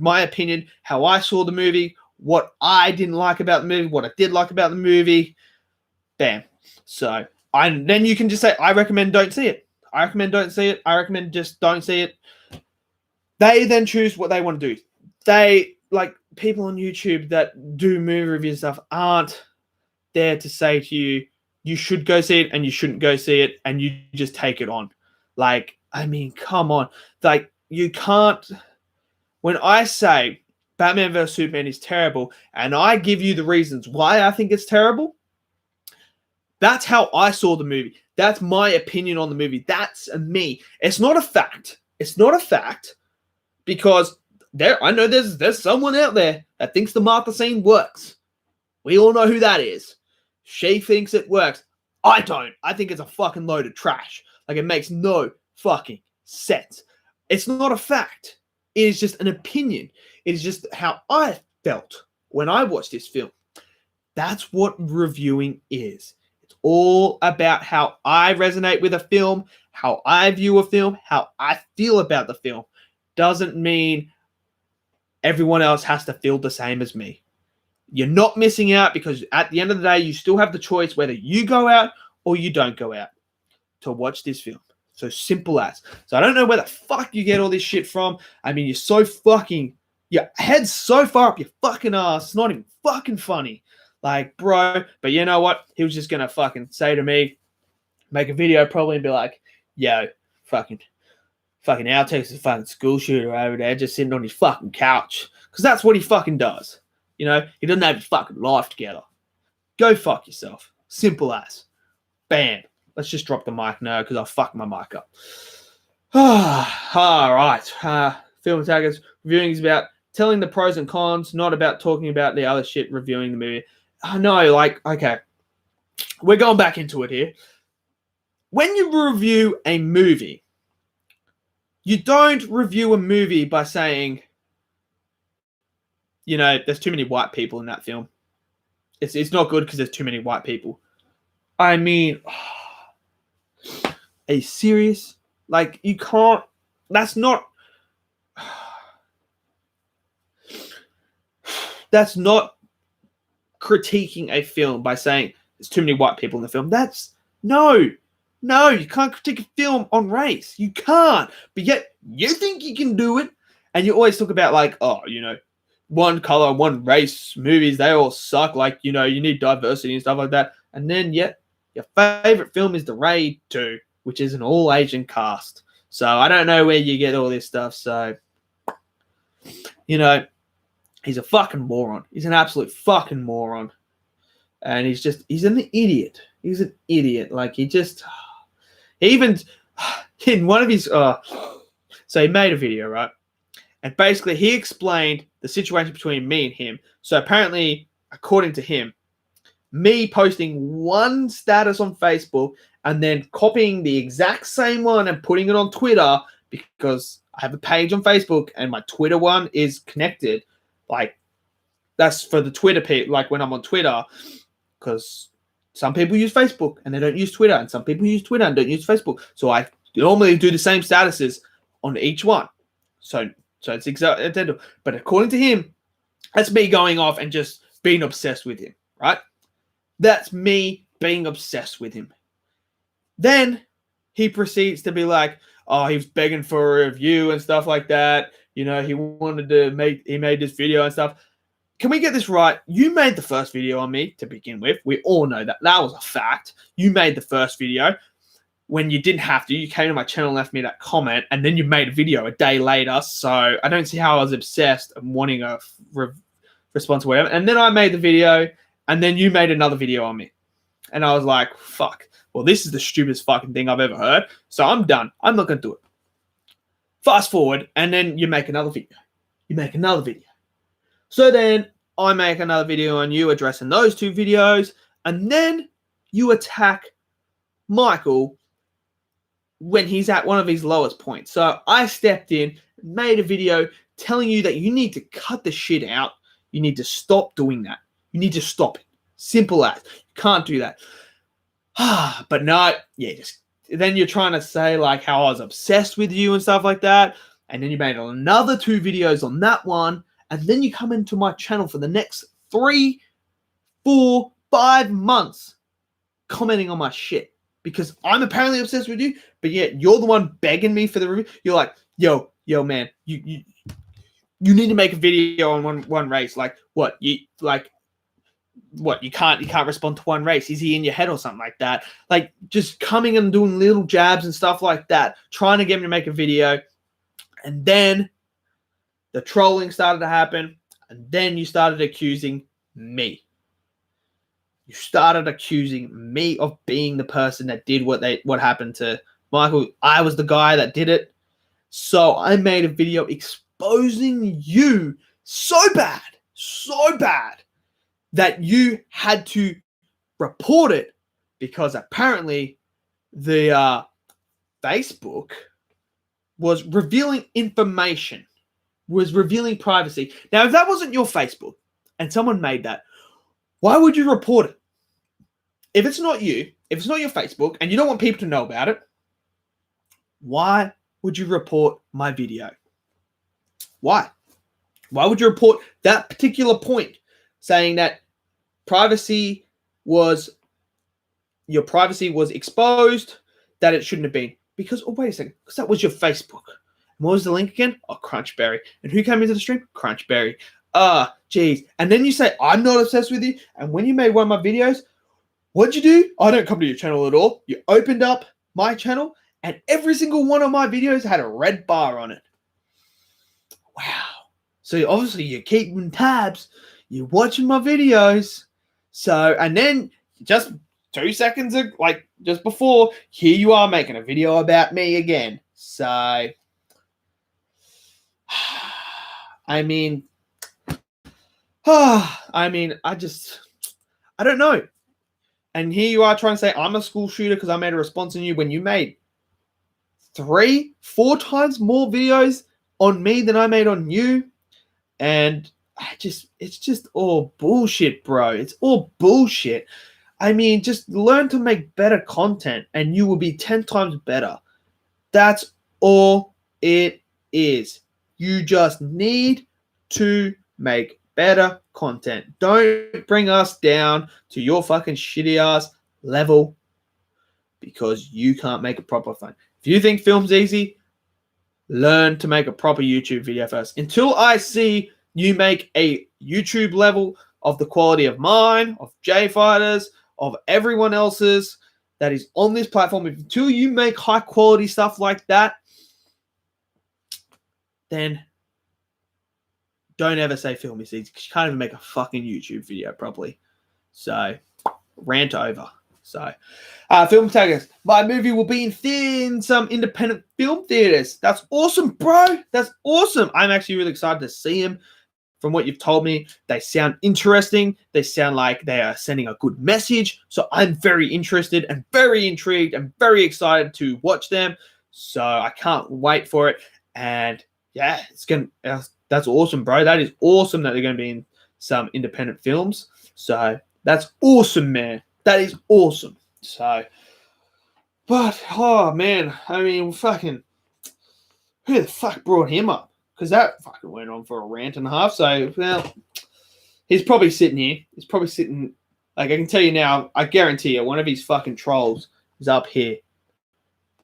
opinion, how I saw the movie, what I didn't like about the movie, what I did like about the movie. Bam. So then you can just say, I recommend don't see it. I recommend don't see it. I recommend just don't see it. They then choose what they want to do. They, like people on YouTube that do movie review stuff, aren't there to say to you, you should go see it and you shouldn't go see it, and you just take it on. Like, I mean, come on. Like, you can't. When I say Batman vs. Superman is terrible, and I give you the reasons why I think it's terrible, that's how I saw the movie. That's my opinion on the movie. That's me. It's not a fact. It's not a fact because I know there's someone out there that thinks the Martha scene works. We all know who that is. She thinks it works. I don't. I think it's a fucking load of trash. Like, it makes no fucking sense. It's not a fact. It is just an opinion. It is just how I felt when I watched this film. That's what reviewing is. It's all about how I resonate with a film, how I view a film, how I feel about the film. Doesn't mean everyone else has to feel the same as me. You're not missing out because at the end of the day, you still have the choice whether you go out or you don't go out to watch this film. So simple as. So I don't know where the fuck you get all this shit from. I mean, your head's so far up your fucking ass. It's not even fucking funny. Like, bro. But you know what? He was just going to fucking say to me, make a video probably and be like, yo, fucking Outtakes is a fucking school shooter over there just sitting on his fucking couch. Because that's what he fucking does. You know, he doesn't have his fucking life together. Go fuck yourself. Simple as. Bam. Let's just drop the mic now because I fucked my mic up. All right. Film Taggers. Reviewing is about telling the pros and cons, not about talking about the other shit reviewing the movie. No, like, okay. We're going back into it here. When you review a movie, you don't review a movie by saying, you know, there's too many white people in that film. It's not good because there's too many white people. I mean, Are you serious? Like, you can't. That's not. That's not critiquing a film by saying there's too many white people in the film. That's no, you can't critique a film on race. You can't. But yet you think you can do it, and you always talk about like, oh, one color, one race movies, they all suck. Like, you need diversity and stuff like that. And then yet your favorite film is The Raid 2, which is an all Asian cast. So I don't know where you get all this stuff. So he's a fucking moron. He's an absolute fucking moron. And he's an idiot. He's an idiot. Like, he even, in one of his, so he made a video, right? And basically he explained the situation between me and him. So apparently, according to him, me posting one status on Facebook and then copying the exact same one and putting it on Twitter, because I have a page on Facebook and my Twitter one is connected. Like, that's for the Twitter people, like when I'm on Twitter, because some people use Facebook and they don't use Twitter, and some people use Twitter and don't use Facebook. So I normally do the same statuses on each one. So it's exactly. But according to him, that's me going off and just being obsessed with him, right? That's me being obsessed with him. Then he proceeds to be like, oh, he was begging for a review and stuff like that. He made this video and stuff. Can we get this right? You made the first video on me to begin with. We all know that. That was a fact. You made the first video when you didn't have to. You came to my channel and left me that comment, and then you made a video a day later. So I don't see how I was obsessed and wanting a response or whatever. And then I made the video, and then you made another video on me. And I was like, fuck. Well, this is the stupidest fucking thing I've ever heard. So I'm done. I'm not going to do it. Fast forward, and then you make another video. So then I make another video on you addressing those two videos, and then you attack Michael when he's at one of his lowest points. So I stepped in, made a video telling you that you need to cut the shit out. You need to stop doing that. You need to stop it. Simple as. You can't do that. But no, then you're trying to say like how I was obsessed with you and stuff like that. And then you made another 2 videos on that one. And then you come into my channel for the next 3, 4, 5 months commenting on my shit. Because I'm apparently obsessed with you, but yet you're the one begging me for the review. You're like, yo, man, you need to make a video on one race. Like, what? You can't respond to one race. Is he in your head or something like that? Like, just coming and doing little jabs and stuff like that, trying to get me to make a video. And then the trolling started to happen, and then you started accusing me. You started accusing me of being the person that did what happened to Michael. I was the guy that did it. So I made a video exposing you so bad that you had to report it, because apparently the Facebook was revealing information, was revealing privacy. Now, if that wasn't your Facebook and someone made that, why would you report it? If it's not you, if it's not your Facebook, and you don't want people to know about it, why would you report my video? Why? Why would you report that particular point, saying that your privacy was exposed, that it shouldn't have been? Because, oh, wait a second, because that was your Facebook. And what was the link again? Oh, Crunchberry. And who came into the stream? Crunchberry. Geez. And then you say, I'm not obsessed with you. And when you made one of my videos, what'd you do? I don't come to your channel at all. You opened up my channel, and every single one of my videos had a red bar on it. Wow. So obviously you're keeping tabs. You're watching my videos. So, and then just 2 seconds, just before, here you are making a video about me again. So, I don't know. And here you are trying to say I'm a school shooter because I made a response on you when you made 3, 4 times more videos on me than I made on you. And it's just all bullshit, bro. It's all bullshit. I mean, just learn to make better content and you will be 10 times better. That's all it is. You just need to make better content. Don't bring us down to your fucking shitty ass level because you can't make a proper fun. If you think film's easy, learn to make a proper YouTube video first. Until I see you make a YouTube level of the quality of mine, of J Fighters, of everyone else's that is on this platform, until you make high quality stuff like that, then don't ever say film is easy because you can't even make a fucking YouTube video properly. So, rant over. So, film taggers. My movie will be in some independent film theaters. That's awesome, bro. That's awesome. I'm actually really excited to see him. From what you've told me, they sound interesting. They sound like they are sending a good message. So I'm very interested and very intrigued and very excited to watch them. So I can't wait for it. And yeah, that's awesome, bro. That is awesome that they're going to be in some independent films. So that's awesome, man. That is awesome. So, but oh man, I mean, fucking, who the fuck brought him up? Because that fucking went on for a rant and a half. So, well, he's probably sitting here. He's probably sitting, like, I can tell you now, I guarantee you, one of his fucking trolls is up here.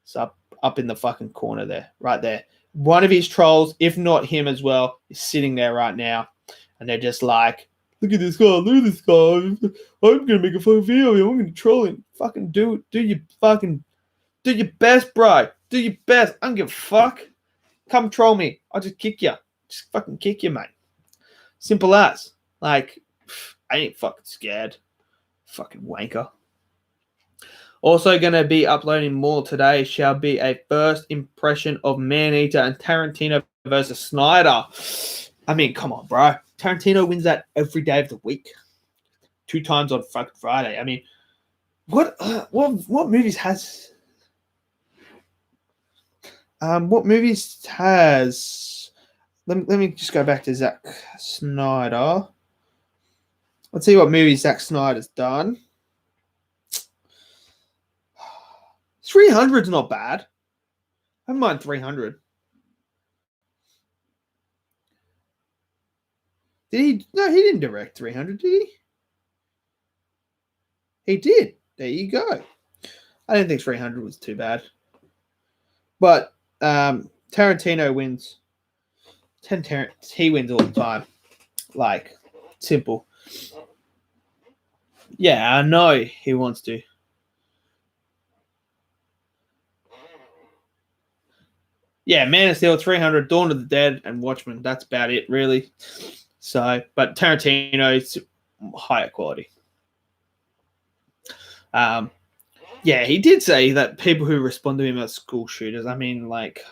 It's up in the fucking corner there, right there. One of his trolls, if not him as well, is sitting there right now. And they're just like, look at this guy, look at this guy. I'm going to make a fucking video. I'm going to troll him. Fucking do your best, bro. Do your best. I don't give a fuck. Come troll me. I'll just kick you. Just fucking kick you, mate. Simple as. Like, I ain't fucking scared. Fucking wanker. Also going to be uploading more today shall be a first impression of Maneater and Tarantino versus Snyder. I mean, come on, bro. Tarantino wins that every day of the week. 2 times on fucking Friday. I mean, what movies has... what movies has... Let me just go back to Zack Snyder. Let's see what movies Zack Snyder's done. 300's not bad. I don't mind 300. Did he? No, he didn't direct 300, did he? He did. There you go. I didn't think 300 was too bad. But Tarantino wins. He wins all the time. Like, simple. Yeah, I know he wants to. Yeah, Man of Steel, 300, Dawn of the Dead, and Watchmen. That's about it, really. So, but Tarantino's higher quality. Yeah, he did say that people who respond to him are school shooters. I mean, like,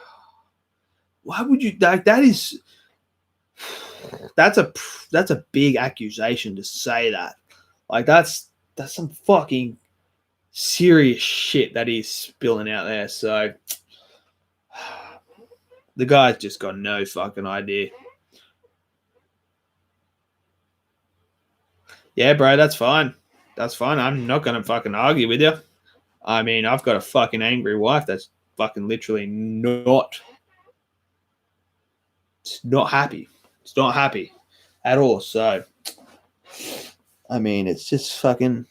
why would you? That's a big accusation to say that. Like, that's some fucking serious shit that he's spilling out there. So the guy's just got no fucking idea. Yeah, bro, that's fine. That's fine. I'm not going to fucking argue with you. I mean, I've got a fucking angry wife that's fucking literally not happy. It's not happy at all. So, I mean, it's just fucking...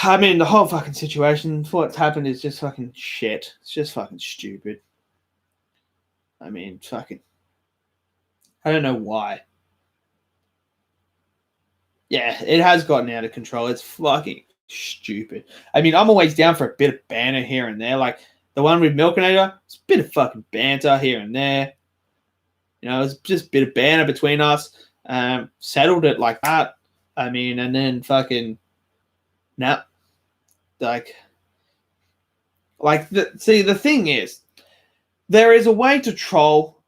I mean, the whole fucking situation, what's happened is just fucking shit. It's just fucking stupid. I mean, fucking... I don't know why. Yeah, it has gotten out of control. It's fucking stupid. I mean, I'm always down for a bit of banter here and there. Like, the one with Milkinator, it's a bit of fucking banter here and there. You know, it's just a bit of banter between us. Settled it like that. I mean, and then fucking... Now... the thing is, there is a way to troll.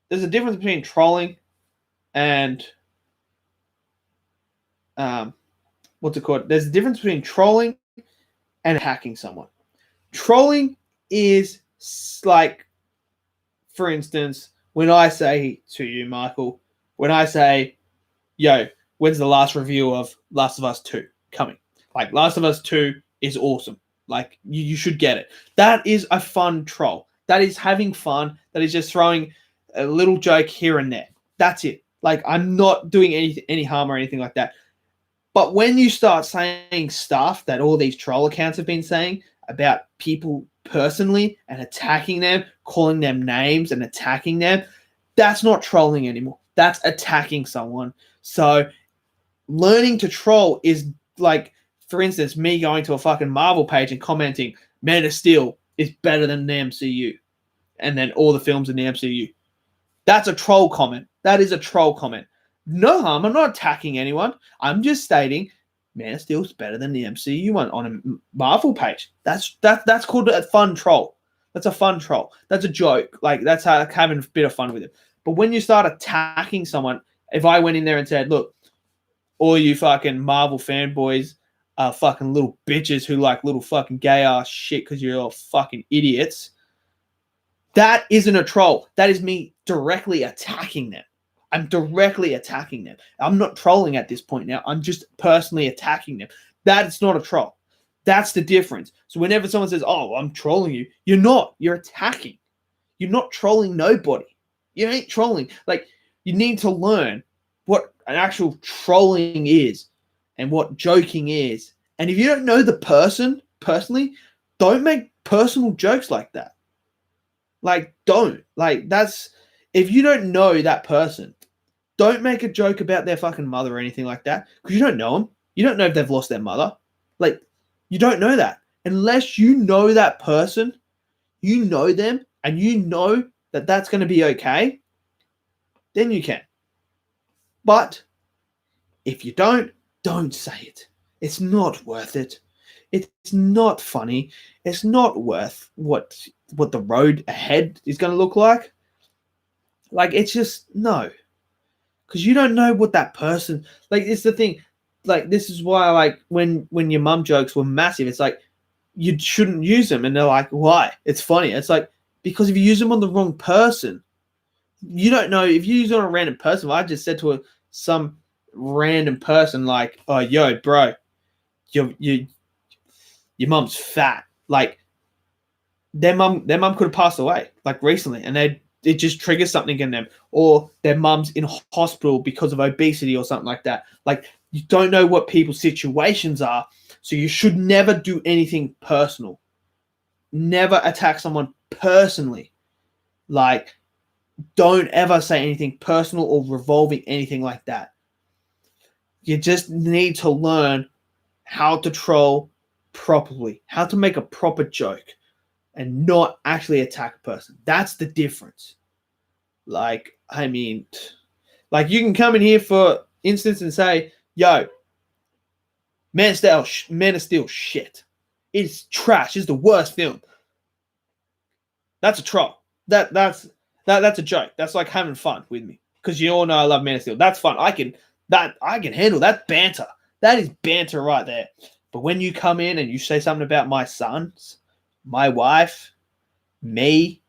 There's a difference between trolling and what's it called? There's a difference between trolling and hacking someone. Trolling is Like, for instance, when I say to you, Michael, when I say, yo, when's the last review of Last of Us 2 coming? Like, Last of Us 2 is awesome. Like, you should get it. That is a fun troll. That is having fun. That is just throwing a little joke here and there. That's it. Like, I'm not doing any harm or anything like that. But when you start saying stuff that all these troll accounts have been saying about people personally and attacking them, calling them names and attacking them, that's not trolling anymore. That's attacking someone. So learning to troll is like, for instance, me going to a fucking Marvel page and commenting, Man of Steel is better than the MCU. And then all the films in the MCU. That's a troll comment. That is a troll comment. No harm. I'm not attacking anyone. I'm just stating Man of Steel is better than the MCU one on a Marvel page. That's called a fun troll. That's a fun troll. That's a joke. Like, that's how having a bit of fun with it. But when you start attacking someone, if I went in there and said, look, all you fucking Marvel fanboys are fucking little bitches who like little fucking gay ass shit because you're all fucking idiots. That isn't a troll. That is me directly attacking them. I'm directly attacking them. I'm not trolling at this point now. I'm just personally attacking them. That's not a troll. That's the difference. So whenever someone says, oh, I'm trolling you, you're not. You're attacking. You're not trolling nobody. You ain't trolling. Like, you need to learn what an actual trolling is and what joking is. And if you don't know the person personally, don't make personal jokes like that. Like, don't. Like, that's, if you don't know that person, don't make a joke about their fucking mother or anything like that, because you don't know them. You don't know if they've lost their mother. Like, you don't know that. Unless you know that person, you know them, and you know that that's going to be okay, then you can. But if you don't say it. It's not worth it. It's not funny. It's not worth what the road ahead is going to look like. Like, it's just, no. Because you don't know what that person, like, it's the thing. Like, this is why, like, when your mum jokes were massive, it's like, you shouldn't use them. And they're like, why? It's funny. It's like, because if you use them on the wrong person, you don't know. If you use it on a random person, I just said to some random person, like, oh, yo, bro, your mum's fat. Like, their mum could have passed away, like, recently, and it just triggers something in them, or their mum's in hospital because of obesity or something like that. Like, you don't know what people's situations are, so you should never do anything personal. Never attack someone personally. Like, don't ever say anything personal or revolving anything like that. You just need to learn how to troll properly, how to make a proper joke and not actually attack a person. That's the difference. Like, I mean, like, you can come in here, for instance, and say, yo, Man of Steel shit. It's trash. It's the worst film. That's a troll. That's a joke. That's like having fun with me, because you all know I love Man of Steel. That's fun. I can handle that banter. That is banter right there. But when you come in and you say something about my sons, my wife, me,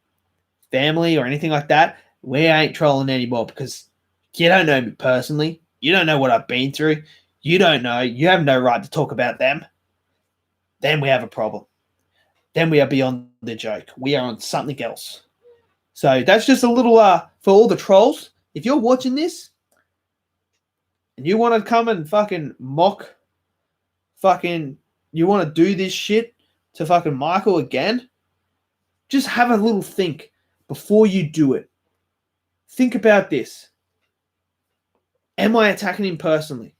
family, or anything like that, we ain't trolling anymore, because you don't know me personally. You don't know what I've been through. You don't know. You have no right to talk about them. Then we have a problem. Then we are beyond the joke. We are on something else. So that's just a little for all the trolls. If you're watching this and you want to come and fucking mock, you want to do this shit to fucking Michael again, just have a little think before you do it. Think about this. Am I attacking him personally?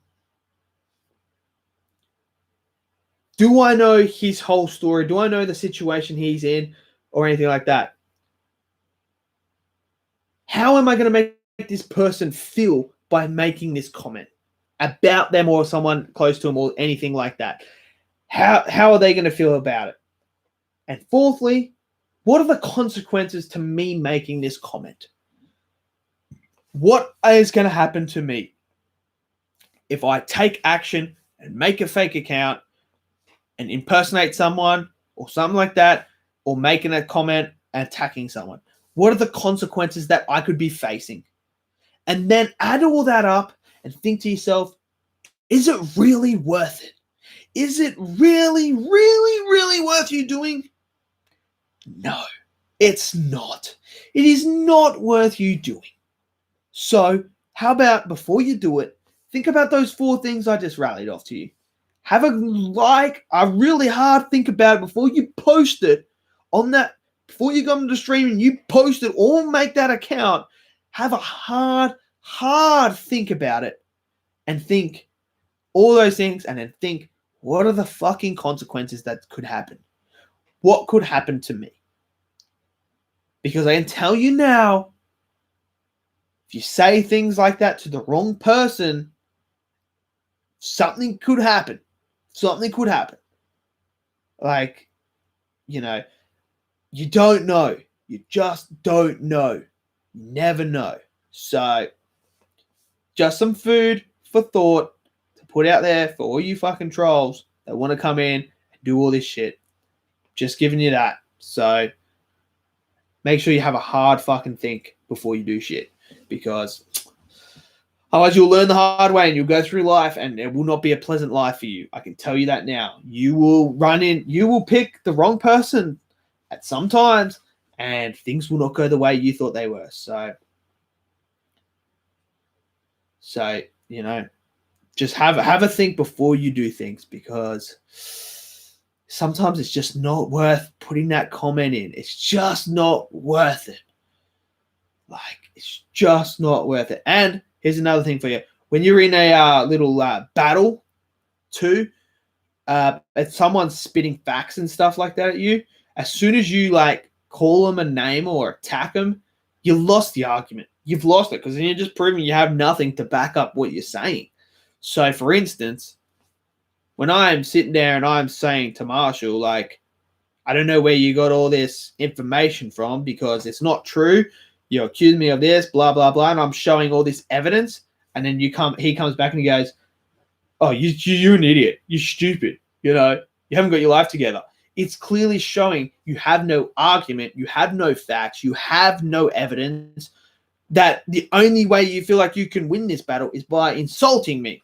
Do I know his whole story? Do I know the situation he's in or anything like that? How am I going to make this person feel by making this comment about them or someone close to them or anything like that? How are they going to feel about it? And fourthly, what are the consequences to me making this comment? What is going to happen to me if I take action and make a fake account and impersonate someone or something like that, or making a comment and attacking someone? What are the consequences that I could be facing? And then add all that up and think to yourself, is it really worth it? Is it really, really, really worth you doing? No, it's not. It is not worth you doing. So how about before you do it, think about those 4 things I just rallied off to you. Have a really hard think about it before you post it on that, before you go into the stream and you post it or make that account. Have a hard think about it and think all those things, and then think, what are the fucking consequences that could happen? What could happen to me? Because I can tell you now, if you say things like that to the wrong person, something could happen. Something could happen. Like, you don't know. You just don't know. You never know. So, just some food for thought to put out there for all you fucking trolls that want to come in and do all this shit. Just giving you that. So, make sure you have a hard fucking think before you do shit. Because otherwise you'll learn the hard way and you'll go through life and it will not be a pleasant life for you. I can tell you that now. You will pick the wrong person at some times and things will not go the way you thought they were. So just have a think before you do things, because sometimes it's just not worth putting that comment in. It's just not worth it. It's just not worth it. And here's another thing for you. When you're in a little battle too, if someone's spitting facts and stuff like that at you, as soon as you call them a name or attack them, you lost the argument. You've lost it, because then you're just proving you have nothing to back up what you're saying. So, for instance, when I'm sitting there and I'm saying to Marshall, I don't know where you got all this information from because it's not true. You accuse me of this, blah, blah, blah, and I'm showing all this evidence. And then he comes back and he goes, oh, you're an idiot. You're stupid. You haven't got your life together. It's clearly showing you have no argument. You have no facts. You have no evidence that the only way you feel like you can win this battle is by insulting me.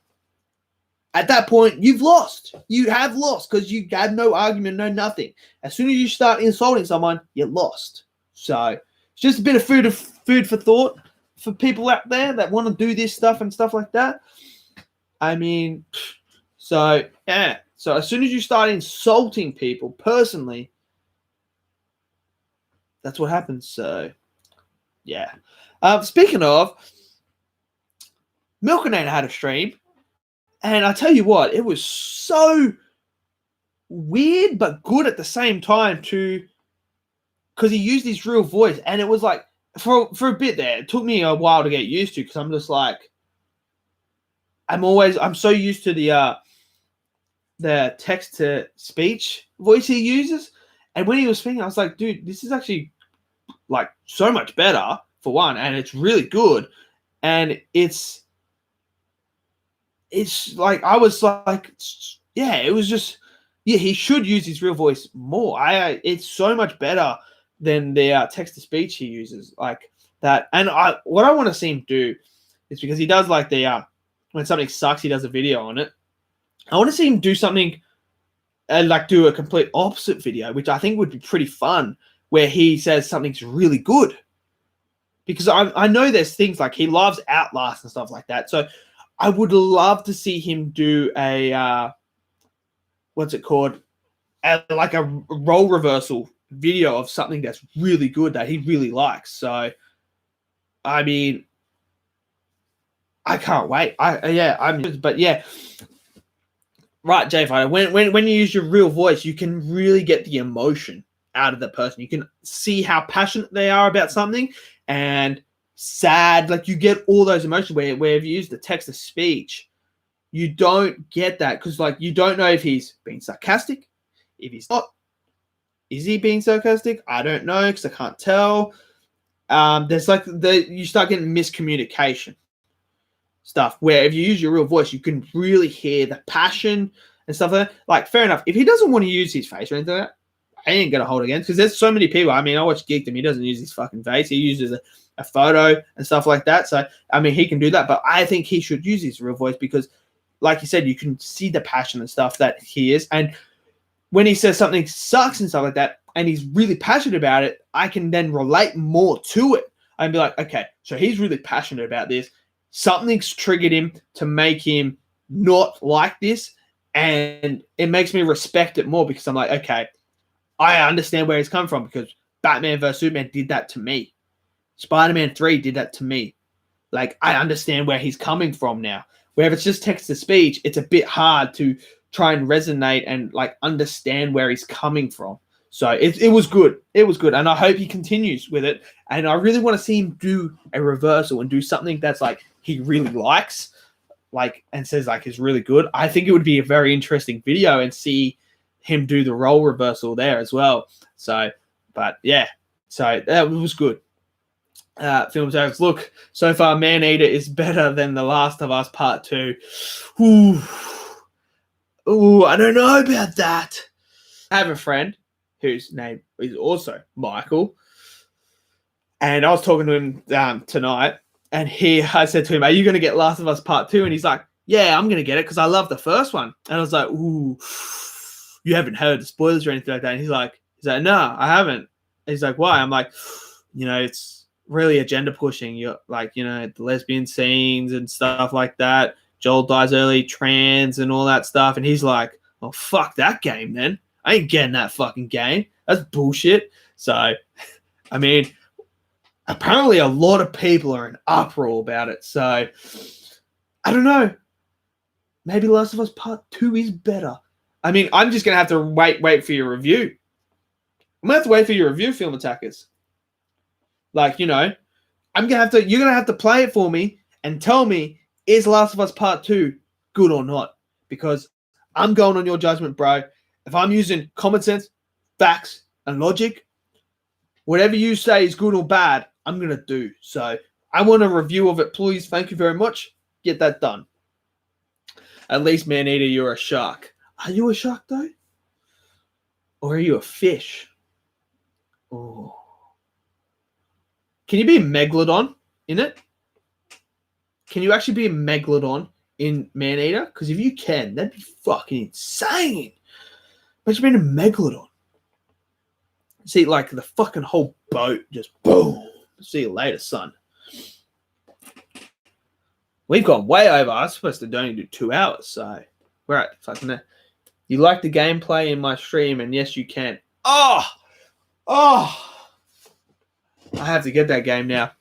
At that point, you've lost. You have lost because you had no argument, no nothing. As soon as you start insulting someone, you're lost. So it's just a bit of food for thought for people out there that want to do this stuff and stuff like that. I mean, so yeah. So as soon as you start insulting people personally, that's what happens. So yeah. Speaking of, Milkinator had a stream, and I tell you what, it was so weird but good at the same time too, because he used his real voice, and it was for a bit there. It took me a while to get used to, because I'm just I'm so used to the text to speech voice he uses, and when he was speaking, I was like, dude, this is actually so much better for one, and it's really good, and it's I was yeah, it was just, yeah, he should use his real voice more. It's so much better than the text to speech he uses that. And what I want to see him do is, because he does when something sucks, he does a video on it. I want to see him do something do a complete opposite video, which I think would be pretty fun, where he says something's really good. Because I know there's things he loves Outlast and stuff like that. So I would love to see him do a what's it called? A role reversal video of something that's really good that he really likes. So I mean, I can't wait. But yeah. Right, Jay Fighter. When you use your real voice, you can really get the emotion out of the person. You can see how passionate they are about something, and sad. You get all those emotions where if you use the text to speech, you don't get that, because you don't know if he's being sarcastic, if he's not. Is he being sarcastic? I don't know, because I can't tell. There's you start getting miscommunication stuff, where if you use your real voice, you can really hear the passion and stuff like that. Fair enough. If he doesn't want to use his face or anything like that, I ain't gonna hold against, because there's so many people. I mean, I watch Geekdom. He doesn't use his fucking face. He uses a photo and stuff like that. So I mean, he can do that, but I think he should use his real voice because, like you said, you can see the passion and stuff that he is. And when he says something sucks and stuff like that, and he's really passionate about it, I can then relate more to it. I'd be like, okay, so he's really passionate about this. Something's triggered him to make him not like this. And it makes me respect it more because I'm like, okay, I understand where he's come from because Batman vs. Superman did that to me. Spider-Man 3 did that to me. Like, I understand where he's coming from now. Where if it's just text-to-speech, it's a bit hard to try and resonate and, like, understand where he's coming from. So it was good. It was good. And I hope he continues with it. And I really want to see him do a reversal and do something that's, like, he really likes, like, and says, like, is really good. I think it would be a very interesting video and see him do the role reversal there as well. So, but, yeah. So that was good. Film service. Look, so far, Man-Eater is better than The Last of Us Part 2. Ooh, I don't know about that. I have a friend whose name is also Michael, and I was talking to him tonight, and I said to him, are you going to get Last of Us Part 2? And he's like, yeah, I'm going to get it because I love the first one. And I was like, ooh, you haven't heard the spoilers or anything like that? And he's like, no, I haven't. He's like, why? I'm like, it's really agenda pushing. You're like, the lesbian scenes and stuff like that. Joel dies early, trans and all that stuff. And he's like, oh, fuck that game then. I ain't getting that fucking game. That's bullshit. So, I mean, apparently a lot of people are in uproar about it. So, I don't know. Maybe Last of Us Part 2 is better. I mean, I'm just going to have to wait for your review. I'm going to have to wait for your review, Film Attackers. Like, you're going to have to play it for me and tell me, is Last of Us Part 2 good or not? Because I'm going on your judgment, bro. If I'm using common sense, facts, and logic, whatever you say is good or bad, I'm going to do. So I want a review of it, please. Thank you very much. Get that done. At least, Man-Eater, you're a shark. Are you a shark, though? Or are you a fish? Oh. Can you be a megalodon in it? Can you actually be a megalodon in Man-Eater? Because if you can, that'd be fucking insane. Imagine being a megalodon. See, like, the fucking whole boat just boom. See you later, son. We've gone way over. I was supposed to only do 2 hours, so we're at fucking. You like the gameplay in my stream, and yes, you can. Oh! I have to get that game now.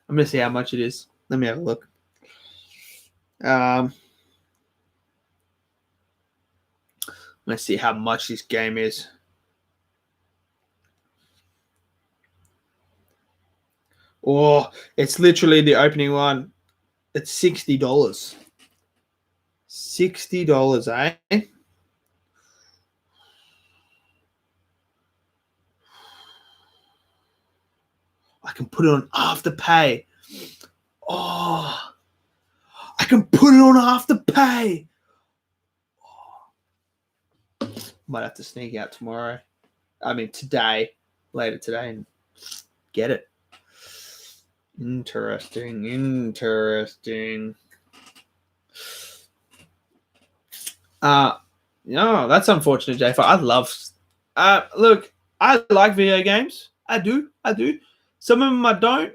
I'm gonna see how much it is. Let me have a look. Let's see how much this game is. Oh, it's literally the opening one. It's $60. $60, eh? I can put it on Afterpay. Oh, I can put it on Afterpay. Oh. Might have to sneak out tomorrow. I mean, later today, and get it. Interesting. No, that's unfortunate, J5. I love. Look, I like video games. I do. Some of them I don't.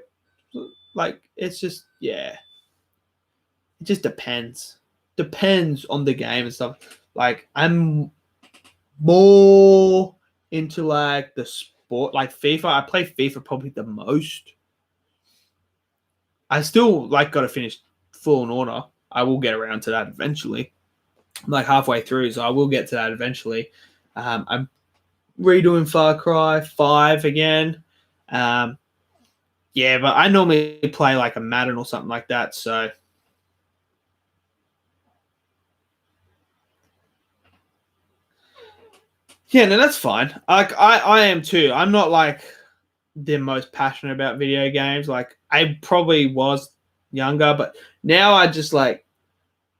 Like, it's just, yeah. It just depends. Depends on the game and stuff. Like, I'm more into, like, the sport. Like, FIFA. I play FIFA probably the most. I still, like, got to finish Fallen Order. I will get around to that eventually. I'm, like, halfway through, so I will get to that eventually. I'm redoing Far Cry 5 again. Yeah, but I normally play like a Madden or something like that, so. Yeah, no, that's fine. Like, I am too. I'm not like the most passionate about video games. Like, I probably was younger, but now I just like,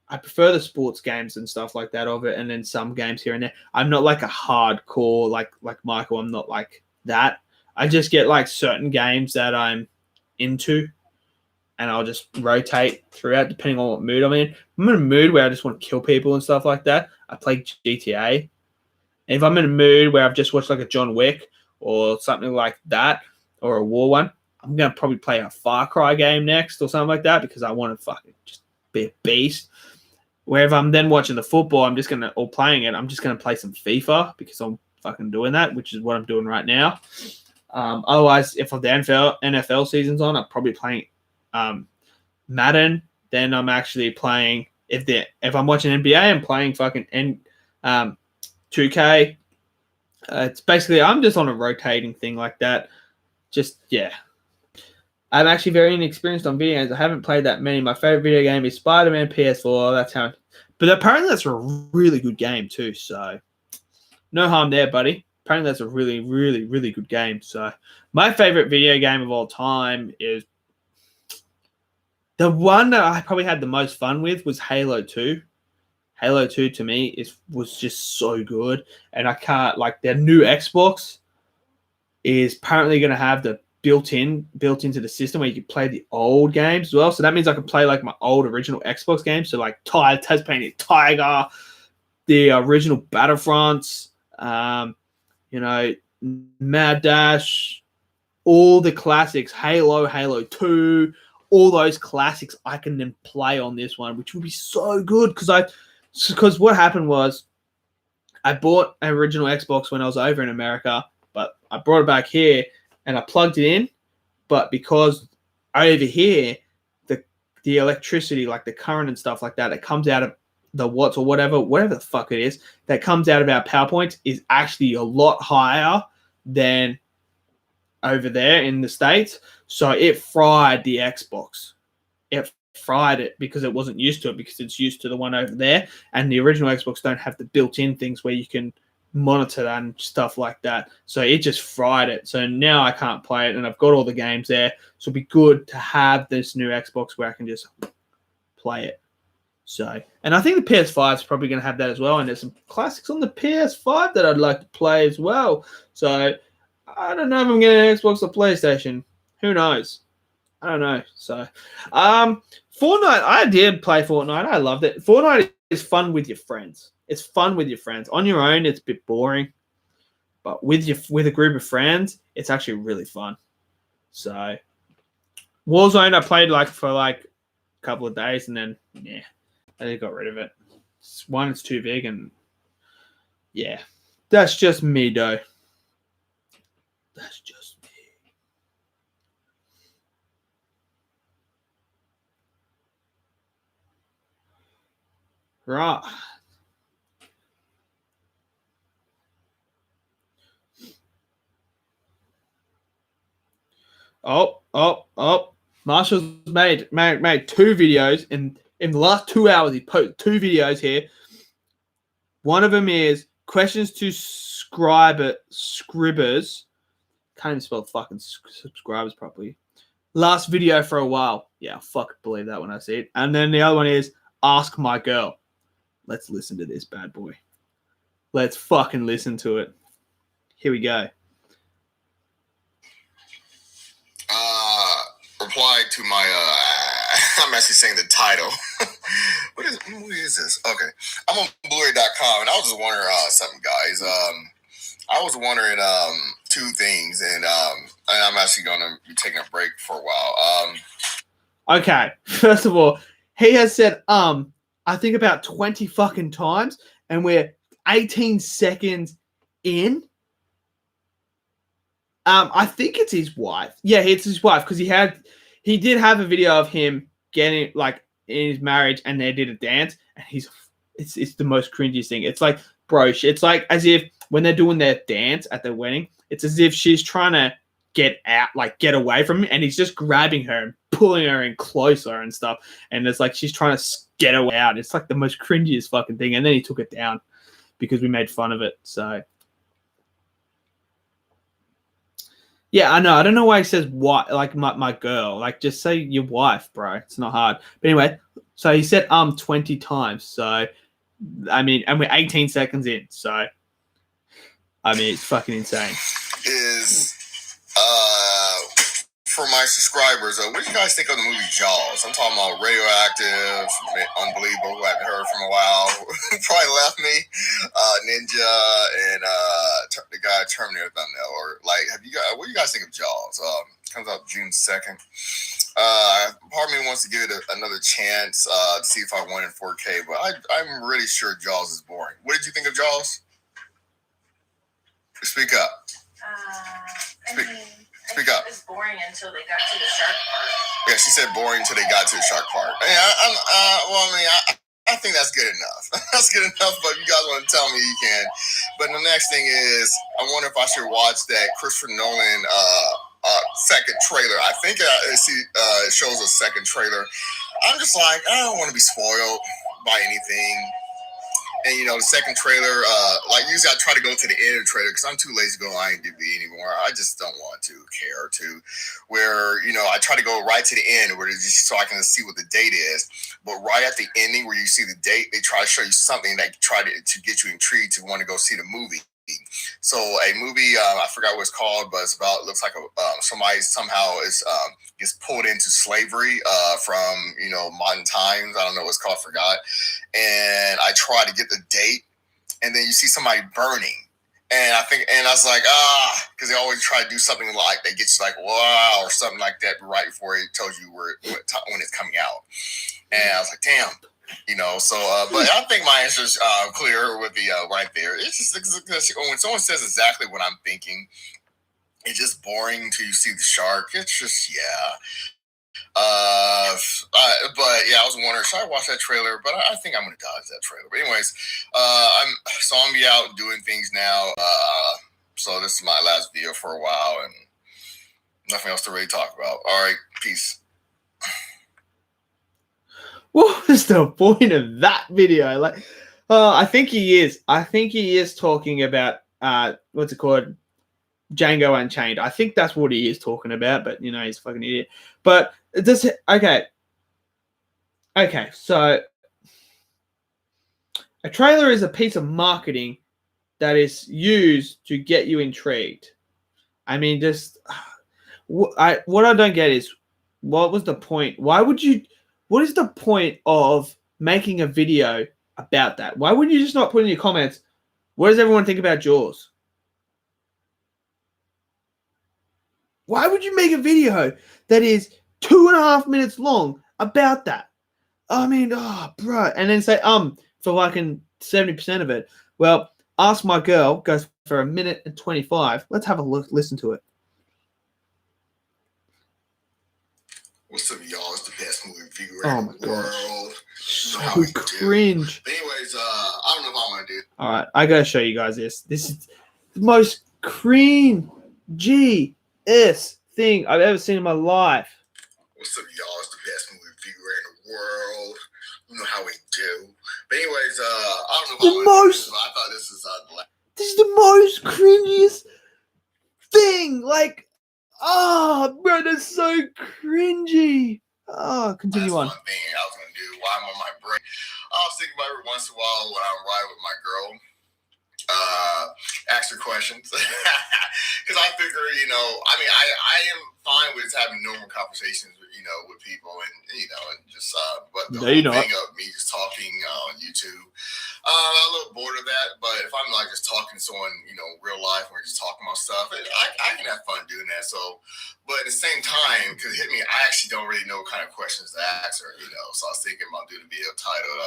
I prefer the sports games and stuff like that of it, and then some games here and there. I'm not like a hardcore like Michael. I'm not like that. I just get like certain games that I'm into, and I'll just rotate throughout depending on what mood I'm in. If I'm in a mood where I just want to kill people and stuff like that, I play GTA. And if I'm in a mood where I've just watched like a John Wick or something like that, or a war one, I'm gonna probably play a Far Cry game next or something like that because I want to fucking just be a beast. Where if I'm then watching the football, I'm just gonna or playing it, I'm just gonna play some FIFA because I'm fucking doing that, which is what I'm doing right now. Otherwise, if the NFL season's on, I'm probably playing Madden. Then I'm actually playing if I'm watching NBA, I'm playing fucking 2K. It's basically I'm just on a rotating thing like that. Just yeah. I'm actually very inexperienced on video games. I haven't played that many. My favorite video game is Spider-Man PS4. That's how. But apparently that's a really good game too. So no harm there, buddy. Apparently that's a really, really, really good game. So my favorite video game of all time is the one that I probably had the most fun with was Halo 2. Halo 2 to me was just so good. And I can't like their new Xbox is apparently going to have the built into the system where you can play the old games as well. So that means I can play like my old original Xbox games. So like Tasmanian Tiger, the original Battlefronts, Mad Dash, all the classics, Halo 2, all those classics I can then play on this one, which would be so good because what happened was I bought an original Xbox when I was over in America, but I brought it back here and I plugged it in. But because over here, the electricity, like the current and stuff like that, that comes out of the watts or whatever the fuck it is, that comes out of our power points is actually a lot higher than over there in the States. So it fried the Xbox. It fried it because it wasn't used to it because it's used to the one over there. And the original Xbox don't have the built-in things where you can monitor that and stuff like that. So it just fried it. So now I can't play it and I've got all the games there. So it'd be good to have this new Xbox where I can just play it. So, and I think the PS5 is probably going to have that as well. And there's some classics on the PS5 that I'd like to play as well. So I don't know if I'm getting an Xbox or PlayStation. Who knows? I don't know. So, Fortnite, I did play Fortnite. I loved it. Fortnite is fun with your friends. It's fun with your friends. On your own, it's a bit boring. But with a group of friends, it's actually really fun. So, Warzone, I played for a couple of days and then, yeah, I just got rid of it. It's too big and, yeah. That's just me, though. That's just me. Right. Oh. Marshall's made 2 videos in the last 2 hours. He posted 2 videos here. One of them is questions to scribbers. Can't even spell fucking subscribers properly. Last video for a while. Yeah, I fucking believe that when I see it. And then the other one is ask my girl. Let's listen to this bad boy. Let's fucking listen to it. Here we go. Reply to my I'm actually saying the title. What movie is this? Okay. I'm on Blu-ray.com and I was just wondering something, guys. I was wondering 2 things and I'm actually gonna be taking a break for a while. Okay. First of all, he has said I think about 20 fucking times and we're 18 seconds in. I think it's his wife. Yeah, it's his wife because he did have a video of him getting in his marriage and they did a dance and it's the most cringiest thing. It's like, bro, it's like as if when they're doing their dance at their wedding, it's as if she's trying to get out, get away from him and he's just grabbing her and pulling her in closer and stuff. And it's like she's trying to get away out. It's like the most cringiest fucking thing. And then he took it down because we made fun of it. So yeah, I know. I don't know why he says what, my girl. Just say your wife, bro. It's not hard. But anyway, So he said 20 times. So, I mean, and we're 18 seconds in. So, I mean, it's fucking insane. Is for my subscribers, what do you guys think of the movie Jaws? I'm talking about Radioactive, Unbelievable, who I haven't heard from a while, who probably left me, Ninja, and the guy Terminator thumbnail. Or like, what do you guys think of Jaws? Comes out June 2nd. Part of me wants to give it another chance to see if I want it in 4K, but I'm really sure Jaws is boring. What did you think of Jaws? Speak up. Speak up. It was boring until they got to the shark part. Yeah, she said boring until they got to the shark part. Yeah, I think that's good enough. That's good enough, but if you guys want to tell me, you can. But the next thing is, I wonder if I should watch that Christopher Nolan second trailer. I think it shows a second trailer. I'm just like, I don't want to be spoiled by anything. And, the second trailer, like usually I try to go to the end of the trailer because I'm too lazy to go on IMDb anymore. I just don't want to care to. Where, I try to go right to the end where just so I can see what the date is. But right at the ending where you see the date, they try to show you something that try to get you intrigued to want to go see the movie. So a movie, I forgot what it's called, but it's about, looks like somebody somehow gets pulled into slavery from, modern times. I don't know what it's called, forgot. And I try to get the date, and then you see somebody burning. And I was like, because they always try to do something like, they get you like, wow, or something like that right before it tells you when it's coming out. And I was like, damn. But I think my answer is clear with the right there. It's just when someone says exactly what I'm thinking, it's just boring until you see the shark. It's just, yeah. But yeah, I was wondering, should I watch that trailer? But I think I'm gonna dodge that trailer. But anyways, I'm gonna be out doing things now. So this is my last video for a while, and nothing else to really talk about. All right, peace. What was the point of that video? Like, I think he is talking about what's it called? Django Unchained. I think that's what he is talking about, but he's a fucking idiot. But okay, so a trailer is a piece of marketing that is used to get you intrigued. I mean, what I don't get is, what was the point? What is the point of making a video about that? Why wouldn't you just not put in your comments, what does everyone think about Jaws? Why would you make a video that is 2.5 minutes long about that? I mean, bro. And then say, for like 70% of it. Well, Ask My Girl goes for 1 minute and 25. Let's have a look, listen to it. What's up, y'all? It's the best movie reviewer in the world. So cringe. Anyways, I don't know if I'm gonna do it. All right, I gotta show you guys this. This is the most cringe thing I've ever seen in my life. What's up, y'all? It's the best movie reviewer in the world. You know how we do. But anyways, I don't know if I'm gonna do this, but I thought this is this is the most cringiest thing. Like, bro, that's so cringy. Continue on. That's one thing I was gonna do while I'm on my break. I was thinking about every once in a while when I'm riding with my girl. Ask her questions because I figure, I am fine with having normal conversations with people and just but the whole thing of me just talking on YouTube, I'm a little bored of that. But if I'm like just talking to someone real life, we're just talking about stuff, I can have fun doing that. So, but at the same time, because it hit me, I actually don't really know what kind of questions to ask her. So I was thinking about doing a video titled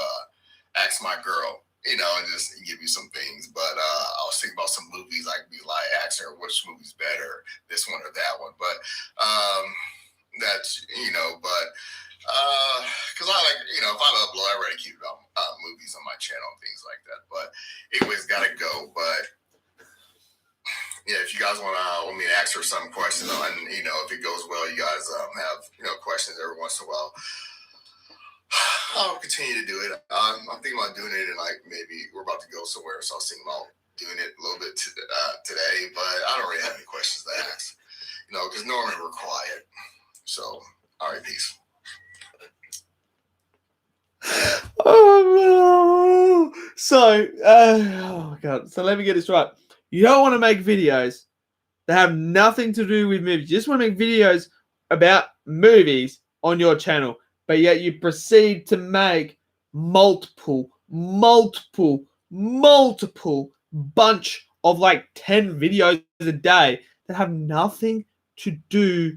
"Ask My Girl." And just give you some things. But I was thinking about some movies. I could be like, ask her which movie's better, this one or that one. But that's, because I like, if I upload, I already keep movies on my channel and things like that. But anyways, gotta go. But yeah, if you guys want me to ask her some questions, and if it goes well, you guys have questions every once in a while. I'll continue to do it. I'm thinking about doing it, and maybe we're about to go somewhere, so I was thinking about doing it a little bit today. But I don't really have any questions to ask, because normally we're quiet. So, all right, peace. So, oh my God. So let me get this right. You don't want to make videos that have nothing to do with movies. You just want to make videos about movies on your channel, but yet you proceed to make multiple bunch of like 10 videos a day that have nothing to do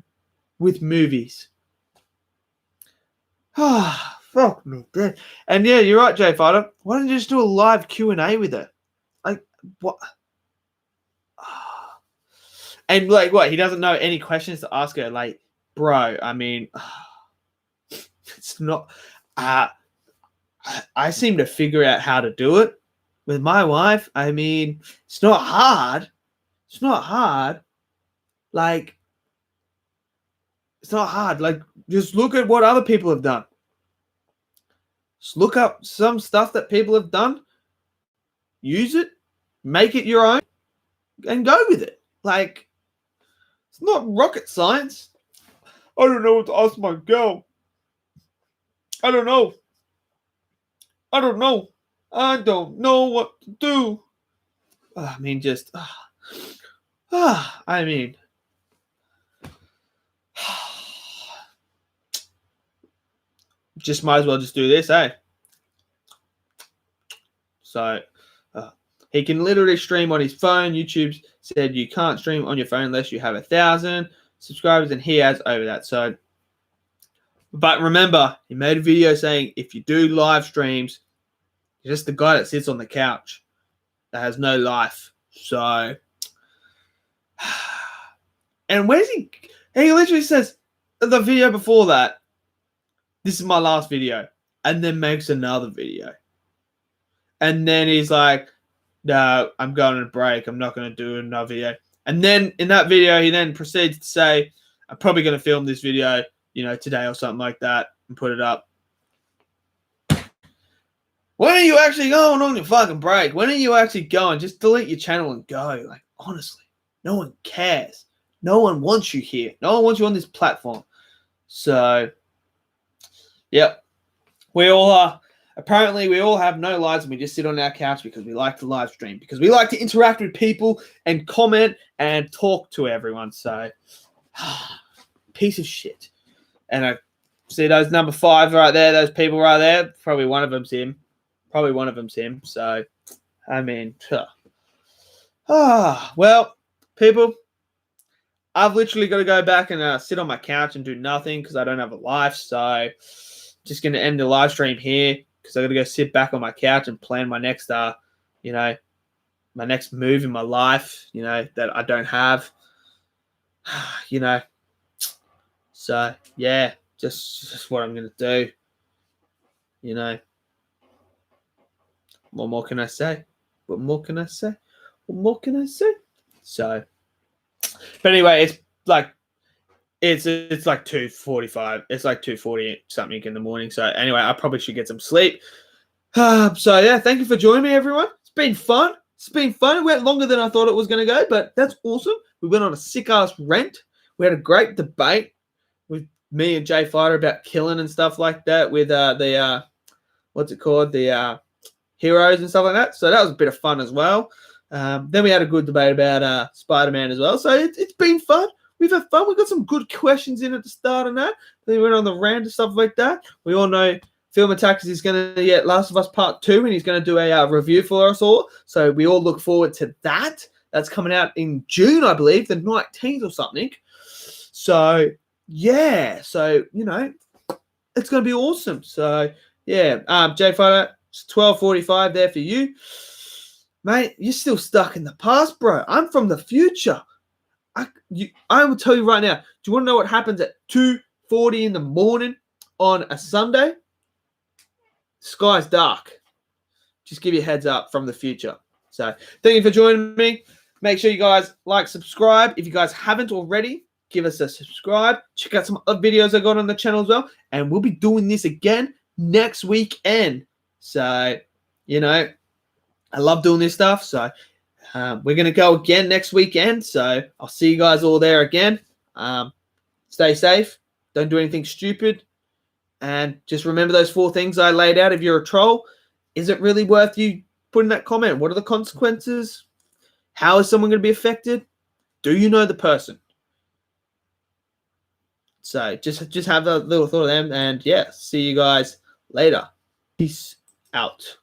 with movies. Ah, fuck me dead. And yeah, you're right, Jay Fighter. Why don't you just do a live Q&A with it? Like, what? And like, what? He doesn't know any questions to ask her. Like, bro, I mean, it's not. I seem to figure out how to do it with my wife. I mean, it's not hard. It's not hard. Like, it's not hard. Like, just look at what other people have done. Just look up some stuff that people have done. Use it. Make it your own. And go with it. Like, it's not rocket science. I don't know what to ask my girl. I don't know. I don't know what to do. I mean, just... I mean... just might as well just do this, eh? So... he can literally stream on his phone. YouTube said you can't stream on your phone unless you have 1,000 subscribers, and he has over that. So, but remember, he made a video saying if you do live streams, you're just the guy that sits on the couch that has no life. So, and where's he? He literally says the video before that, this is my last video, and then makes another video, and then he's like, no, I'm going on a break. I'm not going to do another video. And then in that video, he then proceeds to say, I'm probably going to film this video, today or something like that and put it up. When are you actually going on your fucking break? When are you actually going? Just delete your channel and go. Like, honestly, no one cares. No one wants you here. No one wants you on this platform. So, yep. We all are. Apparently, we all have no lives and we just sit on our couch because we like to live stream, because we like to interact with people and comment and talk to everyone. So, piece of shit. And I see those number 5 right there, those people right there. Probably one of them's him. So, I mean, well, people, I've literally got to go back and sit on my couch and do nothing because I don't have a life. So, just going to end the live stream here, because I got to go sit back on my couch and plan my next, my next move in my life, that I don't have, So, yeah, just what I'm going to do, What more can I say? So, but anyway, it's like 2:45. It's like 2:40 something in the morning. So anyway, I probably should get some sleep. So yeah, thank you for joining me, everyone. It's been fun. It went longer than I thought it was going to go, but that's awesome. We went on a sick-ass rant. We had a great debate with me and Jay Fighter about killing and stuff like that with the heroes and stuff like that. So that was a bit of fun as well. Then we had a good debate about Spider-Man as well. So it's been fun. We've had fun. We got some good questions in at the start of that. Then we went on the rant and stuff like that. We all know Film Attackers is going to get Last of Us Part 2, and he's going to do a review for us all. So we all look forward to that. That's coming out in June, I believe, the 19th or something. So, yeah. So, it's going to be awesome. So, yeah. Jay Fighter, it's 12:45 there for you. Mate, you're still stuck in the past, bro. I'm from the future. I will tell you right now. Do you want to know what happens at 2:40 in the morning on a Sunday? Sky's dark. Just give you a heads up from the future. So thank you for joining me. Make sure you guys subscribe. If you guys haven't already, give us a subscribe. Check out some other videos I got on the channel as well. And we'll be doing this again next weekend. So, I love doing this stuff. So we're going to go again next weekend. So I'll see you guys all there again. Stay safe. Don't do anything stupid. And just remember those 4 things I laid out. If you're a troll, is it really worth you put in that comment. What are the consequences? How is someone going to be affected? Do you know the person? So just have a little thought of them, and yeah, see you guys later. Peace out.